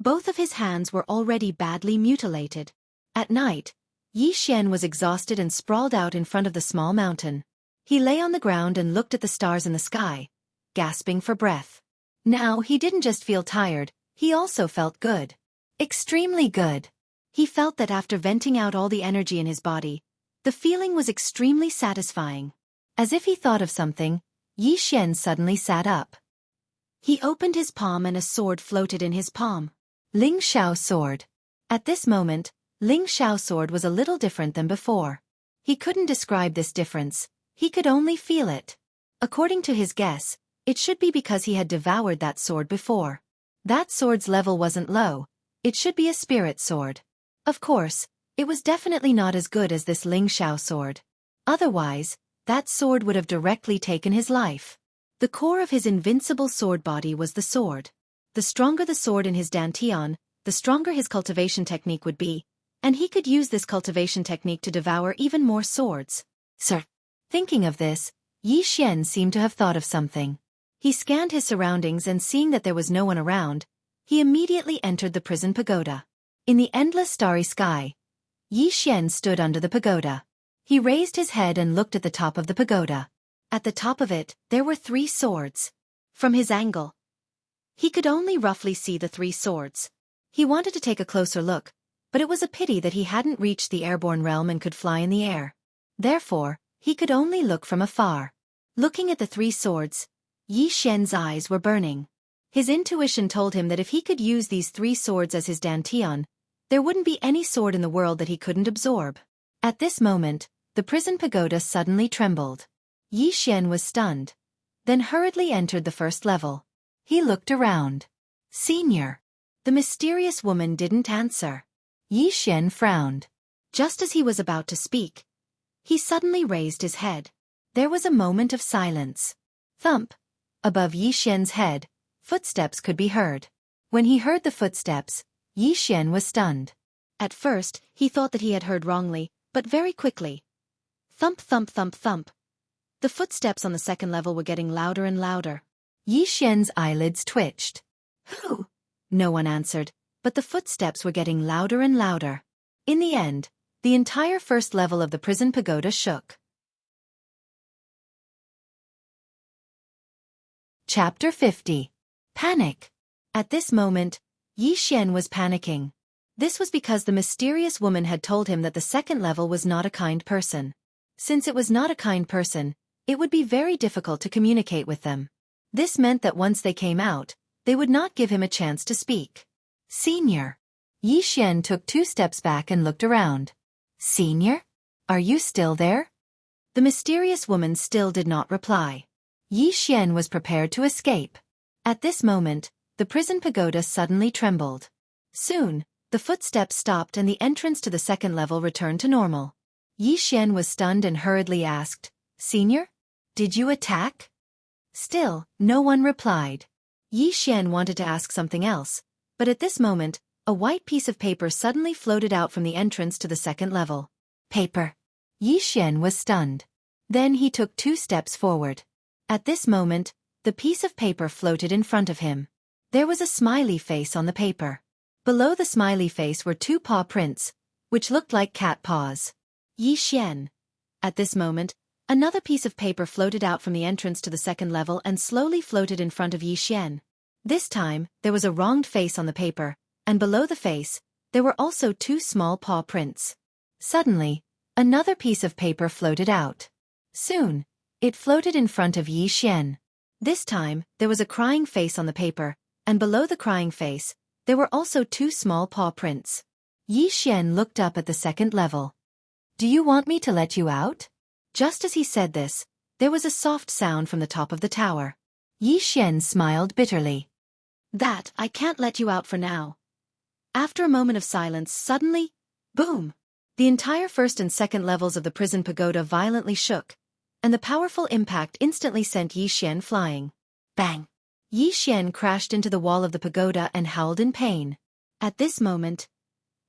Both of his hands were already badly mutilated. At night, Yi Xian was exhausted and sprawled out in front of the small mountain. He lay on the ground and looked at the stars in the sky, gasping for breath. Now he didn't just feel tired, he also felt good. Extremely good. He felt that after venting out all the energy in his body, the feeling was extremely satisfying. As if he thought of something, Yi Xian suddenly sat up. He opened his palm and a sword floated in his palm. Ling Xiao sword. At this moment, Ling Xiao sword was a little different than before. He couldn't describe this difference, he could only feel it. According to his guess, it should be because he had devoured that sword before. That sword's level wasn't low, it should be a spirit sword. Of course, it was definitely not as good as this Ling Xiao sword. Otherwise, that sword would have directly taken his life. The core of his invincible sword body was the sword. The stronger the sword in his dantian, the stronger his cultivation technique would be, and he could use this cultivation technique to devour even more swords. Sir. Thinking of this, Yi Xian seemed to have thought of something. He scanned his surroundings and seeing that there was no one around, he immediately entered the prison pagoda. In the endless starry sky, Yi Xian stood under the pagoda. He raised his head and looked at the top of the pagoda. At the top of it, there were 3 swords. From his angle, he could only roughly see the 3 swords. He wanted to take a closer look, but it was a pity that he hadn't reached the airborne realm and could fly in the air. Therefore, he could only look from afar. Looking at the 3 swords, Yi Xian's eyes were burning. His intuition told him that if he could use these 3 swords as his dantian, there wouldn't be any sword in the world that he couldn't absorb. At this moment, the prison pagoda suddenly trembled. Yi Xian was stunned, then hurriedly entered the first level. He looked around. Senior. The mysterious woman didn't answer. Yi Xian frowned. Just as he was about to speak, he suddenly raised his head. There was a moment of silence. Thump. Above Yi Xian's head, footsteps could be heard. When he heard the footsteps, Yi Xian was stunned. At first, he thought that he had heard wrongly, but very quickly. Thump thump thump thump. The footsteps on the second level were getting louder and louder. Yi Xian's eyelids twitched. Who? No one answered, but the footsteps were getting louder and louder. In the end, the entire first level of the prison pagoda shook. Chapter 50. Panic. At this moment, Yi Xian was panicking. This was because the mysterious woman had told him that the second level was not a kind person. Since it was not a kind person, it would be very difficult to communicate with them. This meant that once they came out, they would not give him a chance to speak. Senior. Yi Xian took 2 steps back and looked around. Senior? Are you still there? The mysterious woman still did not reply. Yi Xian was prepared to escape. At this moment, the prison pagoda suddenly trembled. Soon, the footsteps stopped and the entrance to the second level returned to normal. Yi Xian was stunned and hurriedly asked, Senior? Did you attack? Still, no one replied. Yi Xian wanted to ask something else, but at this moment, a white piece of paper suddenly floated out from the entrance to the second level. Paper. Yi Xian was stunned. Then he took 2 steps forward. At this moment, the piece of paper floated in front of him. There was a smiley face on the paper. Below the smiley face were 2 paw prints, which looked like cat paws. Yi Xian. At this moment, another piece of paper floated out from the entrance to the second level and slowly floated in front of Yi Xian. This time, there was a wronged face on the paper, and below the face, there were also 2 small paw prints. Suddenly, another piece of paper floated out. Soon, it floated in front of Yi Xian. This time, there was a crying face on the paper, and below the crying face, there were also 2 small paw prints. Yi Xian looked up at the second level. Do you want me to let you out? Just as he said this, there was a soft sound from the top of the tower. Yi Xian smiled bitterly. That, I can't let you out for now. After a moment of silence, suddenly, boom! The entire first and second levels of the prison pagoda violently shook, and the powerful impact instantly sent Yi Xian flying. Bang! Yi Xian crashed into the wall of the pagoda and howled in pain. At this moment,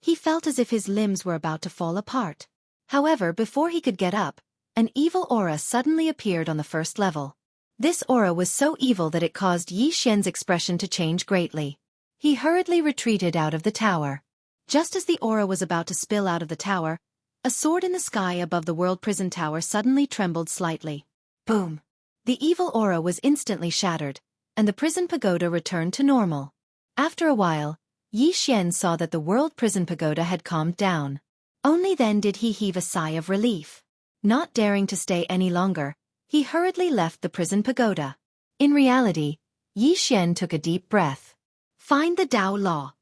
he felt as if his limbs were about to fall apart. However, before he could get up, an evil aura suddenly appeared on the first level. This aura was so evil that it caused Yi Xian's expression to change greatly. He hurriedly retreated out of the tower. Just as the aura was about to spill out of the tower, a sword in the sky above the world prison tower suddenly trembled slightly. Boom! The evil aura was instantly shattered, and the prison pagoda returned to normal. After a while, Yi Xian saw that the world prison pagoda had calmed down. Only then did he heave a sigh of relief. Not daring to stay any longer, he hurriedly left the prison pagoda. In reality, Yi Xian took a deep breath. Find the Tao Law.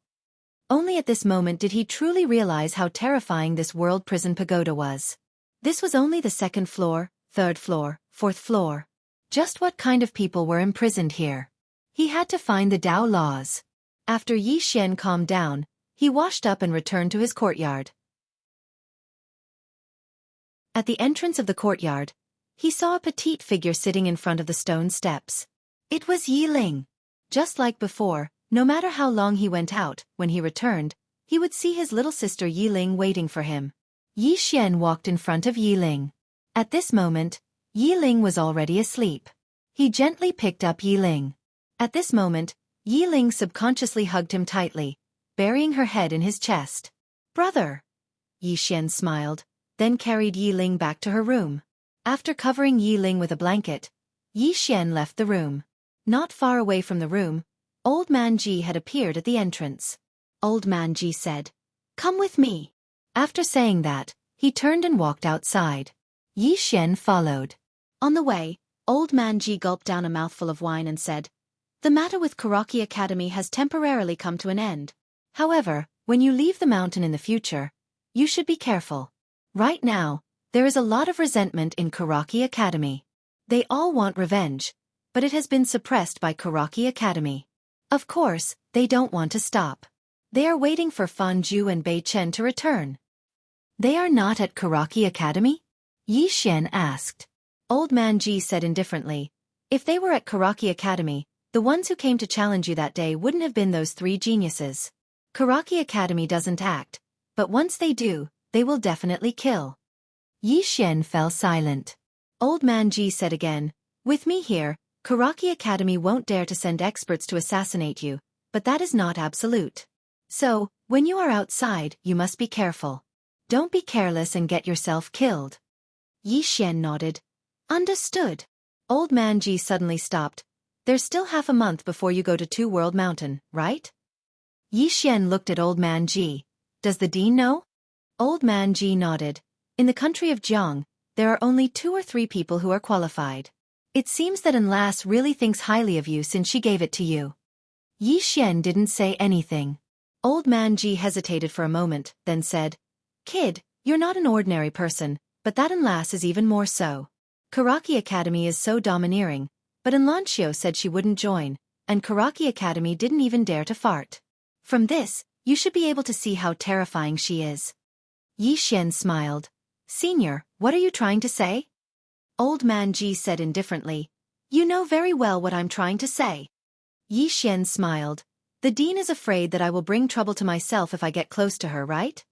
Only at this moment did he truly realize how terrifying this world prison pagoda was. This was only the second floor, third floor, fourth floor. Just what kind of people were imprisoned here? He had to find the Tao laws. After Yi Xian calmed down, he washed up and returned to his courtyard. At the entrance of the courtyard, he saw a petite figure sitting in front of the stone steps. It was Yi Ling. Just like before, no matter how long he went out, when he returned, he would see his little sister Yi Ling waiting for him. Yi Xian walked in front of Yi Ling. At this moment, Yi Ling was already asleep. He gently picked up Yi Ling. At this moment, Yi Ling subconsciously hugged him tightly, burying her head in his chest. "Brother!" Yi Xian smiled, then carried Yi Ling back to her room. After covering Yi Ling with a blanket, Yi Xian left the room. Not far away from the room, Old Man Ji had appeared at the entrance. Old Man Ji said, "Come with me." After saying that, he turned and walked outside. Yi Xian followed. On the way, Old Man Ji gulped down a mouthful of wine and said, "The matter with Xueqi Academy has temporarily come to an end. However, when you leave the mountain in the future, you should be careful. Right now, there is a lot of resentment in Xueqi Academy. They all want revenge, but it has been suppressed by Xueqi Academy. Of course, they don't want to stop. They are waiting for Fan Ju and Bei Chen to return." "They are not at Xueqi Academy?" Yi Xian asked. Old Man Ji said indifferently, "If they were at Xueqi Academy, the ones who came to challenge you that day wouldn't have been those three geniuses. Xueqi Academy doesn't act, but once they do, they will definitely kill." Yi Xian fell silent. Old Man Ji said again, "With me here, Xueqi Academy won't dare to send experts to assassinate you, but that is not absolute. So, when you are outside, you must be careful. Don't be careless and get yourself killed." Yi Xian nodded. "Understood." Old Man Ji suddenly stopped. "There's still half a month before you go to Two World Mountain, right?" Yi Xian looked at Old Man Ji. "Does the dean know?" Old Man Ji nodded. "In the country of Jiang, there are only 2 or 3 people who are qualified. It seems that Enlace really thinks highly of you since she gave it to you." Yi Xian didn't say anything. Old Man Ji hesitated for a moment, then said, "Kid, you're not an ordinary person, but that Enlace is even more so. Xueqi Academy is so domineering, but Enlancio said she wouldn't join, and Xueqi Academy didn't even dare to fart. From this, you should be able to see how terrifying she is." Yi Xian smiled. "Senior, what are you trying to say?" Old Man Ji said indifferently, "You know very well what I'm trying to say." Yi Xian smiled. "The dean is afraid that I will bring trouble to myself if I get close to her, right?"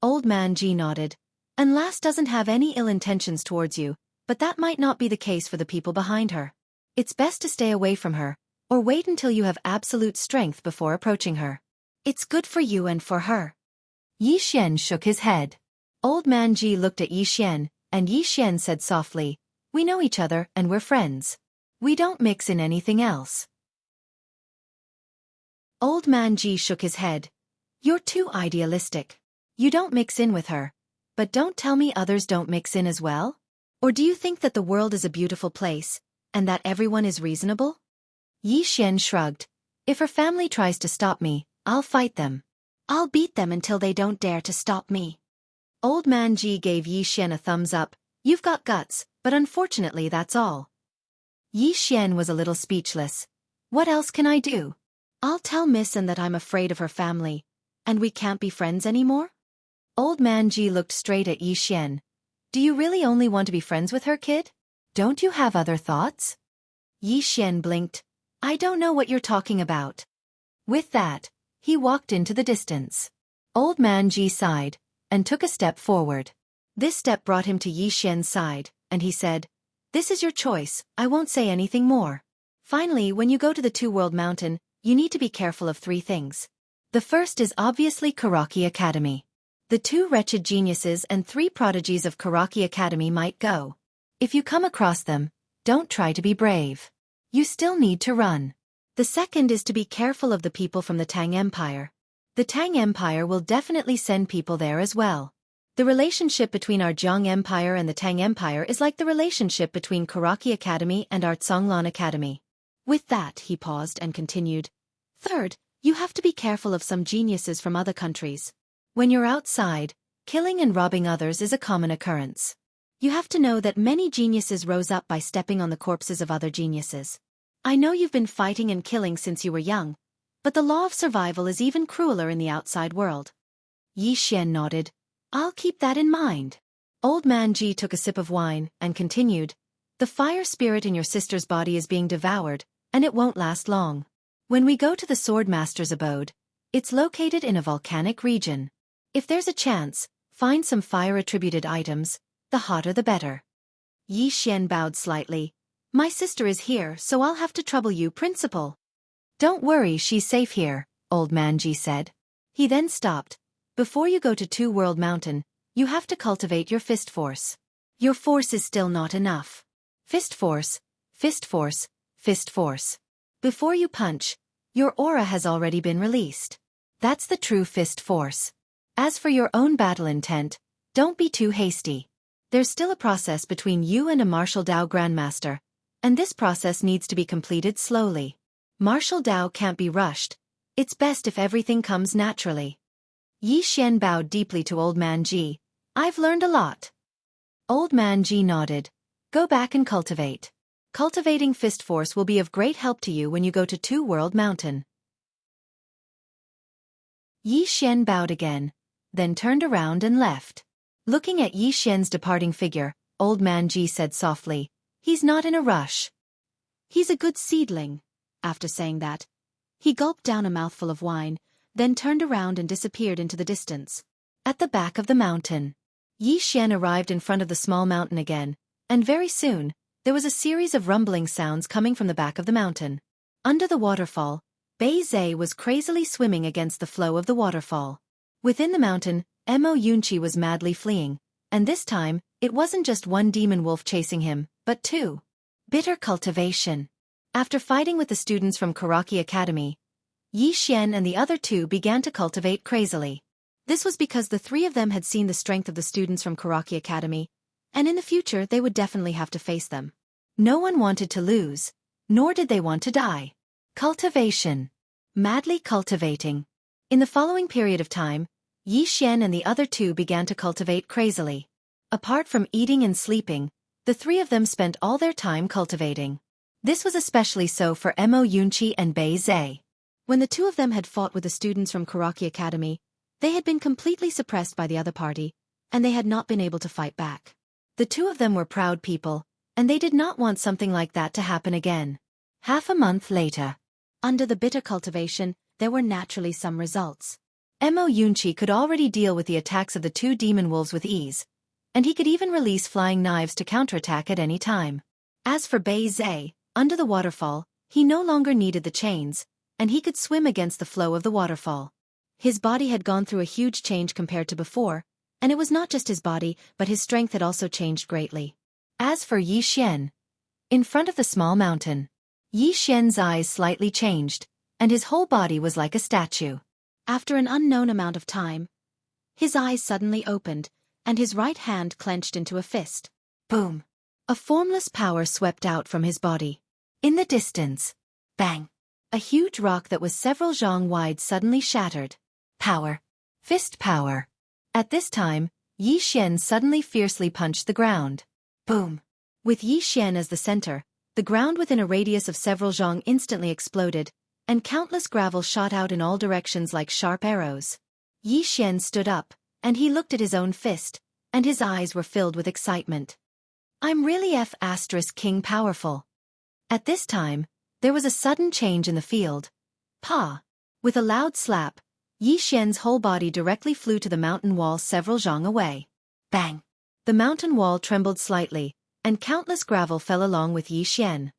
Old Man Ji nodded. "Enlace doesn't have any ill intentions towards you, but that might not be the case for the people behind her. It's best to stay away from her, or wait until you have absolute strength before approaching her. It's good for you and for her." Yi Xian shook his head. Old Man Ji looked at Yi Xian, and Yi Xian said softly, "We know each other and we're friends. We don't mix in anything else." Old Man Ji shook his head. "You're too idealistic. You don't mix in with her. But don't tell me others don't mix in as well? Or do you think that the world is a beautiful place, and that everyone is reasonable?" Yi Xian shrugged. "If her family tries to stop me, I'll fight them. I'll beat them until they don't dare to stop me." Old Man Ji gave Yi Xian a thumbs up. "You've got guts, but unfortunately that's all." Yi Xian was a little speechless. "What else can I do?" "I'll tell Miss An that I'm afraid of her family, and we can't be friends anymore?" Old Man Ji looked straight at Yi Xian. "Do you really only want to be friends with her, kid? Don't you have other thoughts?" Yi Xian blinked. "I don't know what you're talking about." With that, he walked into the distance. Old Man Ji sighed, and took a step forward. This step brought him to Yi Xian's side, and he said, "This is your choice, I won't say anything more. Finally, when you go to the Two World Mountain, you need to be careful of three things. The first is obviously Xueqi Academy. The two wretched geniuses and three prodigies of Xueqi Academy might go. If you come across them, don't try to be brave. You still need to run. The second is to be careful of the people from the Tang Empire. The Tang Empire will definitely send people there as well. The relationship between our Zhang Empire and the Tang Empire is like the relationship between Xueqi Academy and our Zhonglan Academy. With that, he paused and continued. Third, you have to be careful of some geniuses from other countries. When you're outside, killing and robbing others is a common occurrence. You have to know that many geniuses rose up by stepping on the corpses of other geniuses. I know you've been fighting and killing since you were young, but the law of survival is even crueler in the outside world. Yi Xian nodded. I'll keep that in mind. Old Man Ji took a sip of wine and continued. The fire spirit in your sister's body is being devoured, and it won't last long. When we go to the Sword Master's abode, it's located in a volcanic region. If there's a chance, find some fire-attributed items, the hotter the better. Yi Xian bowed slightly. My sister is here, so I'll have to trouble you, Principal. Don't worry, she's safe here, Old Man Ji said. He then stopped. Before you go to Two World Mountain, you have to cultivate your fist force. Your force is still not enough. Fist force, fist force, fist force. Before you punch, your aura has already been released. That's the true fist force. As for your own battle intent, don't be too hasty. There's still a process between you and a Martial Dao Grandmaster, and this process needs to be completed slowly. Martial Dao can't be rushed. It's best if everything comes naturally. Yi Xian bowed deeply to Old Man Ji. I've learned a lot. Old Man Ji nodded. Go back and cultivate. Cultivating fist force will be of great help to you when you go to Two World Mountain. Yi Xian bowed again, then turned around and left. Looking at Yi Xian's departing figure, Old Man Ji said softly, he's not in a rush. He's a good seedling. After saying that, he gulped down a mouthful of wine, then turned around and disappeared into the distance. At the back of the mountain, Yi Xian arrived in front of the small mountain again, and very soon, there was a series of rumbling sounds coming from the back of the mountain. Under the waterfall, Bei Zhe was crazily swimming against the flow of the waterfall. Within the mountain, Mo Yunqi was madly fleeing, and this time, it wasn't just one demon wolf chasing him, but two. Bitter cultivation. After fighting with the students from Xueqi Academy, Yi Xian and the other two began to cultivate crazily. This was because the three of them had seen the strength of the students from Xueqi Academy, and in the future they would definitely have to face them. No one wanted to lose, nor did they want to die. Cultivation. Madly cultivating. In the following period of time, Yi Xian and the other two began to cultivate crazily. Apart from eating and sleeping, the three of them spent all their time cultivating. This was especially so for Mo Yunqi and Bei Zhe. When the two of them had fought with the students from Xueqi Academy, they had been completely suppressed by the other party, and they had not been able to fight back. The two of them were proud people, and they did not want something like that to happen again. Half a month later, under the bitter cultivation, there were naturally some results. Mo Yunqi could already deal with the attacks of the two demon wolves with ease, and he could even release flying knives to counterattack at any time. As for Bei Zhe, under the waterfall, he no longer needed the chains, and he could swim against the flow of the waterfall. His body had gone through a huge change compared to before, and it was not just his body, but his strength had also changed greatly. As for Yi Xian, in front of the small mountain, Yi Xian's eyes slightly changed, and his whole body was like a statue. After an unknown amount of time, his eyes suddenly opened, and his right hand clenched into a fist. Boom! A formless power swept out from his body. In the distance, bang! A huge rock that was several zhang wide suddenly shattered. Power. Fist power. At this time, Yi Xian suddenly fiercely punched the ground. Boom! With Yi Xian as the center, the ground within a radius of several zhang instantly exploded, and countless gravel shot out in all directions like sharp arrows. Yi Xian stood up, and he looked at his own fist, and his eyes were filled with excitement. I'm really King powerful. At this time, there was a sudden change in the field. Pa! With a loud slap, Yi Xian's whole body directly flew to the mountain wall several zhang away. Bang! The mountain wall trembled slightly, and countless gravel fell along with Yi Xian.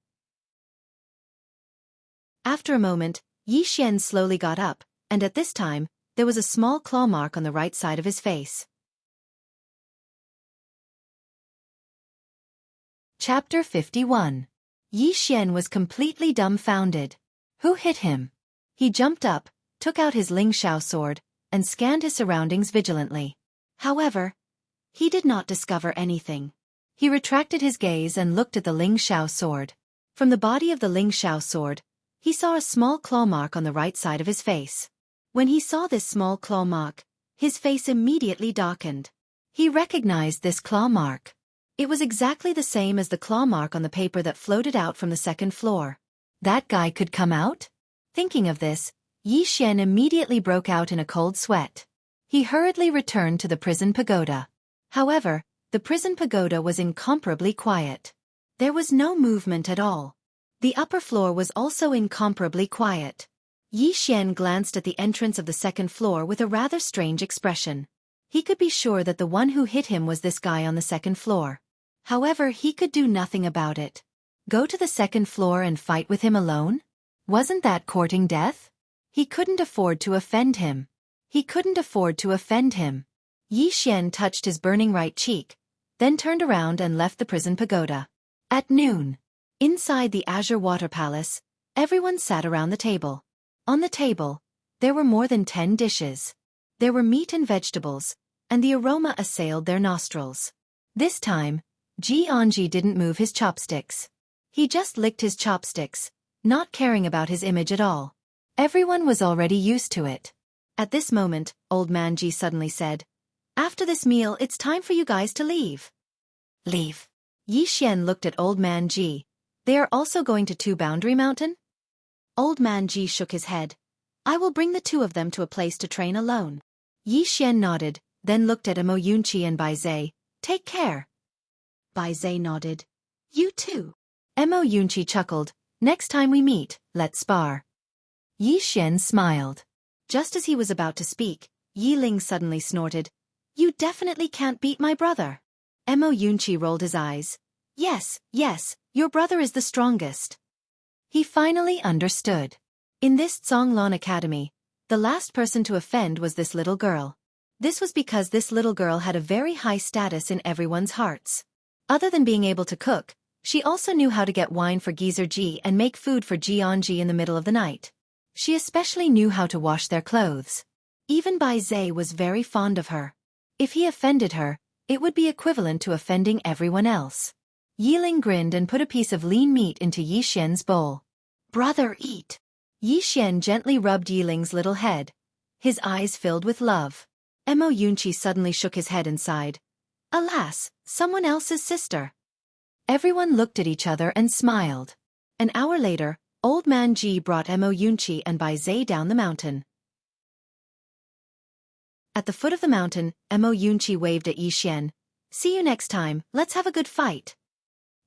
After a moment, Yi Xian slowly got up, and at this time, there was a small claw mark on the right side of his face. Chapter 51. Yi Xian was completely dumbfounded. Who hit him? He jumped up, took out his Ling Xiao sword, and scanned his surroundings vigilantly. However, he did not discover anything. He retracted his gaze and looked at the Ling Xiao sword. From the body of the Ling Xiao sword, he saw a small claw mark on the right side of his face. When he saw this small claw mark, his face immediately darkened. He recognized this claw mark. It was exactly the same as the claw mark on the paper that floated out from the second floor. That guy could come out? Thinking of this, Yi Xian immediately broke out in a cold sweat. He hurriedly returned to the prison pagoda. However, the prison pagoda was incomparably quiet. There was no movement at all. The upper floor was also incomparably quiet. Yi Xian glanced at the entrance of the second floor with a rather strange expression. He could be sure that the one who hit him was this guy on the second floor. However, he could do nothing about it. Go to the second floor and fight with him alone? Wasn't that courting death? He couldn't afford to offend him. He couldn't afford to offend him. Yi Xian touched his burning right cheek, then turned around and left the prison pagoda. At noon, inside the Azure Water Palace, everyone sat around the table. On the table, there were more than 10 dishes. There were meat and vegetables, and the aroma assailed their nostrils. This time, Ji Anji didn't move his chopsticks. He just licked his chopsticks, not caring about his image at all. Everyone was already used to it. At this moment, Old Man Ji suddenly said, "After this meal, it's time for you guys to leave." Leave? Yi Xian looked at Old Man Ji. They are also going to Two Boundary Mountain? Old Man Ji shook his head. I will bring the two of them to a place to train alone. Yi Xian nodded, then looked at Mo Yunqi and Bai Zai. Take care. Bai Zai nodded. You too. Mo Yunqi chuckled. Next time we meet, let's spar. Yi Xian smiled. Just as he was about to speak, Yi Ling suddenly snorted. You definitely can't beat my brother. Mo Yunqi rolled his eyes. Yes, your brother is the strongest. He finally understood. In this Zhonglan Academy, the last person to offend was this little girl. This was because this little girl had a very high status in everyone's hearts. Other than being able to cook, she also knew how to get wine for Geezer Ji and make food for Jianji in the middle of the night. She especially knew how to wash their clothes. Even Bai Zai was very fond of her. If he offended her, it would be equivalent to offending everyone else. Yi Ling grinned and put a piece of lean meat into Yi Xian's bowl. Brother, eat. Yi Xian gently rubbed Yi Ling's little head. His eyes filled with love. Mo Yunqi suddenly shook his head and sighed. Alas, someone else's sister. Everyone looked at each other and smiled. An hour later, Old Man Ji brought Mo Yunqi and Bai Zai down the mountain. At the foot of the mountain, Mo Yunqi waved at Yi Xian. See you next time, let's have a good fight.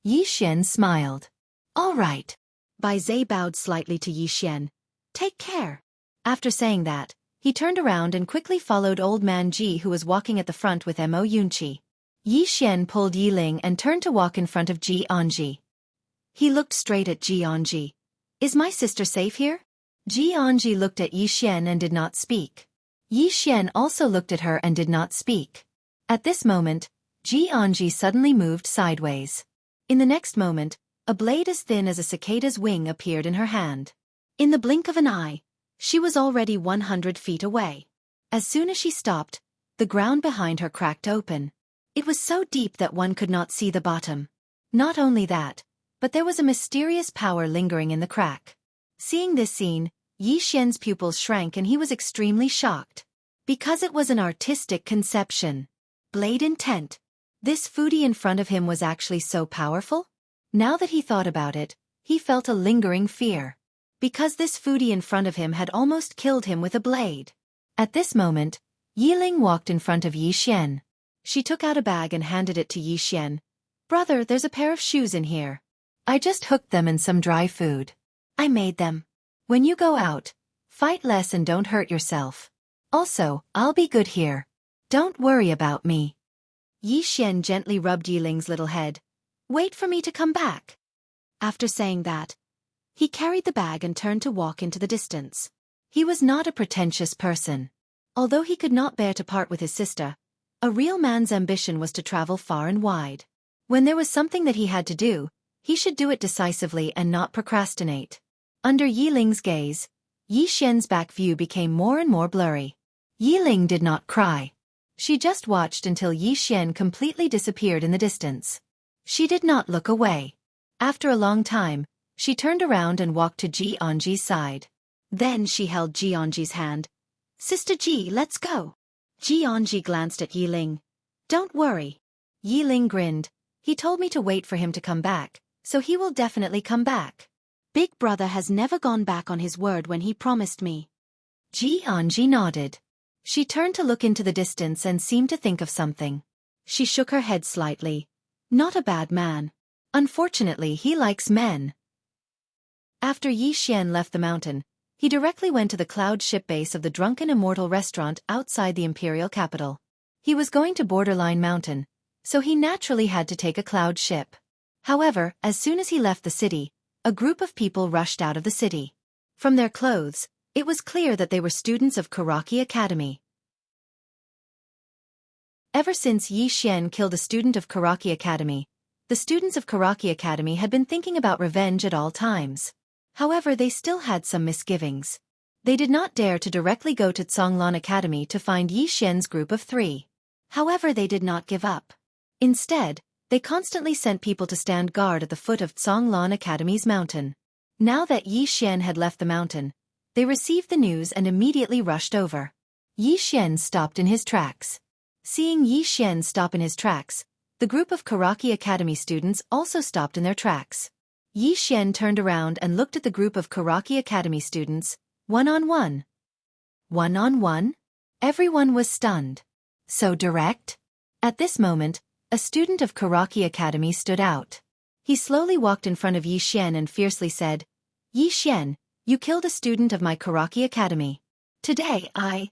Yi Xian smiled. All right. Bai Zai bowed slightly to Yi Xian. Take care. After saying that, he turned around and quickly followed Old Man Ji, who was walking at the front with Mo Yunqi. Yi Xian pulled Yi Ling and turned to walk in front of Ji Anji. He looked straight at Ji Anji. Is my sister safe here? Ji Anji looked at Yi Xian and did not speak. Yi Xian also looked at her and did not speak. At this moment, Ji Anji suddenly moved sideways. In the next moment, a blade as thin as a cicada's wing appeared in her hand. In the blink of an eye, she was already 100 feet away. As soon as she stopped, the ground behind her cracked open. It was so deep that one could not see the bottom. Not only that, but there was a mysterious power lingering in the crack. Seeing this scene, Yi Xian's pupils shrank and he was extremely shocked. Because it was an artistic conception. Blade intent. This foodie in front of him was actually so powerful? Now that he thought about it, he felt a lingering fear. Because this foodie in front of him had almost killed him with a blade. At this moment, Yi Ling walked in front of Yi Xian. She took out a bag and handed it to Yi Xian. Brother, there's a pair of shoes in here. I just hooked them in some dry food. I made them. When you go out, fight less and don't hurt yourself. Also, I'll be good here. Don't worry about me. Yi Xian gently rubbed Yi Ling's little head. Wait for me to come back. After saying that, He carried the bag and turned to walk into the distance. He was not a pretentious person. Although he could not bear to part with his sister, a real man's ambition was to travel far and wide. When there was something that he had to do, he should do it decisively and not procrastinate. Under Yi Ling's gaze, Yi Xian's back view became more and more blurry. Yi Ling did not cry. She just watched until Yi Xian completely disappeared in the distance. She did not look away. After a long time, she turned around and walked to Ji Anji's side. Then she held Ji Anji's hand. "Sister Ji, let's go." Ji Anji glanced at Yi Ling. "Don't worry." Yi Ling grinned. "He told me to wait for him to come back, so he will definitely come back. Big brother has never gone back on his word when he promised me." Ji Anji nodded. She turned to look into the distance and seemed to think of something. She shook her head slightly. "Not a bad man. Unfortunately, he likes men." After Yi Xian left the mountain, he directly went to the cloud ship base of the Drunken Immortal restaurant outside the imperial capital. He was going to Borderline Mountain, so he naturally had to take a cloud ship. However, as soon as he left the city, a group of people rushed out of the city. From their clothes, it was clear that they were students of Xueqi Academy. Ever since Yi Xian killed a student of Xueqi Academy, the students of Xueqi Academy had been thinking about revenge at all times. However, they still had some misgivings. They did not dare to directly go to Zhonglan Academy to find Yi Xian's group of 3. However, they did not give up. Instead, they constantly sent people to stand guard at the foot of Zhonglan Academy's mountain. Now that Yi Xian had left the mountain, they received the news and immediately rushed over. Yi Xian stopped in his tracks. Seeing Yi Xian stop in his tracks, the group of Xueqi Academy students also stopped in their tracks. Yi Xian turned around and looked at the group of Xueqi Academy students, one-on-one. One-on-one? Everyone was stunned. So direct? At this moment, a student of Xueqi Academy stood out. He slowly walked in front of Yi Xian and fiercely said, "Yi Xian, you killed a student of my Xueqi Academy. Today I..."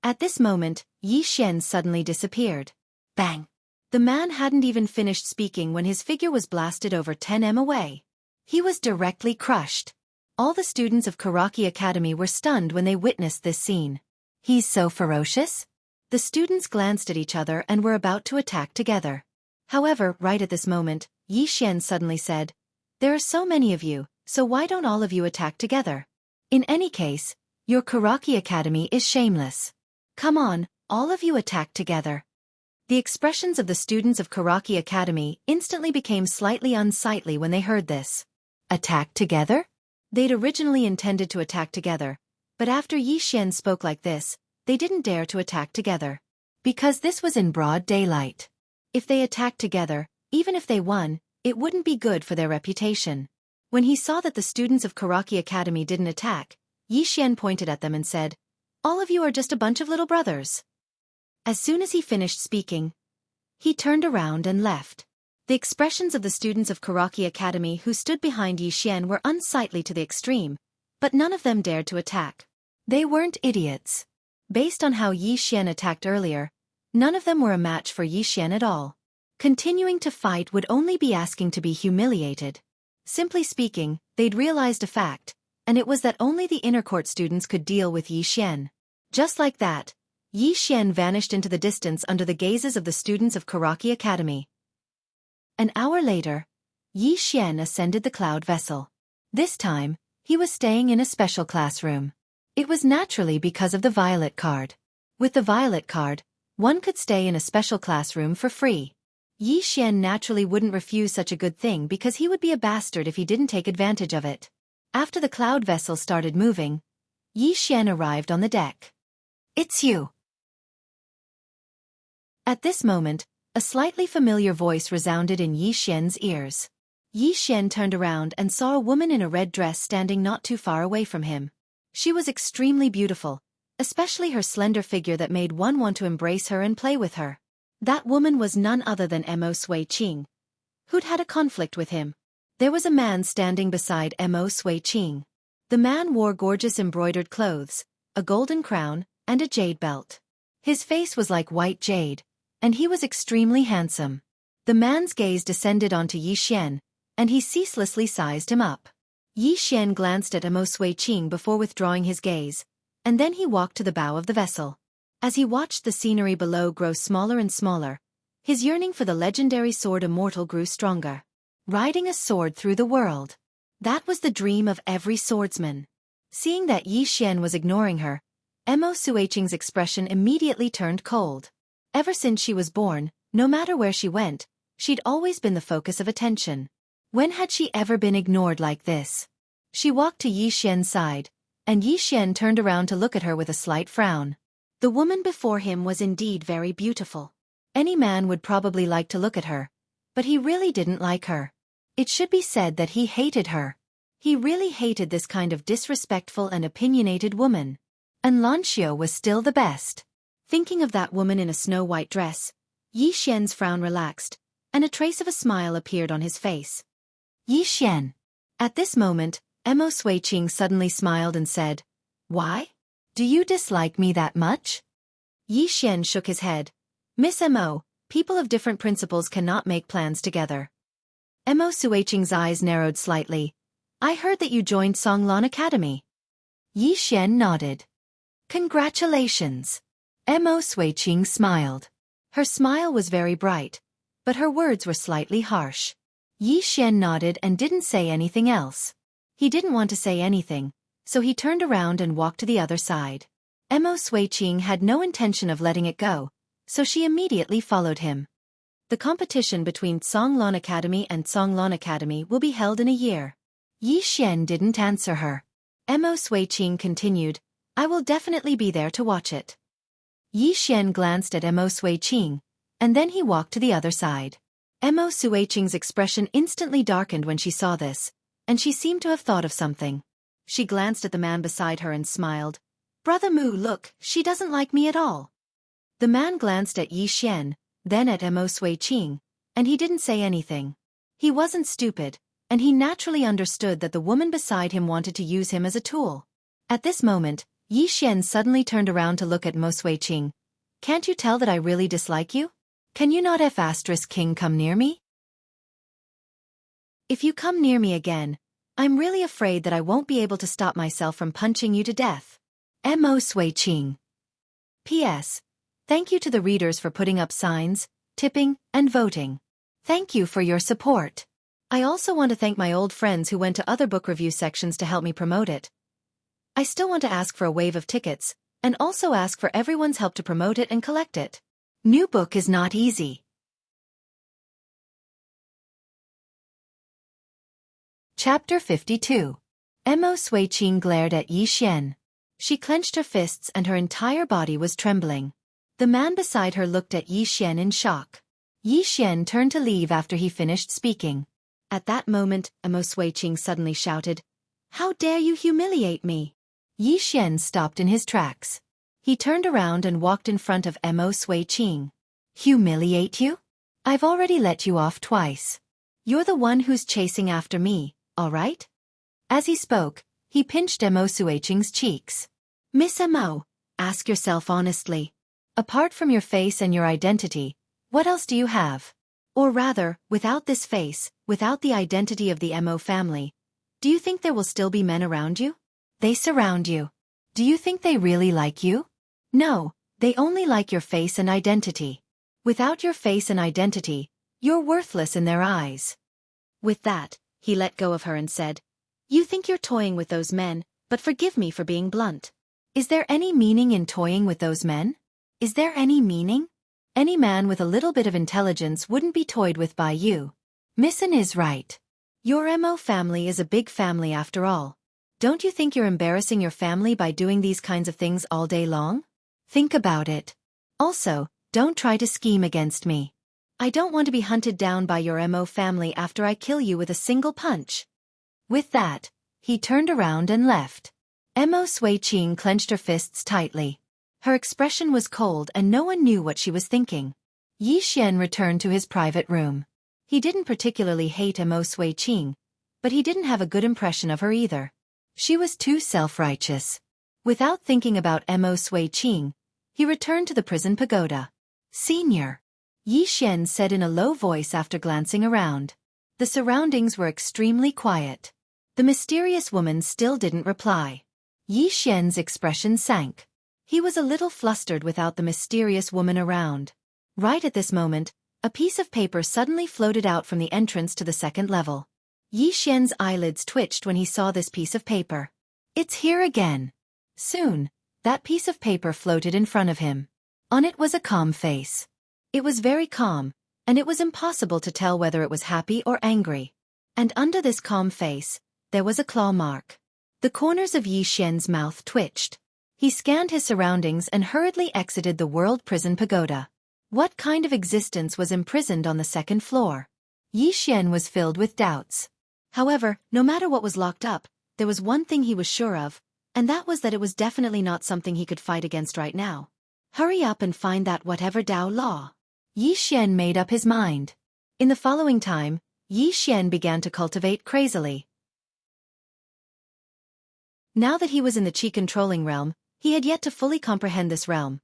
At this moment, Yi Xian suddenly disappeared. Bang! The man hadn't even finished speaking when his figure was blasted over 10 m away. He was directly crushed. All the students of Xueqi Academy were stunned when they witnessed this scene. He's so ferocious? The students glanced at each other and were about to attack together. However, right at this moment, Yi Xian suddenly said, "There are so many of you, so why don't all of you attack together? In any case, your Xueqi Academy is shameless. Come on, all of you attack together." The expressions of the students of Xueqi Academy instantly became slightly unsightly when they heard this. Attack together? They'd originally intended to attack together, but after Yi Xian spoke like this, they didn't dare to attack together. Because this was in broad daylight. If they attacked together, even if they won, it wouldn't be good for their reputation. When he saw that the students of Xueqi Academy didn't attack, Yi Xian pointed at them and said, "All of you are just a bunch of little brothers." As soon as he finished speaking, he turned around and left. The expressions of the students of Xueqi Academy who stood behind Yi Xian were unsightly to the extreme, but none of them dared to attack. They weren't idiots. Based on how Yi Xian attacked earlier, none of them were a match for Yi Xian at all. Continuing to fight would only be asking to be humiliated. Simply speaking, they'd realized a fact, and it was that only the inner court students could deal with Yi Xian. Just like that, Yi Xian vanished into the distance under the gazes of the students of Xueqi Academy. An hour later, Yi Xian ascended the cloud vessel. This time, he was staying in a special classroom. It was naturally because of the violet card. With the violet card, one could stay in a special classroom for free. Yi Xian naturally wouldn't refuse such a good thing because he would be a bastard if he didn't take advantage of it. After the cloud vessel started moving, Yi Xian arrived on the deck. "It's you." At this moment, a slightly familiar voice resounded in Yi Xian's ears. Yi Xian turned around and saw a woman in a red dress standing not too far away from him. She was extremely beautiful, especially her slender figure that made one want to embrace her and play with her. That woman was none other than Mo Xueqi, who'd had a conflict with him. There was a man standing beside Mo Xueqi. The man wore gorgeous embroidered clothes, a golden crown, and a jade belt. His face was like white jade, and he was extremely handsome. The man's gaze descended onto Yi Xian, and he ceaselessly sized him up. Yi Xian glanced at Emo Xueqi before withdrawing his gaze, and then he walked to the bow of the vessel. As he watched the scenery below grow smaller and smaller, his yearning for the legendary sword immortal grew stronger. Riding a sword through the world. That was the dream of every swordsman. Seeing that Yi Xian was ignoring her, Emo Xueqing's expression immediately turned cold. Ever since she was born, no matter where she went, she'd always been the focus of attention. When had she ever been ignored like this? She walked to Yi Xian's side, and Yi Xian turned around to look at her with a slight frown. The woman before him was indeed very beautiful. Any man would probably like to look at her, but he really didn't like her. It should be said that he hated her. He really hated this kind of disrespectful and opinionated woman. And Lanxio was still the best. Thinking of that woman in a snow-white dress, Yi Xian's frown relaxed, and a trace of a smile appeared on his face. Yi Xian. At this moment, Emo Xueqi suddenly smiled and said, "Why? Do you dislike me that much?" Yi Xian shook his head. "Miss Emo, people of different principles cannot make plans together." Emo Xueqing's eyes narrowed slightly. "I heard that you joined Songlan Academy." Yi Xian nodded. "Congratulations." Emo Xueqing smiled. Her smile was very bright, but her words were slightly harsh. Yi Xian nodded and didn't say anything else. He didn't want to say anything, so he turned around and walked to the other side. Emo Xueqing had no intention of letting it go, so she immediately followed him. The competition between Songlan Academy and Songlan Academy will be held in a year. Yi Xian didn't answer her. Emo Xueqing continued, "I will definitely be there to watch it." Yi Xian glanced at Emo Xueqing, and then he walked to the other side. Emo Xueqing's expression instantly darkened when she saw this, and she seemed to have thought of something. She glanced at the man beside her and smiled. "Brother Mu, look, she doesn't like me at all." The man glanced at Yi Xian, then at Emo Xueqing, and he didn't say anything. He wasn't stupid, and he naturally understood that the woman beside him wanted to use him as a tool. At this moment, Yi Xian suddenly turned around to look at Emo Xueqing. "Can't you tell that I really dislike you? Can you not F***king come near me? If you come near me again, I'm really afraid that I won't be able to stop myself from punching you to death." Emo Xueqing. P.S. Thank you to the readers for putting up signs, tipping, and voting. Thank you for your support. I also want to thank my old friends who went to other book review sections to help me promote it. I still want to ask for a wave of tickets, and also ask for everyone's help to promote it and collect it. New book is not easy. Chapter 52. Emo Xueqing glared at Yi Xian. She clenched her fists and her entire body was trembling. The man beside her looked at Yi Xian in shock. Yi Xian turned to leave after he finished speaking. At that moment, Emo Xueqing suddenly shouted, "How dare you humiliate me?" Yi Xian stopped in his tracks. He turned around and walked in front of Emo Xueqing. "Humiliate you? I've already let you off twice. You're the one who's chasing after me, all right?" As he spoke, he pinched Emo Xueqing's cheeks. "Miss Emo, ask yourself honestly. Apart from your face and your identity, what else do you have? Or rather, without this face, without the identity of the Emo family, do you think there will still be men around you? They surround you. Do you think they really like you? No, they only like your face and identity. Without your face and identity, you're worthless in their eyes." With that, he let go of her and said, "You think you're toying with those men, but forgive me for being blunt. Is there any meaning in toying with those men? Is there any meaning? Any man with a little bit of intelligence wouldn't be toyed with by you. Missin is right. Your Emo family is a big family after all. Don't you think you're embarrassing your family by doing these kinds of things all day long? Think about it. Also, don't try to scheme against me. I don't want to be hunted down by your Emo family after I kill you with a single punch." With that, he turned around and left. Emo Xueqing clenched her fists tightly. Her expression was cold and no one knew what she was thinking. Yi Xian returned to his private room. He didn't particularly hate Emo Xueqing, but he didn't have a good impression of her either. She was too self-righteous. Without thinking about Emo Xueqing, he returned to the prison pagoda. "Senior," Yi Xian said in a low voice after glancing around. The surroundings were extremely quiet. The mysterious woman still didn't reply. Yi Xian's expression sank. He was a little flustered without the mysterious woman around. Right at this moment, a piece of paper suddenly floated out from the entrance to the second level. Yi Xian's eyelids twitched when he saw this piece of paper. It's here again. Soon, that piece of paper floated in front of him. On it was a calm face. It was very calm, and it was impossible to tell whether it was happy or angry. And under this calm face, there was a claw mark. The corners of Yi Xian's mouth twitched. He scanned his surroundings and hurriedly exited the World Prison Pagoda. What kind of existence was imprisoned on the second floor? Yi Xian was filled with doubts. However, no matter what was locked up, there was one thing he was sure of, and that was that it was definitely not something he could fight against right now. Hurry up and find that whatever Tao law. Yi Xian made up his mind. In the following time, Yi Xian began to cultivate crazily. Now that he was in the Qi-controlling realm, he had yet to fully comprehend this realm,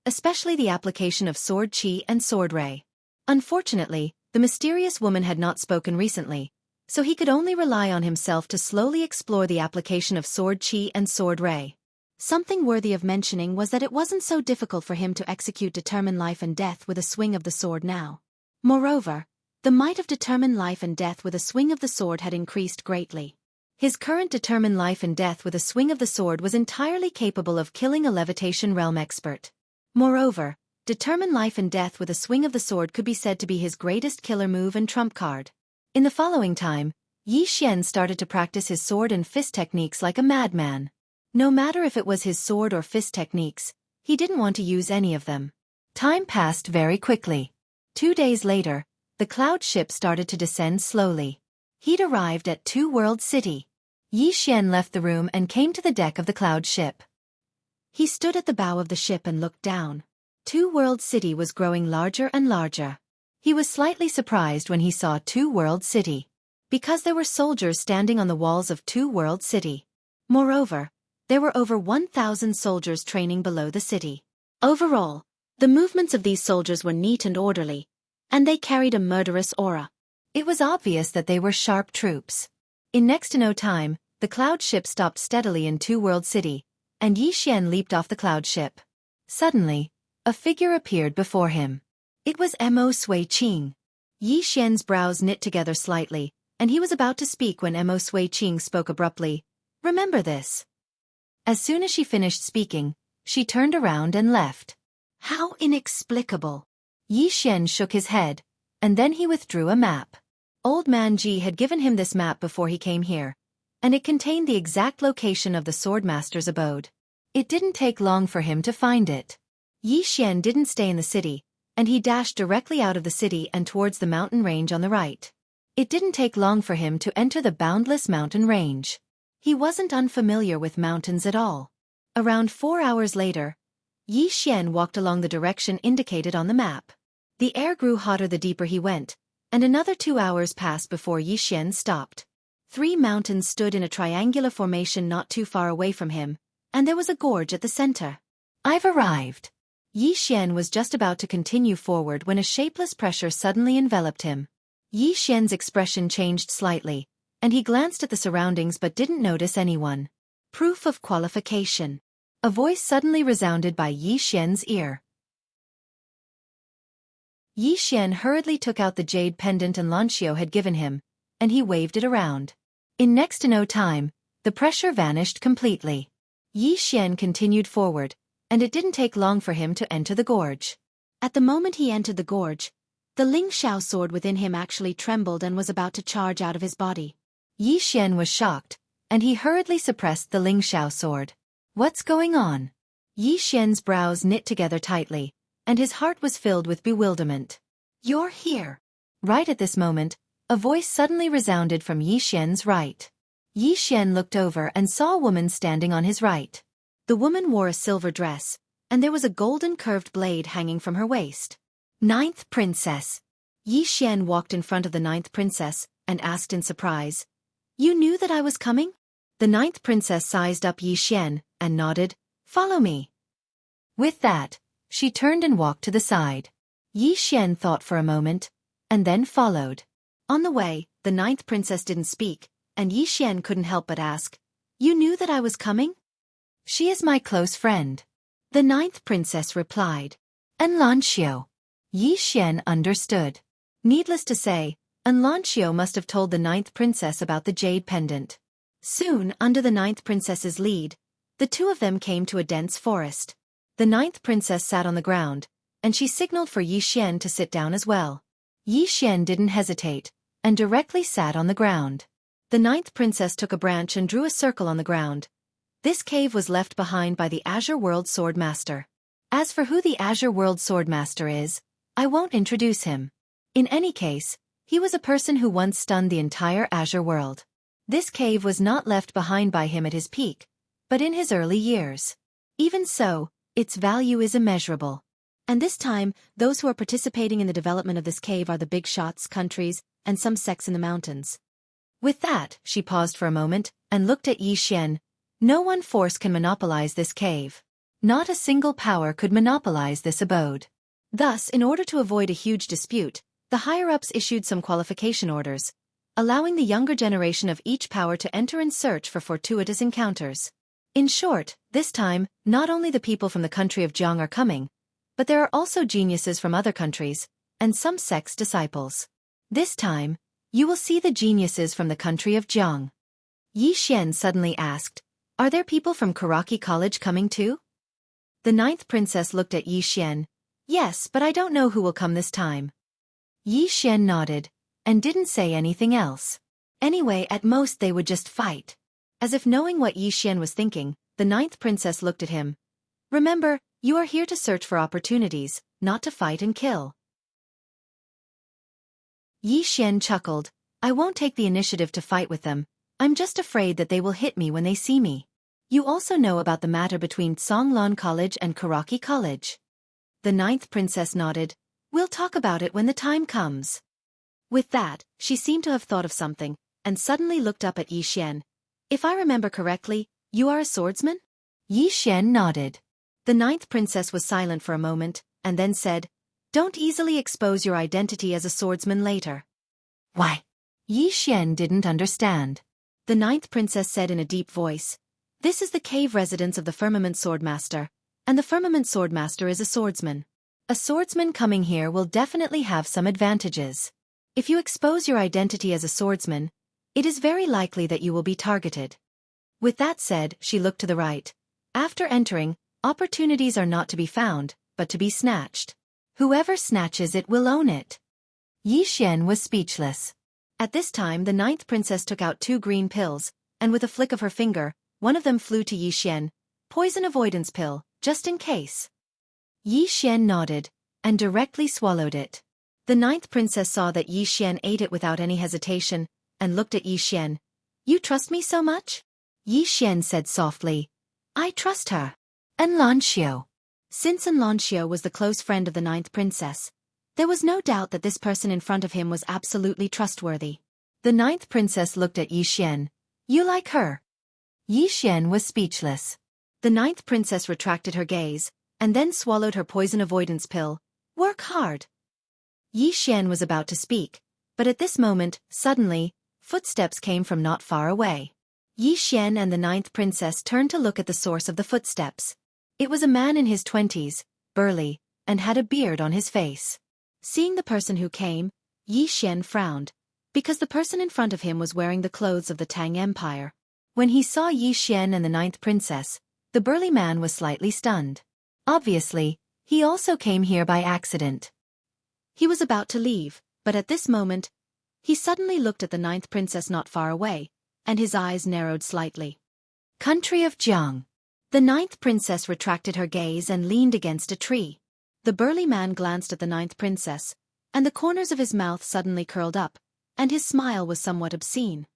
especially the application of sword Qi and sword Ray. Unfortunately, the mysterious woman had not spoken recently, so he could only rely on himself to slowly explore the application of sword Qi and sword Ray. Something worthy of mentioning was that it wasn't so difficult for him to execute determine life and death with a swing of the sword now. Moreover, the might of determine life and death with a swing of the sword had increased greatly. His current determine life and death with a swing of the sword was entirely capable of killing a levitation realm expert. Moreover, determine life and death with a swing of the sword could be said to be his greatest killer move and trump card. In the following time, Yi Xian started to practice his sword and fist techniques like a madman. No matter if it was his sword or fist techniques, he didn't want to use any of them. Time passed very quickly. 2 days later, the cloud ship started to descend slowly. He'd arrived at Two World City. Yi Xian left the room and came to the deck of the cloud ship. He stood at the bow of the ship and looked down. Two World City was growing larger and larger. He was slightly surprised when he saw Two World City, because there were soldiers standing on the walls of Two World City. Moreover, there were over 1,000 soldiers training below the city. Overall, the movements of these soldiers were neat and orderly, and they carried a murderous aura. It was obvious that they were sharp troops. In next to no time, the cloud ship stopped steadily in Two World City, and Yi Xian leaped off the cloud ship. Suddenly, a figure appeared before him. It was Xueqi. Yi Xian's brows knit together slightly, and he was about to speak when Xueqi spoke abruptly. Remember this. As soon as she finished speaking, she turned around and left. How inexplicable. Yi Xian shook his head, and then he withdrew a map. Old Man Ji had given him this map before he came here, and it contained the exact location of the swordmaster's abode. It didn't take long for him to find it. Yi Xian didn't stay in the city, and he dashed directly out of the city and towards the mountain range on the right. It didn't take long for him to enter the boundless mountain range. He wasn't unfamiliar with mountains at all. Around 4 hours later, Yi Xian walked along the direction indicated on the map. The air grew hotter the deeper he went, and another 2 hours passed before Yi Xian stopped. 3 mountains stood in a triangular formation not too far away from him, and there was a gorge at the center. I've arrived. Yi Xian was just about to continue forward when a shapeless pressure suddenly enveloped him. Yi Xian's expression changed slightly, and he glanced at the surroundings but didn't notice anyone. Proof of qualification. A voice suddenly resounded by Yi Xian's ear. Yi Xian hurriedly took out the jade pendant and Lancio had given him, and he waved it around. In next to no time, the pressure vanished completely. Yi Xian continued forward, and it didn't take long for him to enter the gorge. At the moment he entered the gorge, the Ling Xiao sword within him actually trembled and was about to charge out of his body. Yi Xian was shocked, and he hurriedly suppressed the Ling Xiao sword. What's going on? Yi Xian's brows knit together tightly, and his heart was filled with bewilderment. You're here. Right at this moment, a voice suddenly resounded from Yi Xian's right. Yi Xian looked over and saw a woman standing on his right. The woman wore a silver dress, and there was a golden curved blade hanging from her waist. 9th Princess. Yi Xian walked in front of the 9th Princess and asked in surprise, You knew that I was coming? The 9th Princess sized up Yi Xian and nodded, Follow me. With that, she turned and walked to the side. Yi Xian thought for a moment, and then followed. On the way, the 9th Princess didn't speak, and Yi Xian couldn't help but ask, "You knew that I was coming?" She is my close friend, The ninth princess replied. Enlancio. Yi Xian understood. Needless to say, Enlancio must have told the ninth princess about the jade pendant. Soon, under the ninth princess's lead, the two of them came to a dense forest. The ninth princess sat on the ground, and she signaled for Yi Xian to sit down as well. Yi Xian didn't hesitate, and directly sat on the ground. The ninth princess took a branch and drew a circle on the ground. This cave was left behind by the Azure World Sword Master. As for who the Azure World Sword Master is, I won't introduce him. In any case, he was a person who once stunned the entire Azure world. This cave was not left behind by him at his peak, but in his early years. Even so, its value is immeasurable. And this time, those who are participating in the development of this cave are the big shots, countries, and some sects in the mountains. With that, she paused for a moment, and looked at Yi Xian. No one force can monopolize this cave. Not a single power could monopolize this abode. Thus, in order to avoid a huge dispute, the higher-ups issued some qualification orders, allowing the younger generation of each power to enter and search for fortuitous encounters. In short, this time, not only the people from the country of Jiang are coming, but there are also geniuses from other countries, and some sects' disciples. This time, you will see the geniuses from the country of Jiang. Yi Xian suddenly asked, "Are there people from Xueqi College coming too?" The ninth princess looked at Yi Xian. "Yes, but I don't know who will come this time." Yi Xian nodded, and didn't say anything else. Anyway, at most they would just fight. As if knowing what Yi Xian was thinking, the ninth princess looked at him. "Remember, you are here to search for opportunities, not to fight and kill." Yi Xian chuckled. "I won't take the initiative to fight with them. I'm just afraid that they will hit me when they see me." "You also know about the matter between Songlon College and Xueqi College?" The ninth princess nodded. "We'll talk about it when the time comes." With that, she seemed to have thought of something, and suddenly looked up at Yi Xian. "If I remember correctly, you are a swordsman?" Yi Xian nodded. The ninth princess was silent for a moment, and then said, "Don't easily expose your identity as a swordsman later." "Why?" Yi Xian didn't understand. The ninth princess said in a deep voice, "This is the cave residence of the Firmament Swordmaster, and the Firmament Swordmaster is a swordsman. A swordsman coming here will definitely have some advantages. If you expose your identity as a swordsman, it is very likely that you will be targeted." With that said, she looked to the right. After entering, opportunities are not to be found, but to be snatched. Whoever snatches it will own it. Yi Xian was speechless. At this time the ninth princess took out 2 green pills, and with a flick of her finger, one of them flew to Yi Xian. "Poison avoidance pill, just in case." Yi Xian nodded, and directly swallowed it. The ninth princess saw that Yi Xian ate it without any hesitation, and looked at Yi Xian. "You trust me so much?" Yi Xian said softly. "I trust her." Enlancio. Since Enlancio was the close friend of the ninth princess, there was no doubt that this person in front of him was absolutely trustworthy. The ninth princess looked at Yi Xian. "You like her?" Yi Xian was speechless. The ninth princess retracted her gaze, and then swallowed her poison avoidance pill. "Work hard." Yi Xian was about to speak, but at this moment, suddenly, footsteps came from not far away. Yi Xian and the ninth princess turned to look at the source of the footsteps. It was a man in his 20s, burly, and had a beard on his face. Seeing the person who came, Yi Xian frowned, because the person in front of him was wearing the clothes of the Tang Empire. When he saw Yi Xian and the ninth princess, the burly man was slightly stunned. Obviously, he also came here by accident. He was about to leave, but at this moment, he suddenly looked at the ninth princess not far away, and his eyes narrowed slightly. "Country of Jiang." The ninth princess retracted her gaze and leaned against a tree. The burly man glanced at the ninth princess, and the corners of his mouth suddenly curled up, and his smile was somewhat obscene.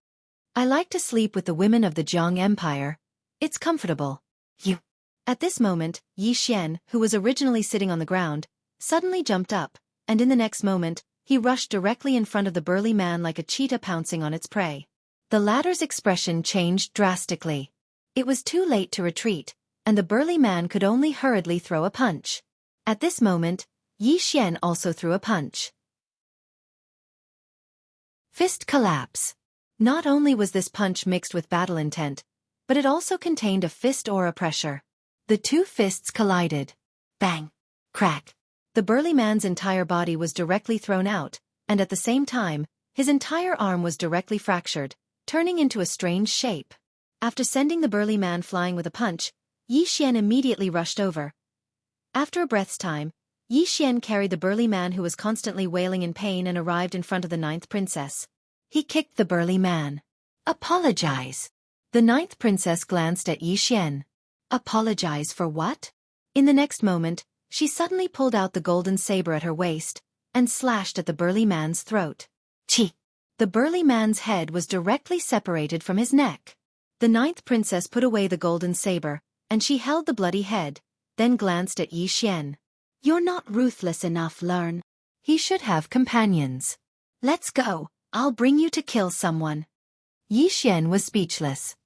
"I like to sleep with the women of the Jiang Empire. It's comfortable." "You." At this moment, Yi Xian, who was originally sitting on the ground, suddenly jumped up, and in the next moment, he rushed directly in front of the burly man like a cheetah pouncing on its prey. The latter's expression changed drastically. It was too late to retreat, and the burly man could only hurriedly throw a punch. At this moment, Yi Xian also threw a punch. Fist collapse. Not only was this punch mixed with battle intent, but it also contained a fist aura pressure. The two fists collided. Bang! Crack! The burly man's entire body was directly thrown out, and at the same time, his entire arm was directly fractured, turning into a strange shape. After sending the burly man flying with a punch, Yi Xian immediately rushed over. After a breath's time, Yi Xian carried the burly man who was constantly wailing in pain and arrived in front of the ninth princess. He kicked the burly man. Apologize. The ninth princess glanced at Yi Xian. Apologize for what? In the next moment, she suddenly pulled out the golden saber at her waist and slashed at the burly man's throat. Chi! The burly man's head was directly separated from his neck. The ninth princess put away the golden saber, and she held the bloody head, then glanced at Yi Xian. You're not ruthless enough, learn. He should have companions. Let's go, I'll bring you to kill someone. Yi Xian was speechless.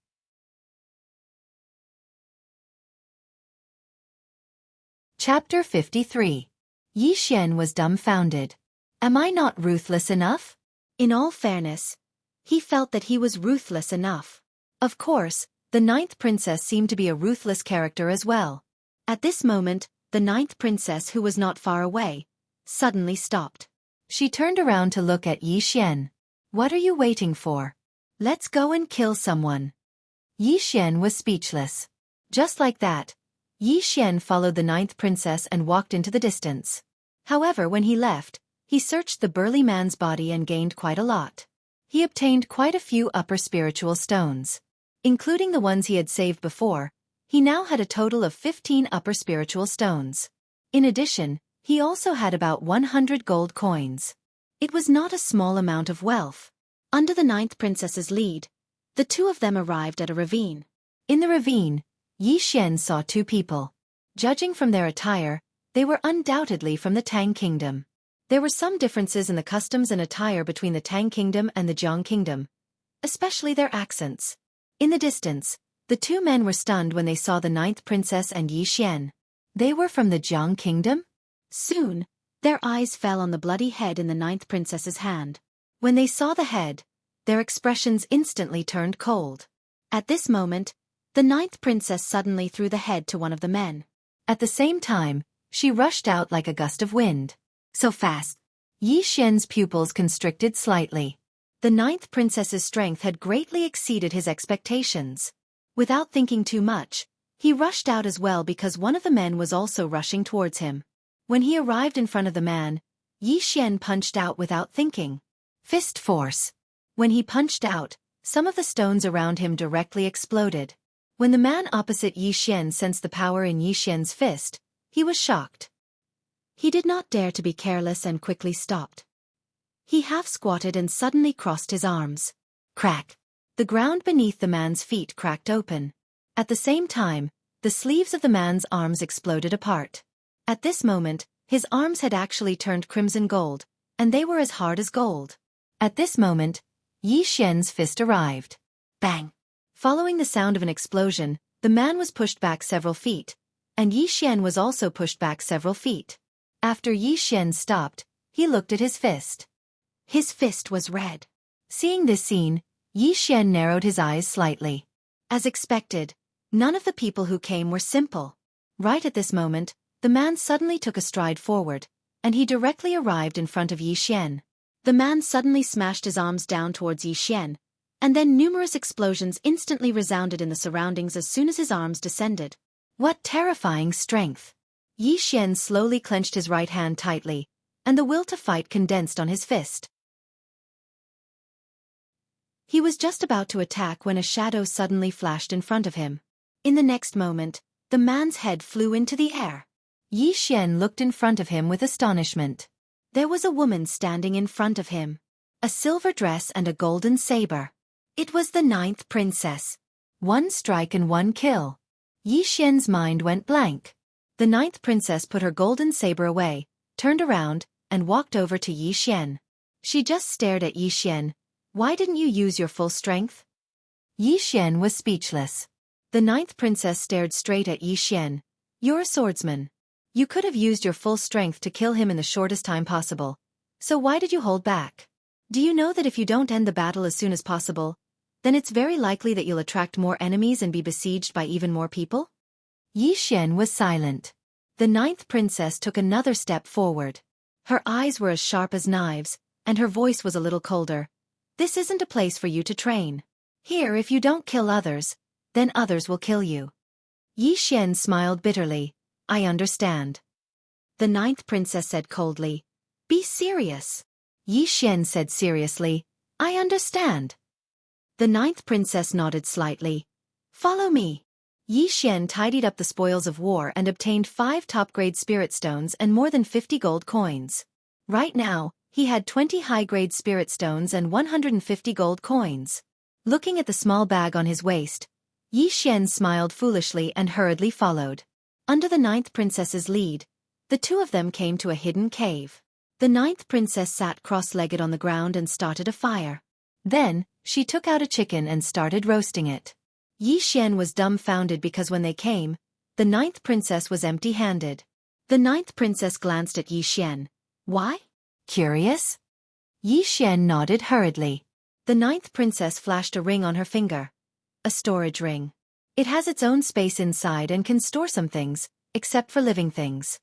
Chapter 53. Yi Xian was dumbfounded. Am I not ruthless enough? In all fairness, he felt that he was ruthless enough. Of course, the ninth princess seemed to be a ruthless character as well. At this moment, the ninth princess, who was not far away, suddenly stopped. She turned around to look at Yi Xian. What are you waiting for? Let's go and kill someone. Yi Xian was speechless. Just like that, Yi Xian followed the ninth princess and walked into the distance. However, when he left, he searched the burly man's body and gained quite a lot. He obtained quite a few upper spiritual stones. Including the ones he had saved before, he now had a total of 15 upper spiritual stones. In addition, he also had about 100 gold coins. It was not a small amount of wealth. Under the ninth princess's lead, the two of them arrived at a ravine. In the ravine, Yi Xian saw two people. Judging from their attire, they were undoubtedly from the Tang Kingdom. There were some differences in the customs and attire between the Tang Kingdom and the Jiang Kingdom, especially their accents. In the distance, the two men were stunned when they saw the ninth princess and Yi Xian. They were from the Jiang Kingdom? Soon, their eyes fell on the bloody head in the ninth princess's hand. When they saw the head, their expressions instantly turned cold. At this moment, the ninth princess suddenly threw the head to one of the men. At the same time, she rushed out like a gust of wind. So fast. Yi Xian's pupils constricted slightly. The ninth princess's strength had greatly exceeded his expectations. Without thinking too much, he rushed out as well because one of the men was also rushing towards him. When he arrived in front of the man, Yi Xian punched out without thinking. Fist force. When he punched out, some of the stones around him directly exploded. When the man opposite Yi Xian sensed the power in Yi Xian's fist, he was shocked. He did not dare to be careless and quickly stopped. He half-squatted and suddenly crossed his arms. Crack! The ground beneath the man's feet cracked open. At the same time, the sleeves of the man's arms exploded apart. At this moment, his arms had actually turned crimson gold, and they were as hard as gold. At this moment, Yi Xian's fist arrived. Bang! Following the sound of an explosion, the man was pushed back several feet, and Yi Xian was also pushed back several feet. After Yi Xian stopped, he looked at his fist. His fist was red. Seeing this scene, Yi Xian narrowed his eyes slightly. As expected, none of the people who came were simple. Right at this moment, the man suddenly took a stride forward, and he directly arrived in front of Yi Xian. The man suddenly smashed his arms down towards Yi Xian, and then numerous explosions instantly resounded in the surroundings as soon as his arms descended. What terrifying strength! Yi Xian slowly clenched his right hand tightly, and the will to fight condensed on his fist. He was just about to attack when a shadow suddenly flashed in front of him. In the next moment, the man's head flew into the air. Yi Xian looked in front of him with astonishment. There was a woman standing in front of him. A silver dress and a golden saber. It was the ninth princess. One strike and one kill. Yi Xian's mind went blank. The ninth princess put her golden saber away, turned around, and walked over to Yi Xian. She just stared at Yi Xian. Why didn't you use your full strength? Yi Xian was speechless. The ninth princess stared straight at Yi Xian. You're a swordsman. You could have used your full strength to kill him in the shortest time possible. So why did you hold back? Do you know that if you don't end the battle as soon as possible, then it's very likely that you'll attract more enemies and be besieged by even more people? Yi Xian was silent. The ninth princess took another step forward. Her eyes were as sharp as knives, and her voice was a little colder. This isn't a place for you to train. Here, if you don't kill others, then others will kill you. Yi Xian smiled bitterly. I understand. The ninth princess said coldly, Be serious. Yi Xian said seriously, I understand. The ninth princess nodded slightly. Follow me. Yi Xian tidied up the spoils of war and obtained 5 top-grade spirit stones and more than 50 gold coins. Right now, he had 20 high-grade spirit stones and 150 gold coins. Looking at the small bag on his waist, Yi Xian smiled foolishly and hurriedly followed. Under the ninth princess's lead, the two of them came to a hidden cave. The ninth princess sat cross-legged on the ground and started a fire. Then, she took out a chicken and started roasting it. Yi Xian was dumbfounded because when they came, the ninth princess was empty-handed. The ninth princess glanced at Yi Xian. Why? Curious? Yi Xian nodded hurriedly. The ninth princess flashed a ring on her finger. A storage ring. It has its own space inside and can store some things, except for living things.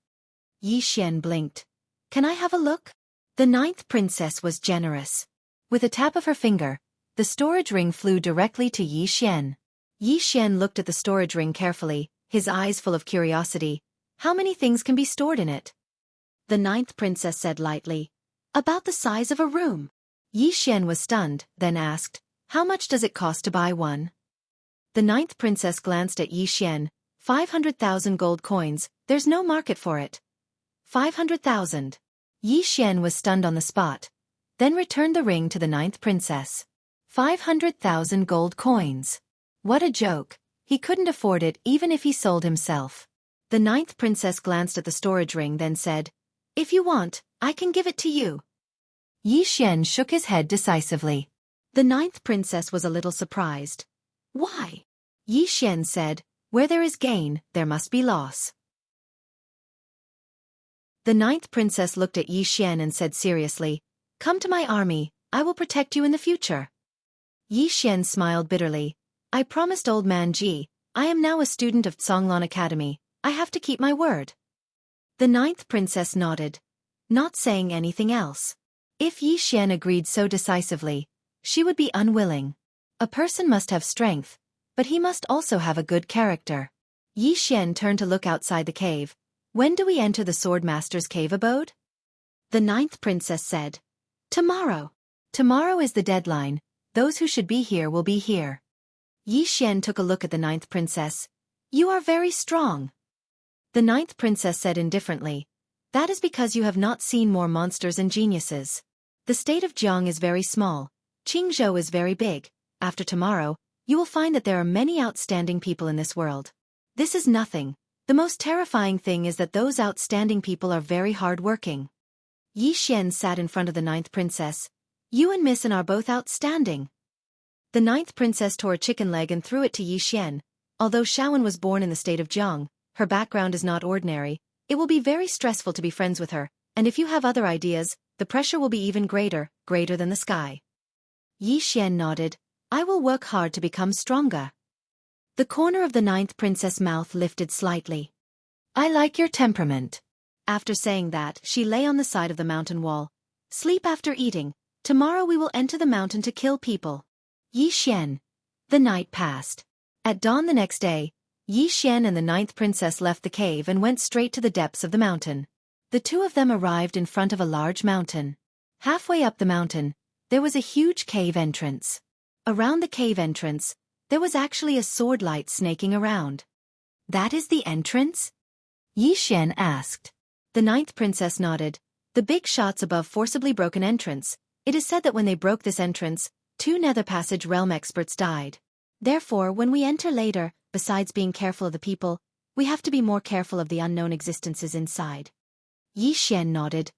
Yi Xian blinked. Can I have a look? The ninth princess was generous. With a tap of her finger, the storage ring flew directly to Yi Xian. Yi Xian looked at the storage ring carefully, his eyes full of curiosity. How many things can be stored in it? The ninth princess said lightly. About the size of a room. Yi Xian was stunned, then asked, How much does it cost to buy one? The ninth princess glanced at Yi Xian. 500,000 gold coins, there's no market for it. 500,000. Yi Xian was stunned on the spot, then returned the ring to the ninth princess. 500,000 gold coins. What a joke. He couldn't afford it even if he sold himself. The ninth princess glanced at the storage ring then said, If you want, I can give it to you. Yi Xian shook his head decisively. The ninth princess was a little surprised. Why? Yi Xian said, Where there is gain, there must be loss. The ninth princess looked at Yi Xian and said seriously, Come to my army, I will protect you in the future. Yi Xian smiled bitterly. I promised old man Ji, I am now a student of Tsonglan Academy, I have to keep my word. The ninth princess nodded, not saying anything else. If Yi Xian agreed so decisively, she would be unwilling. A person must have strength, but he must also have a good character. Yi Xian turned to look outside the cave. When do we enter the Sword Master's cave abode? The ninth princess said, Tomorrow. Tomorrow is the deadline, those who should be here will be here. Yi Xian took a look at the ninth princess. You are very strong. The ninth princess said indifferently, That is because you have not seen more monsters and geniuses. The state of Jiang is very small, Qingzhou is very big. After tomorrow, you will find that there are many outstanding people in this world. This is nothing. The most terrifying thing is that those outstanding people are very hard-working. Yi Xian sat in front of the ninth princess. You and Miss An are both outstanding. The ninth princess tore a chicken leg and threw it to Yi Xian. Although Shaowen was born in the state of Jiang, her background is not ordinary. It will be very stressful to be friends with her, and if you have other ideas, the pressure will be even greater than the sky. Yi Xian nodded. I will work hard to become stronger. The corner of the ninth princess' mouth lifted slightly. I like your temperament. After saying that, she lay on the side of the mountain wall. Sleep after eating. Tomorrow we will enter the mountain to kill people. Yi Xian. The night passed. At dawn the next day, Yi Xian and the ninth princess left the cave and went straight to the depths of the mountain. The two of them arrived in front of a large mountain. Halfway up the mountain, there was a huge cave entrance. Around the cave entrance, there was actually a sword light snaking around. That is the entrance? Yi Xian asked. The ninth princess nodded. The big shots above forcibly broke an entrance. It is said that when they broke this entrance, 2 Nether Passage realm experts died. Therefore, when we enter later, besides being careful of the people, we have to be more careful of the unknown existences inside. Yi Xian nodded.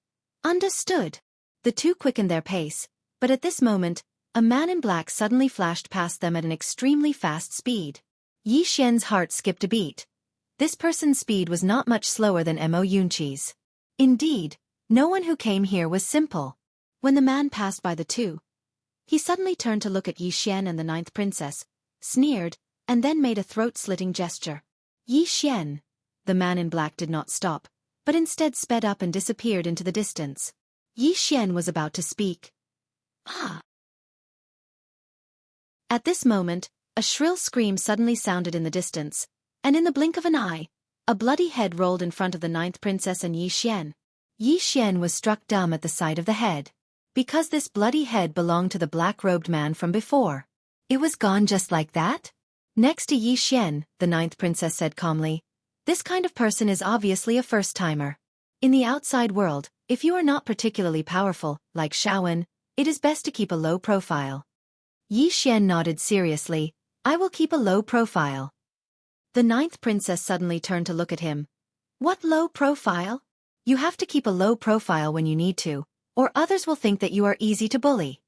Understood. The two quickened their pace, but at this moment, a man in black suddenly flashed past them at an extremely fast speed. Yi Xian's heart skipped a beat. This person's speed was not much slower than Mo Yunqi's. Indeed, no one who came here was simple. When the man passed by the two, he suddenly turned to look at Yi Xian and the ninth princess, sneered, and then made a throat-slitting gesture. Yi Xian. The man in black did not stop, but instead sped up and disappeared into the distance. Yi Xian was about to speak. Ah! At this moment, a shrill scream suddenly sounded in the distance, and in the blink of an eye, a bloody head rolled in front of the ninth princess and Yi Xian. Yi Xian was struck dumb at the sight of the head. Because this bloody head belonged to the black-robed man from before. It was gone just like that? Next to Yi Xian, the ninth princess said calmly, "This kind of person is obviously a first-timer. In the outside world, if you are not particularly powerful, like Shaowen, it is best to keep a low profile." Yi Xian nodded seriously, "I will keep a low profile." The ninth princess suddenly turned to look at him. "What low profile? You have to keep a low profile when you need to, or others will think that you are easy to bully."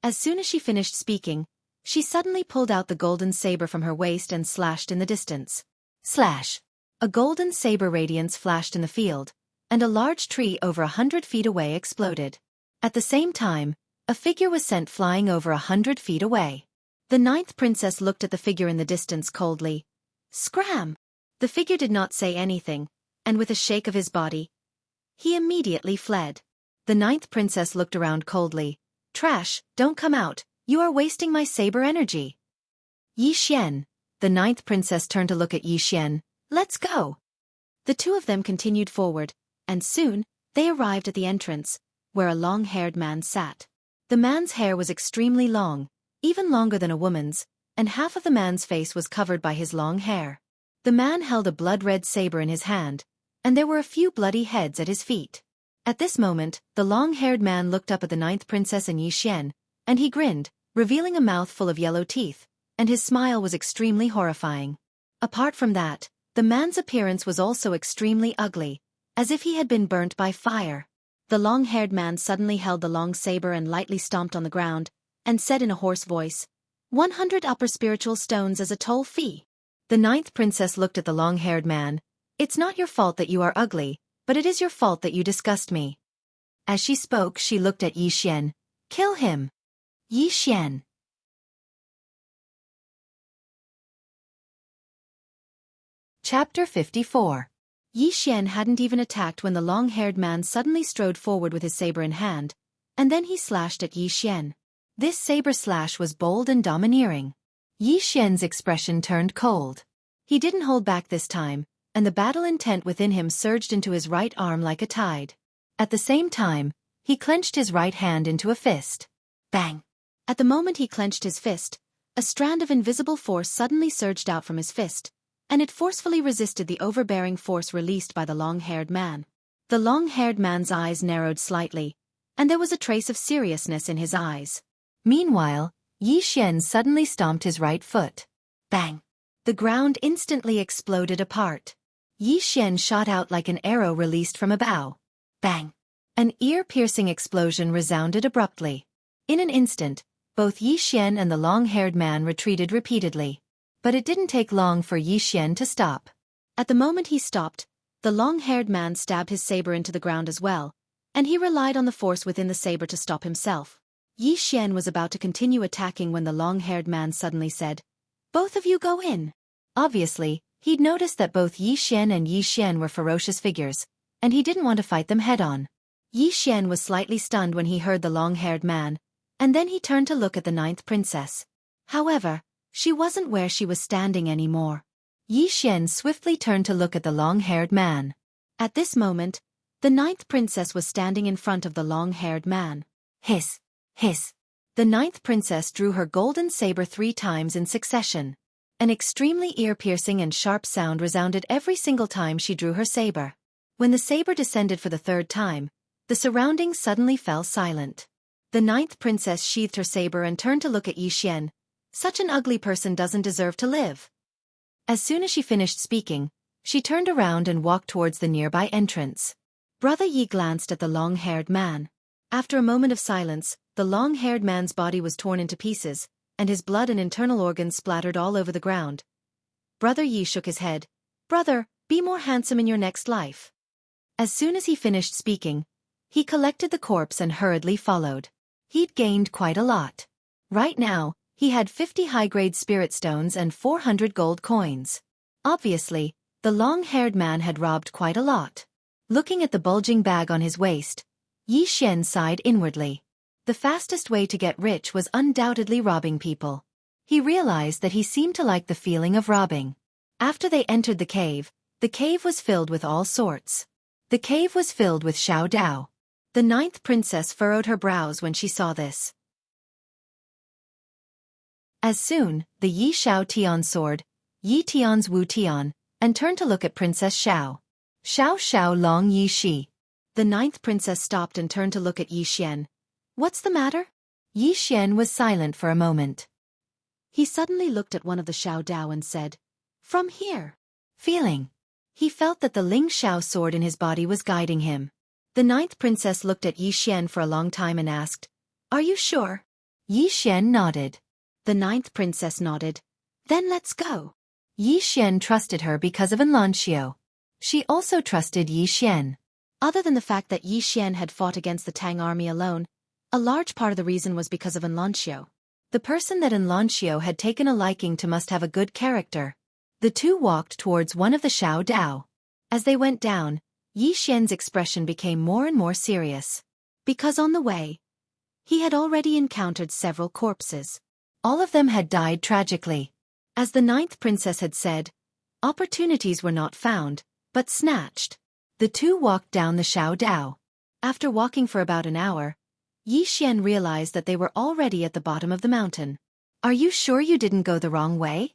As soon as she finished speaking, she suddenly pulled out the golden saber from her waist and slashed in the distance. Slash! A golden saber radiance flashed in the field, and a large tree over 100 feet away exploded. At the same time, a figure was sent flying over 100 feet away. The ninth princess looked at the figure in the distance coldly. Scram! The figure did not say anything, and with a shake of his body, he immediately fled. The ninth princess looked around coldly. "Trash, don't come out, you are wasting my saber energy." Yi Xian. The ninth princess turned to look at Yi Xian. "Let's go." The two of them continued forward, and soon, they arrived at the entrance, where a long-haired man sat. The man's hair was extremely long, even longer than a woman's, and half of the man's face was covered by his long hair. The man held a blood-red saber in his hand, and there were a few bloody heads at his feet. At this moment, the long-haired man looked up at the ninth princess and Yi Xian, and he grinned, revealing a mouth full of yellow teeth, and his smile was extremely horrifying. Apart from that, the man's appearance was also extremely ugly, as if he had been burnt by fire. The long-haired man suddenly held the long saber and lightly stomped on the ground, and said in a hoarse voice, 100 upper spiritual stones as a toll fee." The ninth princess looked at the long-haired man. "It's not your fault that you are ugly, but it is your fault that you disgust me." As she spoke, she looked at Yi Xian. "Kill him." Yi Xian. Chapter 54. Yi Xian hadn't even attacked when the long-haired man suddenly strode forward with his saber in hand, and then he slashed at Yi Xian. This saber slash was bold and domineering. Yi Xian's expression turned cold. He didn't hold back this time, and the battle intent within him surged into his right arm like a tide. At the same time, he clenched his right hand into a fist. Bang! At the moment he clenched his fist, a strand of invisible force suddenly surged out from his fist, and it forcefully resisted the overbearing force released by the long-haired man. The long-haired man's eyes narrowed slightly, and there was a trace of seriousness in his eyes. Meanwhile, Yi Xian suddenly stomped his right foot. Bang! The ground instantly exploded apart. Yi Xian shot out like an arrow released from a bow. Bang! An ear-piercing explosion resounded abruptly. In an instant, both Yi Xian and the long-haired man retreated repeatedly. But it didn't take long for Yi Xian to stop. At the moment he stopped, the long-haired man stabbed his saber into the ground as well, and he relied on the force within the saber to stop himself. Yi Xian was about to continue attacking when the long-haired man suddenly said, "Both of you go in." Obviously, he'd noticed that both Yi Xian and Yi Xian were ferocious figures, and he didn't want to fight them head-on. Yi Xian was slightly stunned when he heard the long-haired man, and then he turned to look at the ninth princess. However, she wasn't where she was standing anymore. Yi Xian swiftly turned to look at the long-haired man. At this moment, the ninth princess was standing in front of the long-haired man. Hiss! Hiss! The ninth princess drew her golden saber 3 times in succession. An extremely ear-piercing and sharp sound resounded every single time she drew her saber. When the saber descended for the 3rd time, the surroundings suddenly fell silent. The ninth princess sheathed her saber and turned to look at Yi Xian. Such an ugly person doesn't deserve to live. As soon as she finished speaking, she turned around and walked towards the nearby entrance. Brother Yi glanced at the long-haired man. After a moment of silence, the long-haired man's body was torn into pieces, and his blood and internal organs splattered all over the ground. Brother Yi shook his head. "Brother, be more handsome in your next life." As soon as he finished speaking, He collected the corpse and hurriedly followed. He'd gained quite a lot. Right now, he had 50 high-grade spirit stones and 400 gold coins. Obviously, the long-haired man had robbed quite a lot. Looking at the bulging bag on his waist, Yi Xian sighed inwardly. The fastest way to get rich was undoubtedly robbing people. He realized that he seemed to like the feeling of robbing. After they entered the cave was filled with all sorts. The cave was filled with Xiao Dao. The 9th princess furrowed her brows when she saw this. As soon, the Yi Xiao Tian sword, Yi Tian's Wu Tian, and turned to look at Princess Xiao. Xiao Xiao Long Yi Shi. The 9th princess stopped and turned to look at Yi Xian. What's the matter? Yi Xian was silent for a moment. He suddenly looked at one of the Xiao Dao and said, "From here." Feeling. He felt that the Ling Xiao sword in his body was guiding him. The 9th princess looked at Yi Xian for a long time and asked, "Are you sure?" Yi Xian nodded. The 9th princess nodded. "Then let's go." Yi Xian trusted her because of Enlancio. She also trusted Yi Xian. Other than the fact that Yi Xian had fought against the Tang army alone, a large part of the reason was because of Enlancio. The person that Enlancio had taken a liking to must have a good character. The two walked towards one of the Xiao Dao. As they went down, Yi Xian's expression became more and more serious. Because on the way, he had already encountered several corpses. All of them had died tragically. As the 9th princess had said, opportunities were not found, but snatched. The two walked down the Xiao Dao. After walking for about an hour, Yi Xian realized that they were already at the bottom of the mountain. Are you sure you didn't go the wrong way?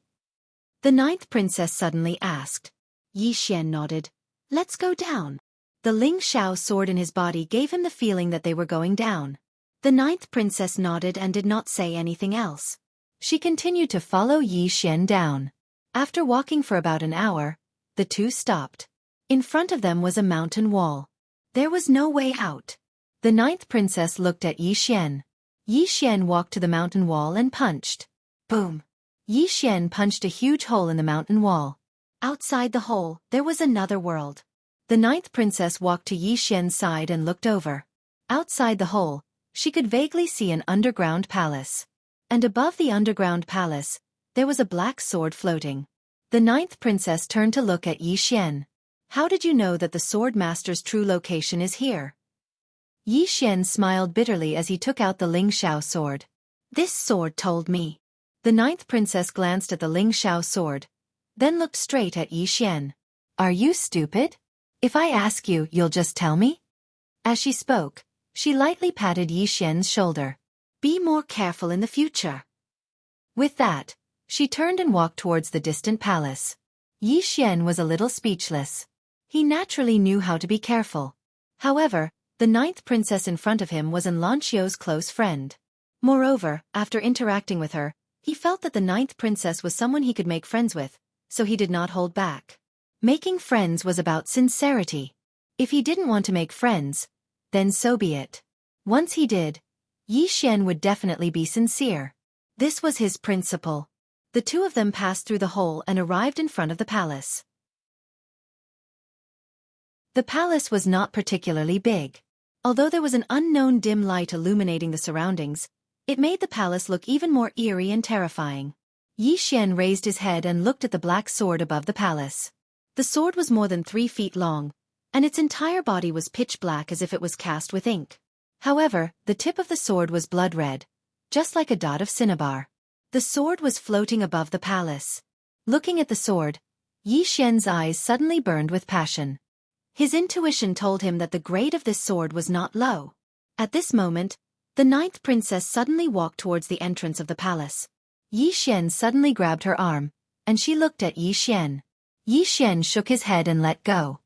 The 9th princess suddenly asked. Yi Xian nodded. Let's go down. The Ling Xiao sword in his body gave him the feeling that they were going down. The 9th princess nodded and did not say anything else. She continued to follow Yi Xian down. After walking for about an hour, the two stopped. In front of them was a mountain wall. There was no way out. The 9th princess looked at Yi Xian. Yi Xian walked to the mountain wall and punched. Boom! Yi Xian punched a huge hole in the mountain wall. Outside the hole, there was another world. The 9th princess walked to Yi Xian's side and looked over. Outside the hole, she could vaguely see an underground palace. And above the underground palace, there was a black sword floating. The 9th princess turned to look at Yi Xian. How did you know that the sword master's true location is here? Yi Xian smiled bitterly as he took out the Ling Xiao sword. This sword told me. The 9th princess glanced at the Ling Xiao sword, then looked straight at Yi Xian. Are you stupid? If I ask you, you'll just tell me? As she spoke, she lightly patted Yi Xian's shoulder. Be more careful in the future. With that, she turned and walked towards the distant palace. Yi Xian was a little speechless. He naturally knew how to be careful. However, the 9th princess in front of him was Enlancio's close friend. Moreover, after interacting with her, he felt that the 9th princess was someone he could make friends with, so he did not hold back. Making friends was about sincerity. If he didn't want to make friends, then so be it. Once he did, Yi Xian would definitely be sincere. This was his principle. The two of them passed through the hole and arrived in front of the palace. The palace was not particularly big. Although there was an unknown dim light illuminating the surroundings, it made the palace look even more eerie and terrifying. Yi Xian raised his head and looked at the black sword above the palace. The sword was more than 3 feet long, and its entire body was pitch black as if it was cast with ink. However, the tip of the sword was blood red, just like a dot of cinnabar. The sword was floating above the palace. Looking at the sword, Yi Xian's eyes suddenly burned with passion. His intuition told him that the grade of this sword was not low. At this moment, the 9th princess suddenly walked towards the entrance of the palace. Yi Xian suddenly grabbed her arm, and she looked at Yi Xian. Yi Xian shook his head and let go.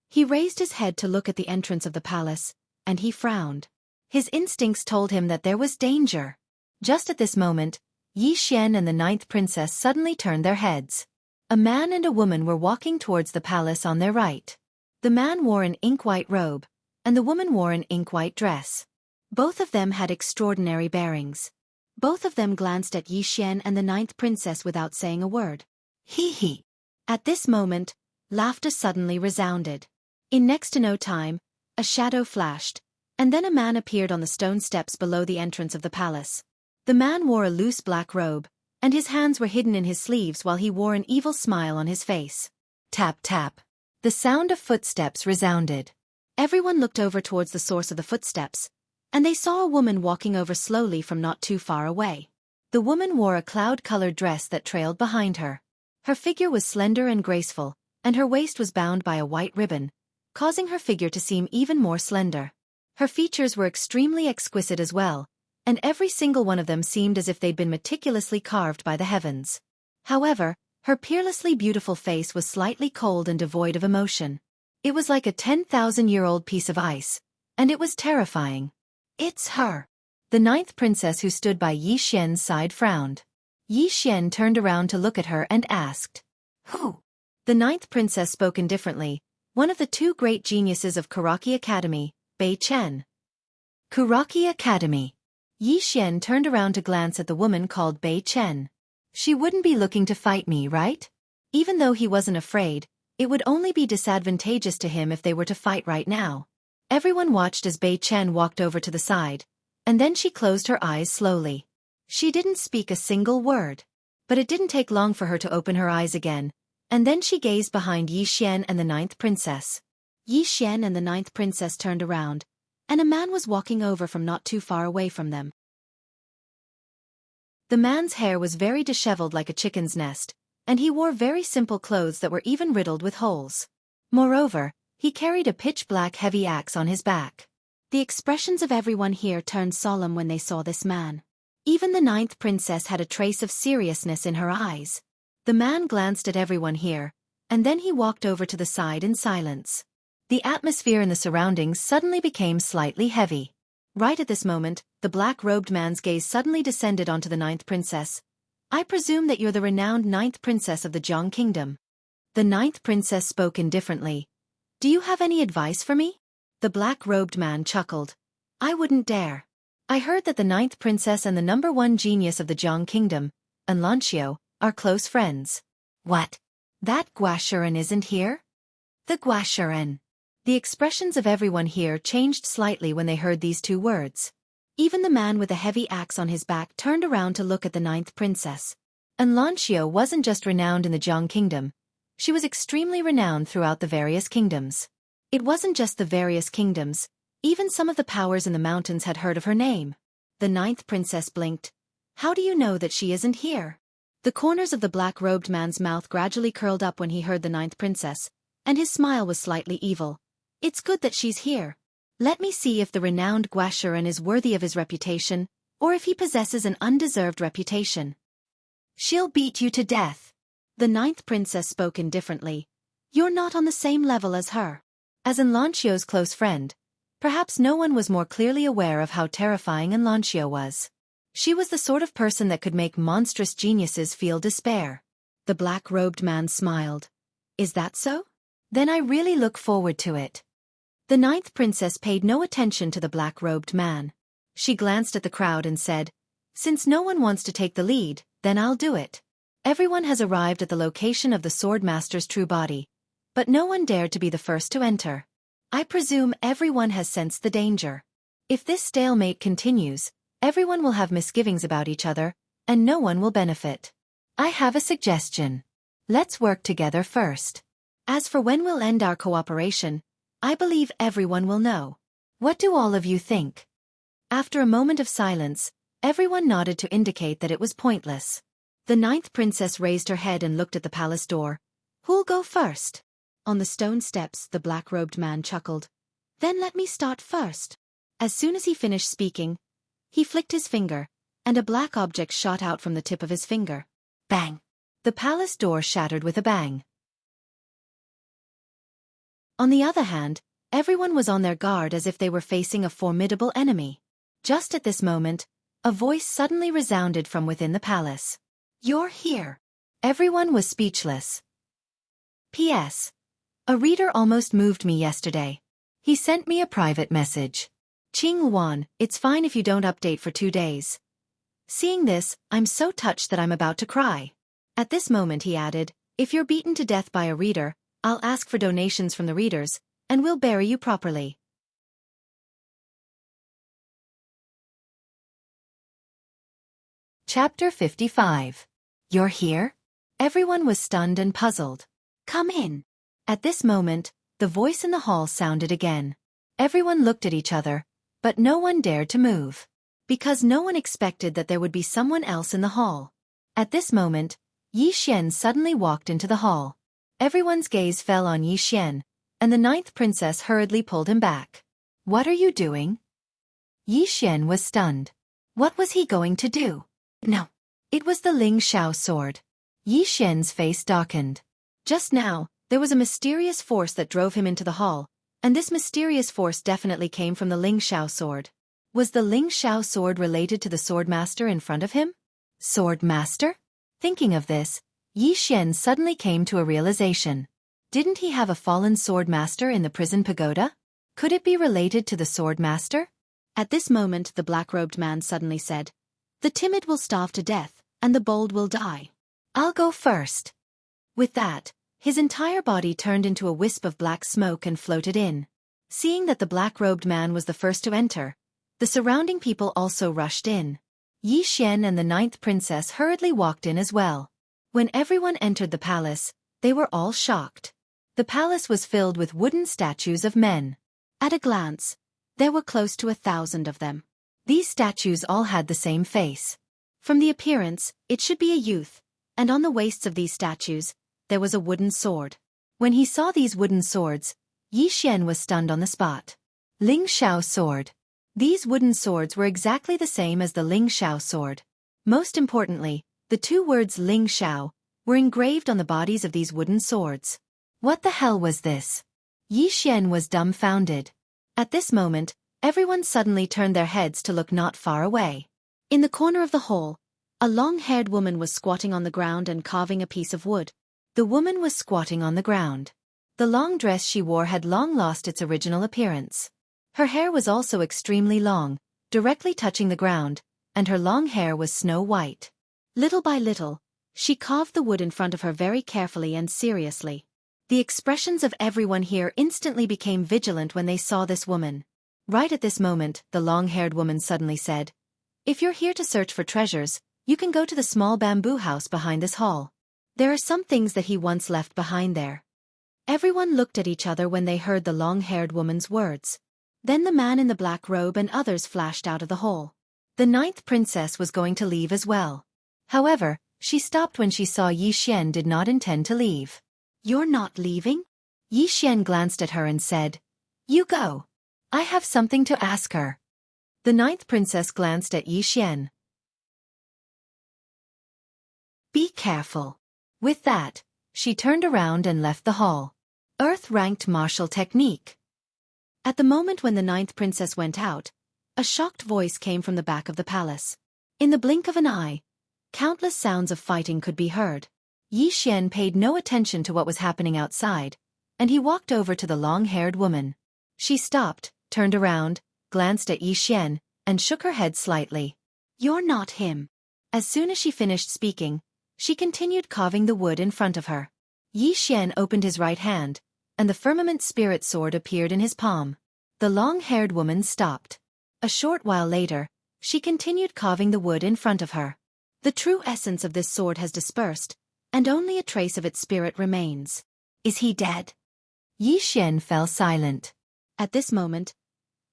He raised his head to look at the entrance of the palace, and he frowned. His instincts told him that there was danger. Just at this moment, Yi Xian and the 9th princess suddenly turned their heads. A man and a woman were walking towards the palace on their right. The man wore an ink-white robe, and the woman wore an ink-white dress. Both of them had extraordinary bearings. Both of them glanced at Yi Xian and the 9th princess without saying a word. Hee hee. At this moment, laughter suddenly resounded. In next to no time, A shadow flashed, and then a man appeared on the stone steps below the entrance of the palace. The man wore a loose black robe, and his hands were hidden in his sleeves while he wore an evil smile on his face. Tap tap. The sound of footsteps resounded. Everyone looked over towards the source of the footsteps, and they saw a woman walking over slowly from not too far away. The woman wore a cloud-colored dress that trailed behind her. Her figure was slender and graceful, and her waist was bound by a white ribbon, causing her figure to seem even more slender. Her features were extremely exquisite as well, and every single one of them seemed as if they'd been meticulously carved by the heavens. However, her peerlessly beautiful face was slightly cold and devoid of emotion. It was like a 10,000-year-old piece of ice, and it was terrifying. It's her. The ninth princess who stood by Yi Xian's side frowned. Yi Xian turned around to look at her and asked, "Who?" The ninth princess spoke indifferently, one of the two great geniuses of Xueqi Academy, Bei Chen. Xueqi Academy. Yi Xian turned around to glance at the woman called Bei Chen. She wouldn't be looking to fight me, right? Even though he wasn't afraid, it would only be disadvantageous to him if they were to fight right now. Everyone watched as Bei Chen walked over to the side, and then she closed her eyes slowly. She didn't speak a single word. But it didn't take long for her to open her eyes again, and then she gazed behind Yi Xian and the ninth princess. Yi Xian and the ninth princess turned around, and a man was walking over from not too far away from them. The man's hair was very disheveled like a chicken's nest, and he wore very simple clothes that were even riddled with holes. Moreover, he carried a pitch-black heavy axe on his back. The expressions of everyone here turned solemn when they saw this man. Even the ninth princess had a trace of seriousness in her eyes. The man glanced at everyone here, and then he walked over to the side in silence. The atmosphere in the surroundings suddenly became slightly heavy. Right at this moment, the black-robed man's gaze suddenly descended onto the ninth princess. "I presume that you're the renowned ninth princess of the Jiang Kingdom." The ninth princess spoke indifferently. "Do you have any advice for me?" The black-robed man chuckled. "I wouldn't dare. I heard that the ninth princess and the #1 genius of the Jiang Kingdom, Anlancio, are close friends." "What? That Guashuren isn't here?" "The Guashuren." The expressions of everyone here changed slightly when they heard these two words. Even the man with a heavy axe on his back turned around to look at the ninth princess. Anlancio wasn't just renowned in the Jiang Kingdom. She was extremely renowned throughout the various kingdoms. It wasn't just the various kingdoms, even some of the powers in the mountains had heard of her name. The ninth princess blinked. "How do you know that she isn't here?" The corners of the black-robed man's mouth gradually curled up when he heard the ninth princess, and his smile was slightly evil. "It's good that she's here. Let me see if the renowned Guashuren is worthy of his reputation, or if he possesses an undeserved reputation." "She'll beat you to death." The ninth princess spoke indifferently. "You're not on the same level as her." As Anlancio's close friend, perhaps no one was more clearly aware of how terrifying Anlancio was. She was the sort of person that could make monstrous geniuses feel despair. The black-robed man smiled. "Is that so? Then I really look forward to it." The ninth princess paid no attention to the black-robed man. She glanced at the crowd and said, "Since no one wants to take the lead, then I'll do it." Everyone has arrived at the location of the sword master's true body, but no one dared to be the first to enter. I presume everyone has sensed the danger. If this stalemate continues, everyone will have misgivings about each other, and no one will benefit. I have a suggestion. Let's work together first. As for when we'll end our cooperation, I believe everyone will know. What do all of you think? After a moment of silence, everyone nodded to indicate that it was pointless. The ninth princess raised her head and looked at the palace door. "Who'll go first?" On the stone steps, the black-robed man chuckled. "Then let me start first." As soon as he finished speaking, he flicked his finger, and a black object shot out from the tip of his finger. Bang! The palace door shattered with a bang. On the other hand, everyone was on their guard as if they were facing a formidable enemy. Just at this moment, a voice suddenly resounded from within the palace. "You're here." Everyone was speechless. P.S. A reader almost moved me yesterday. He sent me a private message. "Qing Wan, it's fine if you don't update for 2 days." Seeing this, I'm so touched that I'm about to cry. At this moment he added, "If you're beaten to death by a reader, I'll ask for donations from the readers, and we'll bury you properly." Chapter 55. You're here? Everyone was stunned and puzzled. Come in. At this moment, the voice in the hall sounded again. Everyone looked at each other, but no one dared to move. Because no one expected that there would be someone else in the hall. At this moment, Yi Xian suddenly walked into the hall. Everyone's gaze fell on Yi Xian, and the 9th princess hurriedly pulled him back. What are you doing? Yi Xian was stunned. What was he going to do? No. It was the Ling Xiao sword. Yi Xian's face darkened. Just now, there was a mysterious force that drove him into the hall, and this mysterious force definitely came from the Ling Xiao sword. Was the Ling Xiao sword related to the sword master in front of him? Sword master? Thinking of this, Yi Xian suddenly came to a realization. Didn't he have a fallen sword master in the prison pagoda? Could it be related to the sword master? At this moment the black-robed man suddenly said, "The timid will starve to death, and the bold will die. I'll go first." With that, his entire body turned into a wisp of black smoke and floated in. Seeing that the black-robed man was the first to enter, the surrounding people also rushed in. Yi Xian and the 9th princess hurriedly walked in as well. When everyone entered the palace, they were all shocked. The palace was filled with wooden statues of men. At a glance, there were close to 1,000 of them. These statues all had the same face. From the appearance, it should be a youth, and on the waists of these statues, there was a wooden sword. When he saw these wooden swords, Yi Xian was stunned on the spot. Ling Xiao sword. These wooden swords were exactly the same as the Ling Xiao sword. Most importantly, the two words Ling Xiao were engraved on the bodies of these wooden swords. What the hell was this? Yi Xian was dumbfounded. At this moment, everyone suddenly turned their heads to look not far away. In the corner of the hall, a long-haired woman was squatting on the ground and carving a piece of wood. The woman was squatting on the ground. The long dress she wore had long lost its original appearance. Her hair was also extremely long, directly touching the ground, and her long hair was snow white. Little by little, she carved the wood in front of her very carefully and seriously. The expressions of everyone here instantly became vigilant when they saw this woman. Right at this moment, the long-haired woman suddenly said, "If you're here to search for treasures, you can go to the small bamboo house behind this hall. There are some things that he once left behind there." Everyone looked at each other when they heard the long-haired woman's words. Then the man in the black robe and others flashed out of the hall. The 9th princess was going to leave as well. However, she stopped when she saw Yi Xian did not intend to leave. "You're not leaving?" Yi Xian glanced at her and said, "You go. I have something to ask her." The 9th princess glanced at Yi Xian. "Be careful." With that, she turned around and left the hall. Earth-ranked martial technique. At the moment when the 9th princess went out, a shocked voice came from the back of the palace. In the blink of an eye, countless sounds of fighting could be heard. Yi Xian paid no attention to what was happening outside, and he walked over to the long-haired woman. She stopped, turned around, glanced at Yi Xian, and shook her head slightly. "You're not him." As soon as she finished speaking, she continued carving the wood in front of her. Yi Xian opened his right hand, and the firmament spirit sword appeared in his palm. The long-haired woman stopped. A short while later, she continued carving the wood in front of her. The true essence of this sword has dispersed, and only a trace of its spirit remains. Is he dead? Yi Xian fell silent. At this moment,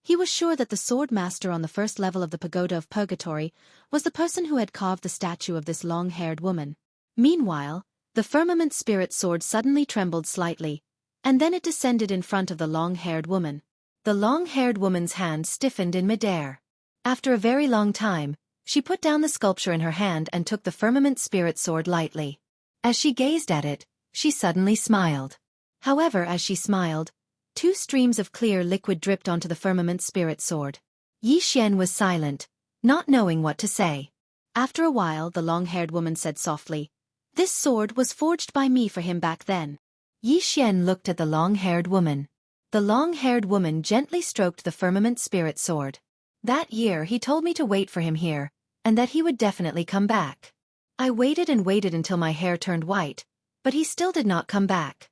he was sure that the sword master on the first level of the pagoda of purgatory was the person who had carved the statue of this long-haired woman. Meanwhile, the firmament spirit sword suddenly trembled slightly, and then it descended in front of the long-haired woman. The long-haired woman's hand stiffened in midair. After a very long time, she put down the sculpture in her hand and took the firmament spirit sword lightly. As she gazed at it, she suddenly smiled. However, as she smiled, 2 streams of clear liquid dripped onto the firmament spirit sword. Yi Xian was silent, not knowing what to say. After a while, the long-haired woman said softly, "This sword was forged by me for him back then." Yi Xian looked at the long-haired woman. The long-haired woman gently stroked the firmament spirit sword. "That year he told me to wait for him here, and that he would definitely come back. I waited and waited until my hair turned white, but he still did not come back."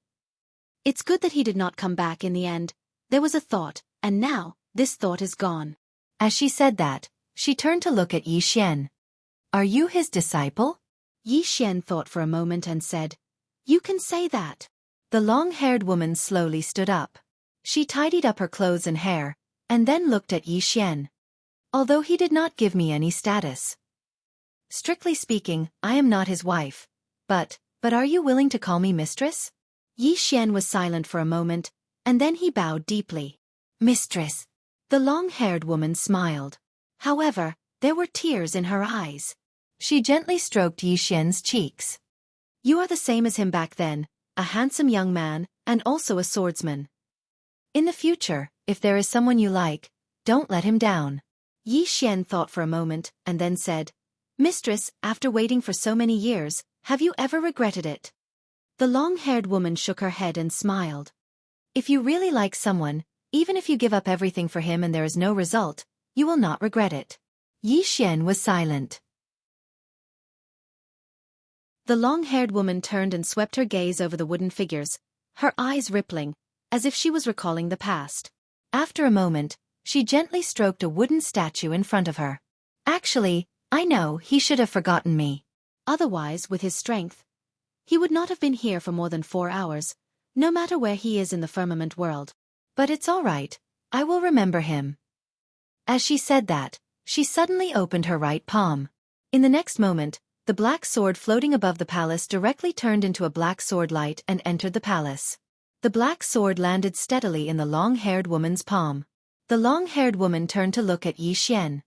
"It's good that he did not come back in the end. There was a thought, and now, this thought is gone." As she said that, she turned to look at Yi Xian. Are you his disciple? Yi Xian thought for a moment and said, "You can say that." The long-haired woman slowly stood up. She tidied up her clothes and hair, and then looked at Yi Xian. Although he did not give me any status. Strictly speaking, I am not his wife. But are you willing to call me mistress? Yi Xian was silent for a moment, and then he bowed deeply. Mistress. The long-haired woman smiled. However, there were tears in her eyes. She gently stroked Yi Xian's cheeks. You are the same as him back then, a handsome young man, and also a swordsman. In the future, if there is someone you like, don't let him down. Yi Xian thought for a moment, and then said, Mistress, after waiting for so many years, have you ever regretted it? The long-haired woman shook her head and smiled. If you really like someone, even if you give up everything for him and there is no result, you will not regret it. Yi Xian was silent. The long-haired woman turned and swept her gaze over the wooden figures, her eyes rippling, as if she was recalling the past. After a moment, she gently stroked a wooden statue in front of her. Actually, I know he should have forgotten me. Otherwise, with his strength, he would not have been here for more than 4 hours, no matter where he is in the firmament world. But it's all right, I will remember him. As she said that, she suddenly opened her right palm. In the next moment, the black sword floating above the palace directly turned into a black sword light and entered the palace. The black sword landed steadily in the long-haired woman's palm. The long-haired woman turned to look at Yi Xian.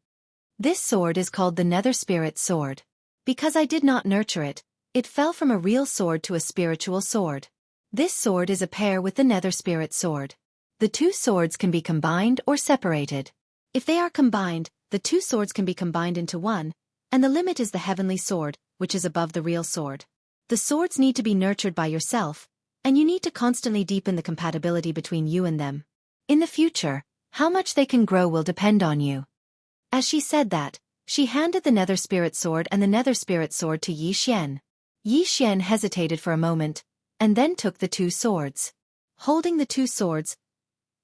This sword is called the Nether Spirit Sword. Because I did not nurture it, it fell from a real sword to a spiritual sword. This sword is a pair with the Nether Spirit Sword. The two swords can be combined or separated. If they are combined, the two swords can be combined into one, and the limit is the heavenly sword, which is above the real sword. The swords need to be nurtured by yourself, and you need to constantly deepen the compatibility between you and them. In the future, how much they can grow will depend on you. As she said that, she handed the Nether Spirit Sword and the Nether Spirit Sword to Yi Xian. Yi Xian hesitated for a moment, and then took the two swords. Holding the two swords,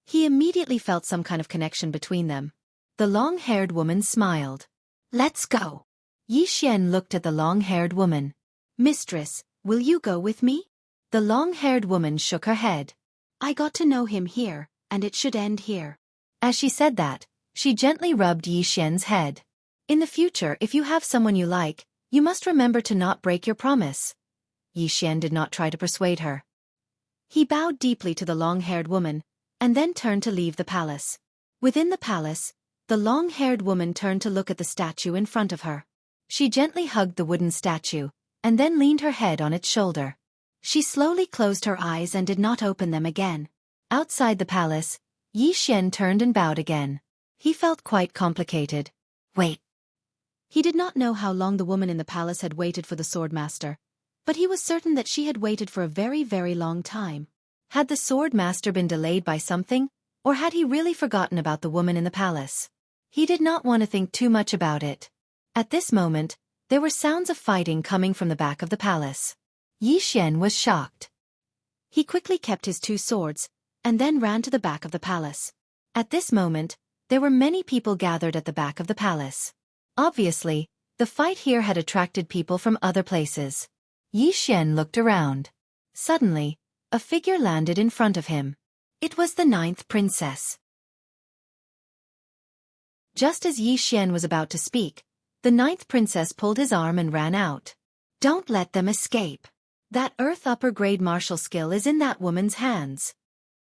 he immediately felt some kind of connection between them. The long-haired woman smiled. Let's go. Yi Xian looked at the long-haired woman. Mistress, will you go with me? The long-haired woman shook her head. I got to know him here, and it should end here. As she said that, she gently rubbed Yi Xian's head. In the future, if you have someone you like, you must remember to not break your promise. Yi Xian did not try to persuade her. He bowed deeply to the long-haired woman, and then turned to leave the palace. Within the palace, the long-haired woman turned to look at the statue in front of her. She gently hugged the wooden statue, and then leaned her head on its shoulder. She slowly closed her eyes and did not open them again. Outside the palace, Yi Xian turned and bowed again. He felt quite complicated. Wait. He did not know how long the woman in the palace had waited for the swordmaster, but he was certain that she had waited for a very, very long time. Had the swordmaster been delayed by something, or had he really forgotten about the woman in the palace? He did not want to think too much about it. At this moment, there were sounds of fighting coming from the back of the palace. Yi Xian was shocked. He quickly kept his two swords, and then ran to the back of the palace. At this moment, there were many people gathered at the back of the palace. Obviously, the fight here had attracted people from other places. Yi Xian looked around. Suddenly, a figure landed in front of him. It was the 9th princess. Just as Yi Xian was about to speak, the 9th princess pulled his arm and ran out. Don't let them escape. That Earth upper grade martial skill is in that woman's hands.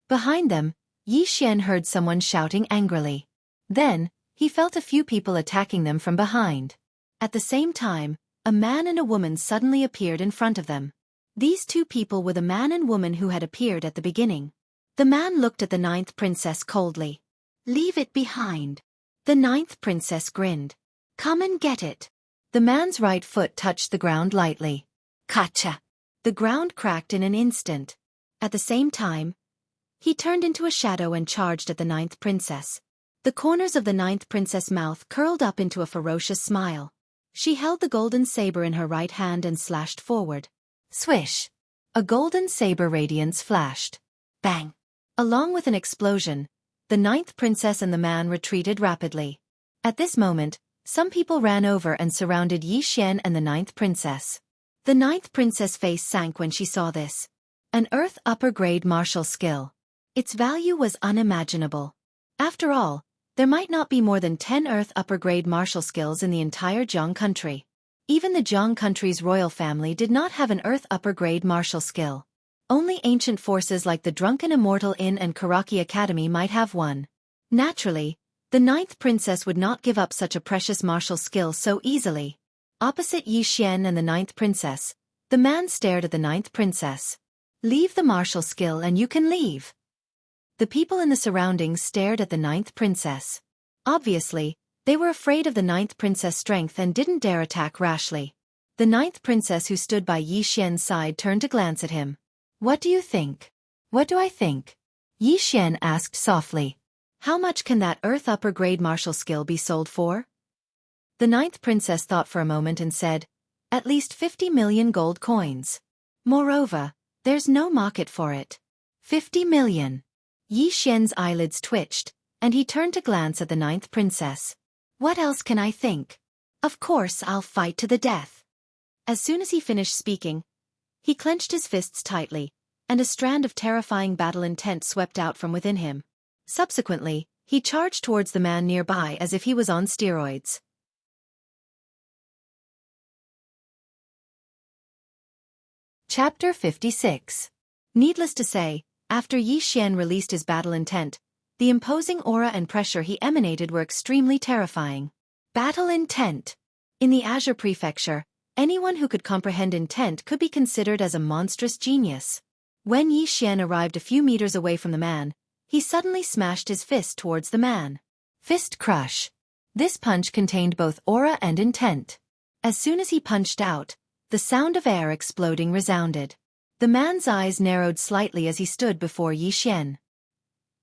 Behind them, Yi Xian heard someone shouting angrily. Then, he felt a few people attacking them from behind. At the same time, a man and a woman suddenly appeared in front of them. These two people were the man and woman who had appeared at the beginning. The man looked at the 9th princess coldly. Leave it behind. The 9th princess grinned. Come and get it. The man's right foot touched the ground lightly. Kacha! The ground cracked in an instant. At the same time, he turned into a shadow and charged at the 9th princess. The corners of the 9th princess' mouth curled up into a ferocious smile. She held the golden saber in her right hand and slashed forward. Swish! A golden saber radiance flashed. Bang! Along with an explosion, the 9th princess and the man retreated rapidly. At this moment, Some people ran over and surrounded Yi Xian and the ninth princess. The ninth princess' face sank when she saw this. An Earth upper-grade martial skill. Its value was unimaginable. After all, there might not be more than 10 Earth upper-grade martial skills in the entire Zhang country. Even the Zhang country's royal family did not have an Earth upper-grade martial skill. Only ancient forces like the Drunken Immortal Inn and Karaki Academy might have one. Naturally, the ninth princess would not give up such a precious martial skill so easily. Opposite Yi Xian and the ninth princess, the man stared at the ninth princess. "Leave the martial skill and you can leave." The people in the surroundings stared at the ninth princess. Obviously, they were afraid of the ninth princess' strength and didn't dare attack rashly. The ninth princess who stood by Yi Xian's side turned to glance at him. "What do you think?" "What do I think?" Yi Xian asked softly. "How much can that Earth upper-grade martial skill be sold for?" The ninth princess thought for a moment and said, "At least 50 million gold coins. Moreover, there's no market for it." 50 million. Yi Xian's eyelids twitched, and he turned to glance at the ninth princess. "What else can I think? Of course I'll fight to the death." As soon as he finished speaking, he clenched his fists tightly, and a strand of terrifying battle intent swept out from within him. Subsequently, he charged towards the man nearby as if he was on steroids. Chapter 56. Needless to say, after Yi Xian released his battle intent, the imposing aura and pressure he emanated were extremely terrifying. Battle intent. In the Azure Prefecture, anyone who could comprehend intent could be considered as a monstrous genius. When Yi Xian arrived a few meters away from the man, he suddenly smashed his fist towards the man. Fist crush. This punch contained both aura and intent. As soon as he punched out, the sound of air exploding resounded. The man's eyes narrowed slightly as he stood before Yi Xian.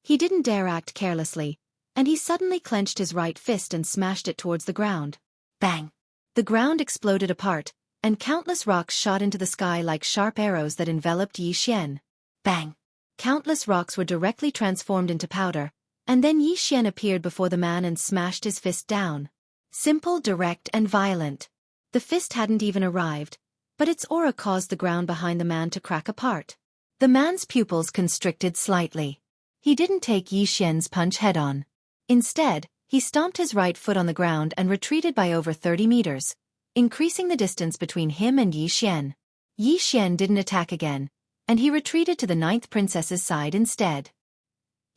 He didn't dare act carelessly, and he suddenly clenched his right fist and smashed it towards the ground. Bang! The ground exploded apart, and countless rocks shot into the sky like sharp arrows that enveloped Yi Xian. Bang! Countless rocks were directly transformed into powder, and then Yi Xian appeared before the man and smashed his fist down. Simple, direct, and violent. The fist hadn't even arrived, but its aura caused the ground behind the man to crack apart. The man's pupils constricted slightly. He didn't take Yi Xian's punch head-on. Instead, he stomped his right foot on the ground and retreated by over 30 meters, increasing the distance between him and Yi Xian. Yi Xian didn't attack again, and he retreated to the ninth princess's side instead.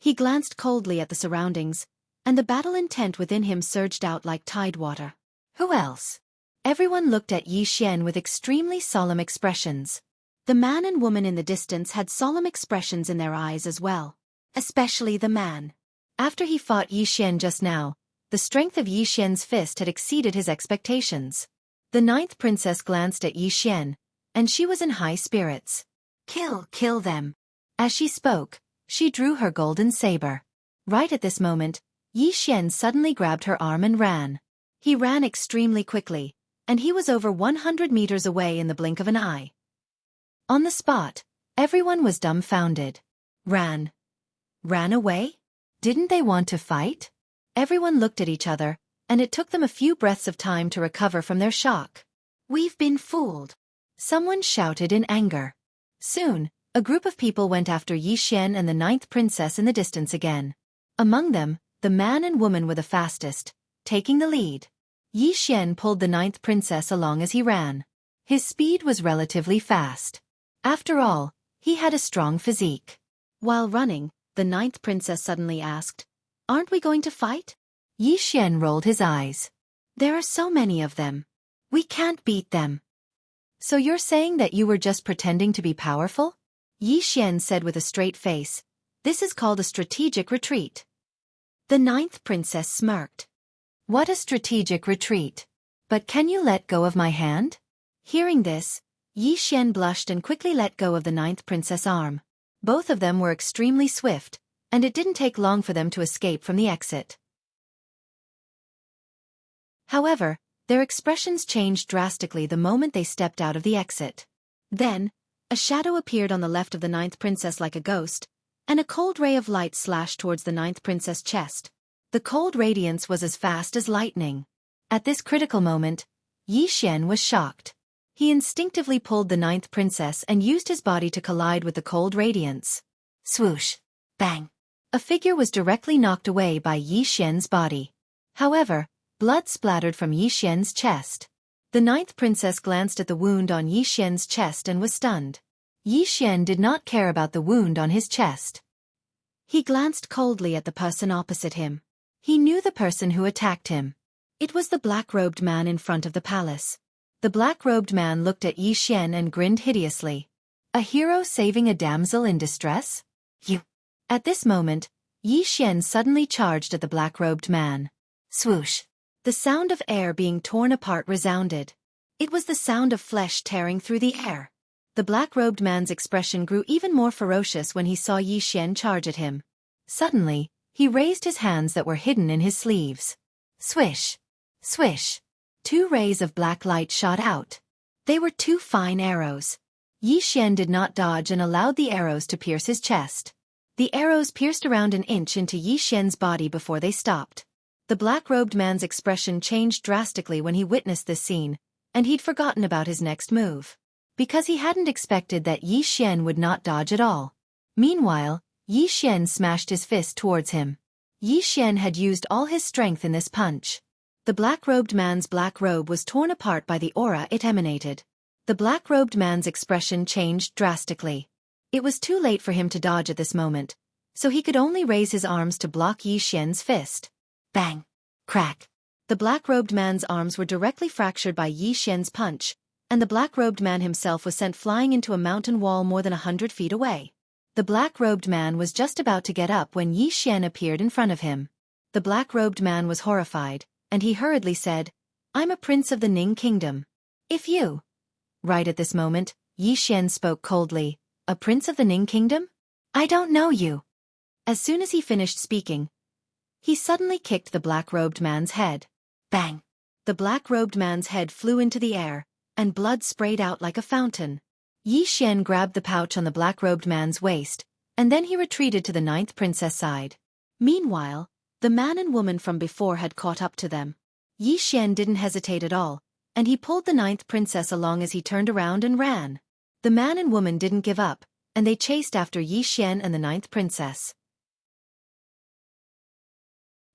He glanced coldly at the surroundings, and the battle intent within him surged out like tide water. Who else? Everyone looked at Yi Xian with extremely solemn expressions. The man and woman in the distance had solemn expressions in their eyes as well. Especially the man. After he fought Yi Xian just now, the strength of Yi Xian's fist had exceeded his expectations. The ninth princess glanced at Yi Xian, and she was in high spirits. Kill them. As she spoke, she drew her golden saber. Right at this moment, Yi Xian suddenly grabbed her arm and ran. He ran extremely quickly, and he was over 100 meters away in the blink of an eye. On the spot, everyone was dumbfounded. Ran away? Didn't they want to fight? Everyone looked at each other, and it took them a few breaths of time to recover from their shock. "We've been fooled," someone shouted in anger. Soon, a group of people went after Yi Xian and the ninth princess in the distance again. Among them, the man and woman were the fastest, taking the lead. Yi Xian pulled the ninth princess along as he ran. His speed was relatively fast. After all, he had a strong physique. While running, the ninth princess suddenly asked, "Aren't we going to fight?" Yi Xian rolled his eyes. "There are so many of them. We can't beat them." "So you're saying that you were just pretending to be powerful?" Yi Xian said with a straight face. "This is called a strategic retreat." The ninth princess smirked. "What a strategic retreat. But can you let go of my hand?" Hearing this, Yi Xian blushed and quickly let go of the ninth princess' arm. Both of them were extremely swift, and it didn't take long for them to escape from the exit. However, their expressions changed drastically the moment they stepped out of the exit. Then, a shadow appeared on the left of the ninth princess like a ghost, and a cold ray of light slashed towards the ninth princess' chest. The cold radiance was as fast as lightning. At this critical moment, Yi Xian was shocked. He instinctively pulled the ninth princess and used his body to collide with the cold radiance. Swoosh! Bang! A figure was directly knocked away by Yi Xian's body. However, blood splattered from Yi Xian's chest. The ninth princess glanced at the wound on Yi Xian's chest and was stunned. Yi Xian did not care about the wound on his chest. He glanced coldly at the person opposite him. He knew the person who attacked him. It was the black-robed man in front of the palace. The black-robed man looked at Yi Xian and grinned hideously. A hero saving a damsel in distress? You! At this moment, Yi Xian suddenly charged at the black-robed man. Swoosh! The sound of air being torn apart resounded. It was the sound of flesh tearing through the air. The black-robed man's expression grew even more ferocious when he saw Yi Xian charge at him. Suddenly, he raised his hands that were hidden in his sleeves. Swish! Swish! 2 rays of black light shot out. They were 2 fine arrows. Yi Xian did not dodge and allowed the arrows to pierce his chest. The arrows pierced around an inch into Yi Xian's body before they stopped. The black-robed man's expression changed drastically when he witnessed this scene, and he'd forgotten about his next move. Because he hadn't expected that Yi Xian would not dodge at all. Meanwhile, Yi Xian smashed his fist towards him. Yi Xian had used all his strength in this punch. The black-robed man's black robe was torn apart by the aura it emanated. The black-robed man's expression changed drastically. It was too late for him to dodge at this moment, so he could only raise his arms to block Yi Xian's fist. Bang! Crack! The black-robed man's arms were directly fractured by Yi Xian's punch, and the black-robed man himself was sent flying into a mountain wall more than 100 feet away. The black-robed man was just about to get up when Yi Xian appeared in front of him. The black-robed man was horrified, and he hurriedly said, "I'm a prince of the Ning kingdom. If you..." Right at this moment, Yi Xian spoke coldly, "A prince of the Ning kingdom? I don't know you." As soon as he finished speaking, he suddenly kicked the black-robed man's head. Bang! The black-robed man's head flew into the air, and blood sprayed out like a fountain. Yi Xian grabbed the pouch on the black-robed man's waist, and then he retreated to the ninth princess side. Meanwhile, the man and woman from before had caught up to them. Yi Xian didn't hesitate at all, and he pulled the ninth princess along as he turned around and ran. The man and woman didn't give up, and they chased after Yi Xian and the ninth princess.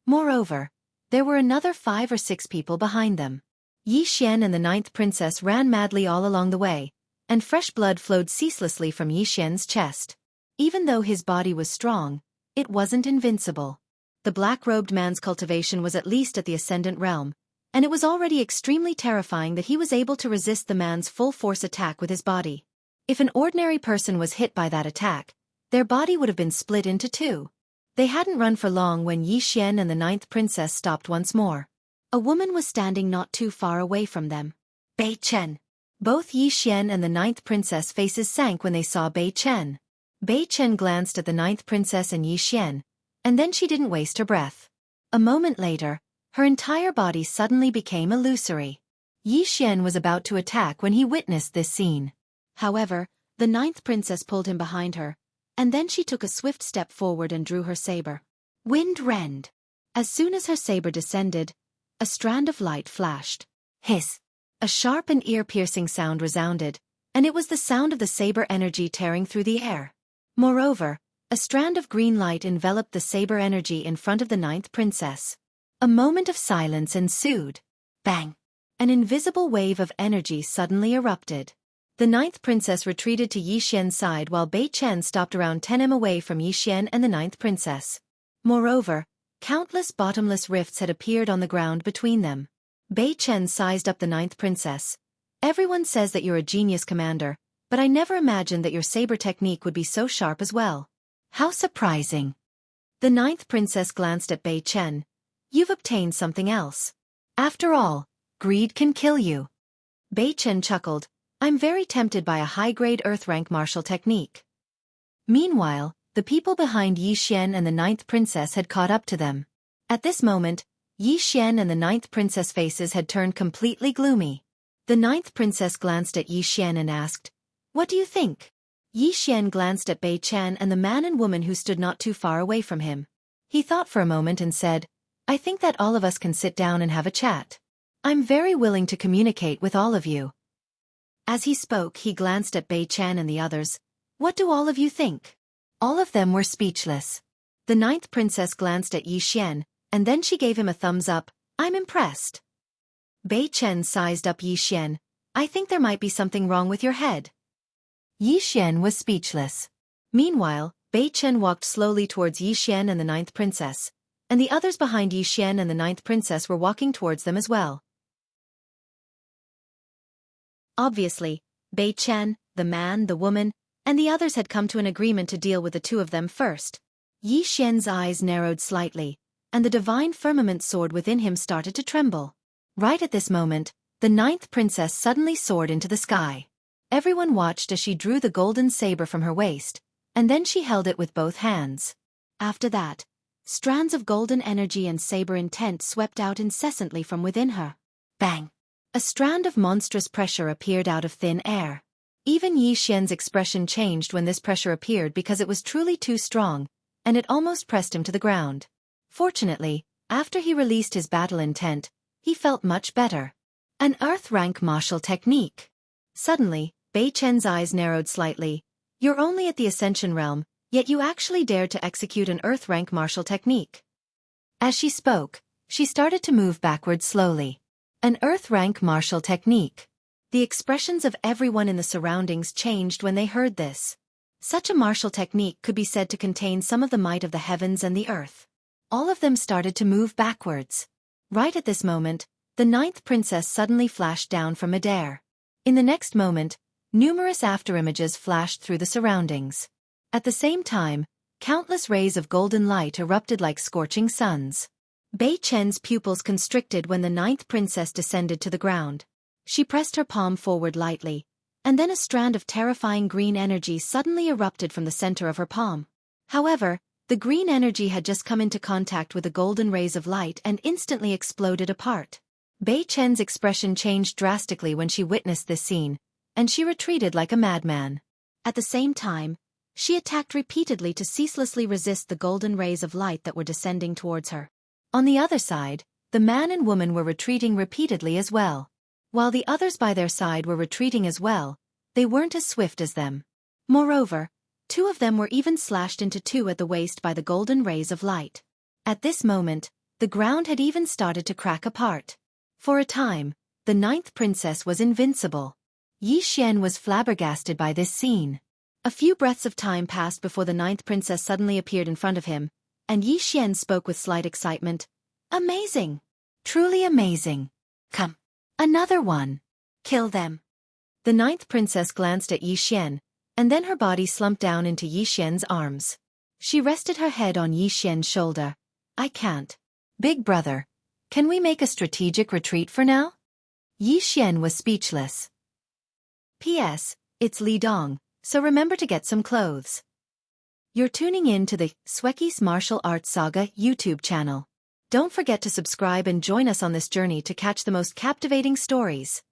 Moreover, there were another 5 or 6 people behind them. Yi Xian and the ninth princess ran madly all along the way, and fresh blood flowed ceaselessly from Yi Xian's chest. Even though his body was strong, it wasn't invincible. The black-robed man's cultivation was at least at the ascendant realm, and it was already extremely terrifying that he was able to resist the man's full-force attack with his body. If an ordinary person was hit by that attack, their body would have been split into 2. They hadn't run for long when Yi Xian and the ninth princess stopped once more. A woman was standing not too far away from them. Bei Chen. Both Yi Xian and the ninth princess faces sank when they saw Bei Chen. Bei Chen glanced at the ninth princess and Yi Xian, and then she didn't waste her breath. A moment later, her entire body suddenly became illusory. Yi Xian was about to attack when he witnessed this scene. However, the ninth princess pulled him behind her, and then she took a swift step forward and drew her saber. Wind rend. As soon as her saber descended, a strand of light flashed. Hiss! A sharp and ear-piercing sound resounded, and it was the sound of the saber energy tearing through the air. Moreover, a strand of green light enveloped the saber energy in front of the ninth princess. A moment of silence ensued. Bang! An invisible wave of energy suddenly erupted. The ninth princess retreated to Yi Xian's side while Bei Chen stopped around 10 m away from Yi Xian and the ninth princess. Moreover, countless bottomless rifts had appeared on the ground between them. Bei Chen sized up the ninth princess. "Everyone says that you're a genius commander, but I never imagined that your saber technique would be so sharp as well. How surprising." The ninth princess glanced at Bei Chen. "You've obtained something else. After all, greed can kill you." Bei Chen chuckled. "I'm very tempted by a high-grade earth-rank martial technique." Meanwhile, the people behind Yi Xian and the ninth princess had caught up to them. At this moment, Yi Xian and the ninth princess faces had turned completely gloomy. The ninth princess glanced at Yi Xian and asked, "What do you think?" Yi Xian glanced at Bei Chen and the man and woman who stood not too far away from him. He thought for a moment and said, "I think that all of us can sit down and have a chat." I'm very willing to communicate with all of you. As he spoke, he glanced at Bei Chen and the others. What do all of you think? All of them were speechless. The ninth princess glanced at Yi Xian, and then she gave him a thumbs up. I'm impressed. Bei Chen sized up Yi Xian. I think there might be something wrong with your head. Yi Xian was speechless. Meanwhile, Bei Chen walked slowly towards Yi Xian and the ninth princess, and the others behind Yi Xian and the ninth princess were walking towards them as well. Obviously, Bei Chen, the man, the woman, and the others had come to an agreement to deal with the two of them first. Yi Xian's eyes narrowed slightly, and the divine firmament sword within him started to tremble. Right at this moment, the ninth princess suddenly soared into the sky. Everyone watched as she drew the golden saber from her waist, and then she held it with both hands. After that, strands of golden energy and saber intent swept out incessantly from within her. Bang! A strand of monstrous pressure appeared out of thin air. Even Yi Xian's expression changed when this pressure appeared because it was truly too strong, and it almost pressed him to the ground. Fortunately, after he released his battle intent, he felt much better. An earth-rank martial technique. Suddenly, Bei Chen's eyes narrowed slightly. You're only at the Ascension realm, yet you actually dared to execute an earth-rank martial technique. As she spoke, she started to move backwards slowly. An earth-rank martial technique. The expressions of everyone in the surroundings changed when they heard this. Such a martial technique could be said to contain some of the might of the heavens and the earth. All of them started to move backwards. Right at this moment, the ninth princess suddenly flashed down from midair. In the next moment, numerous afterimages flashed through the surroundings. At the same time, countless rays of golden light erupted like scorching suns. Bei Chen's pupils constricted when the ninth princess descended to the ground. She pressed her palm forward lightly, and then a strand of terrifying green energy suddenly erupted from the center of her palm. However, the green energy had just come into contact with the golden rays of light and instantly exploded apart. Bei Chen's expression changed drastically when she witnessed this scene, and she retreated like a madman. At the same time, she attacked repeatedly to ceaselessly resist the golden rays of light that were descending towards her. On the other side, the man and woman were retreating repeatedly as well. While the others by their side were retreating as well, they weren't as swift as them. Moreover, two of them were even slashed into two at the waist by the golden rays of light. At this moment, the ground had even started to crack apart. For a time, the ninth princess was invincible. Yi Xian was flabbergasted by this scene. A few breaths of time passed before the ninth princess suddenly appeared in front of him, and Yi Xian spoke with slight excitement. Amazing! Truly amazing! Come! Another one! Kill them! The ninth princess glanced at Yi Xian, and then her body slumped down into Yi Xian's arms. She rested her head on Yi Xian's shoulder. I can't. Big brother, can we make a strategic retreat for now? Yi Xian was speechless. P.S. It's Li Dong, so remember to get some clothes. You're tuning in to the Xueqi's Martial Arts Saga YouTube channel. Don't forget to subscribe and join us on this journey to catch the most captivating stories.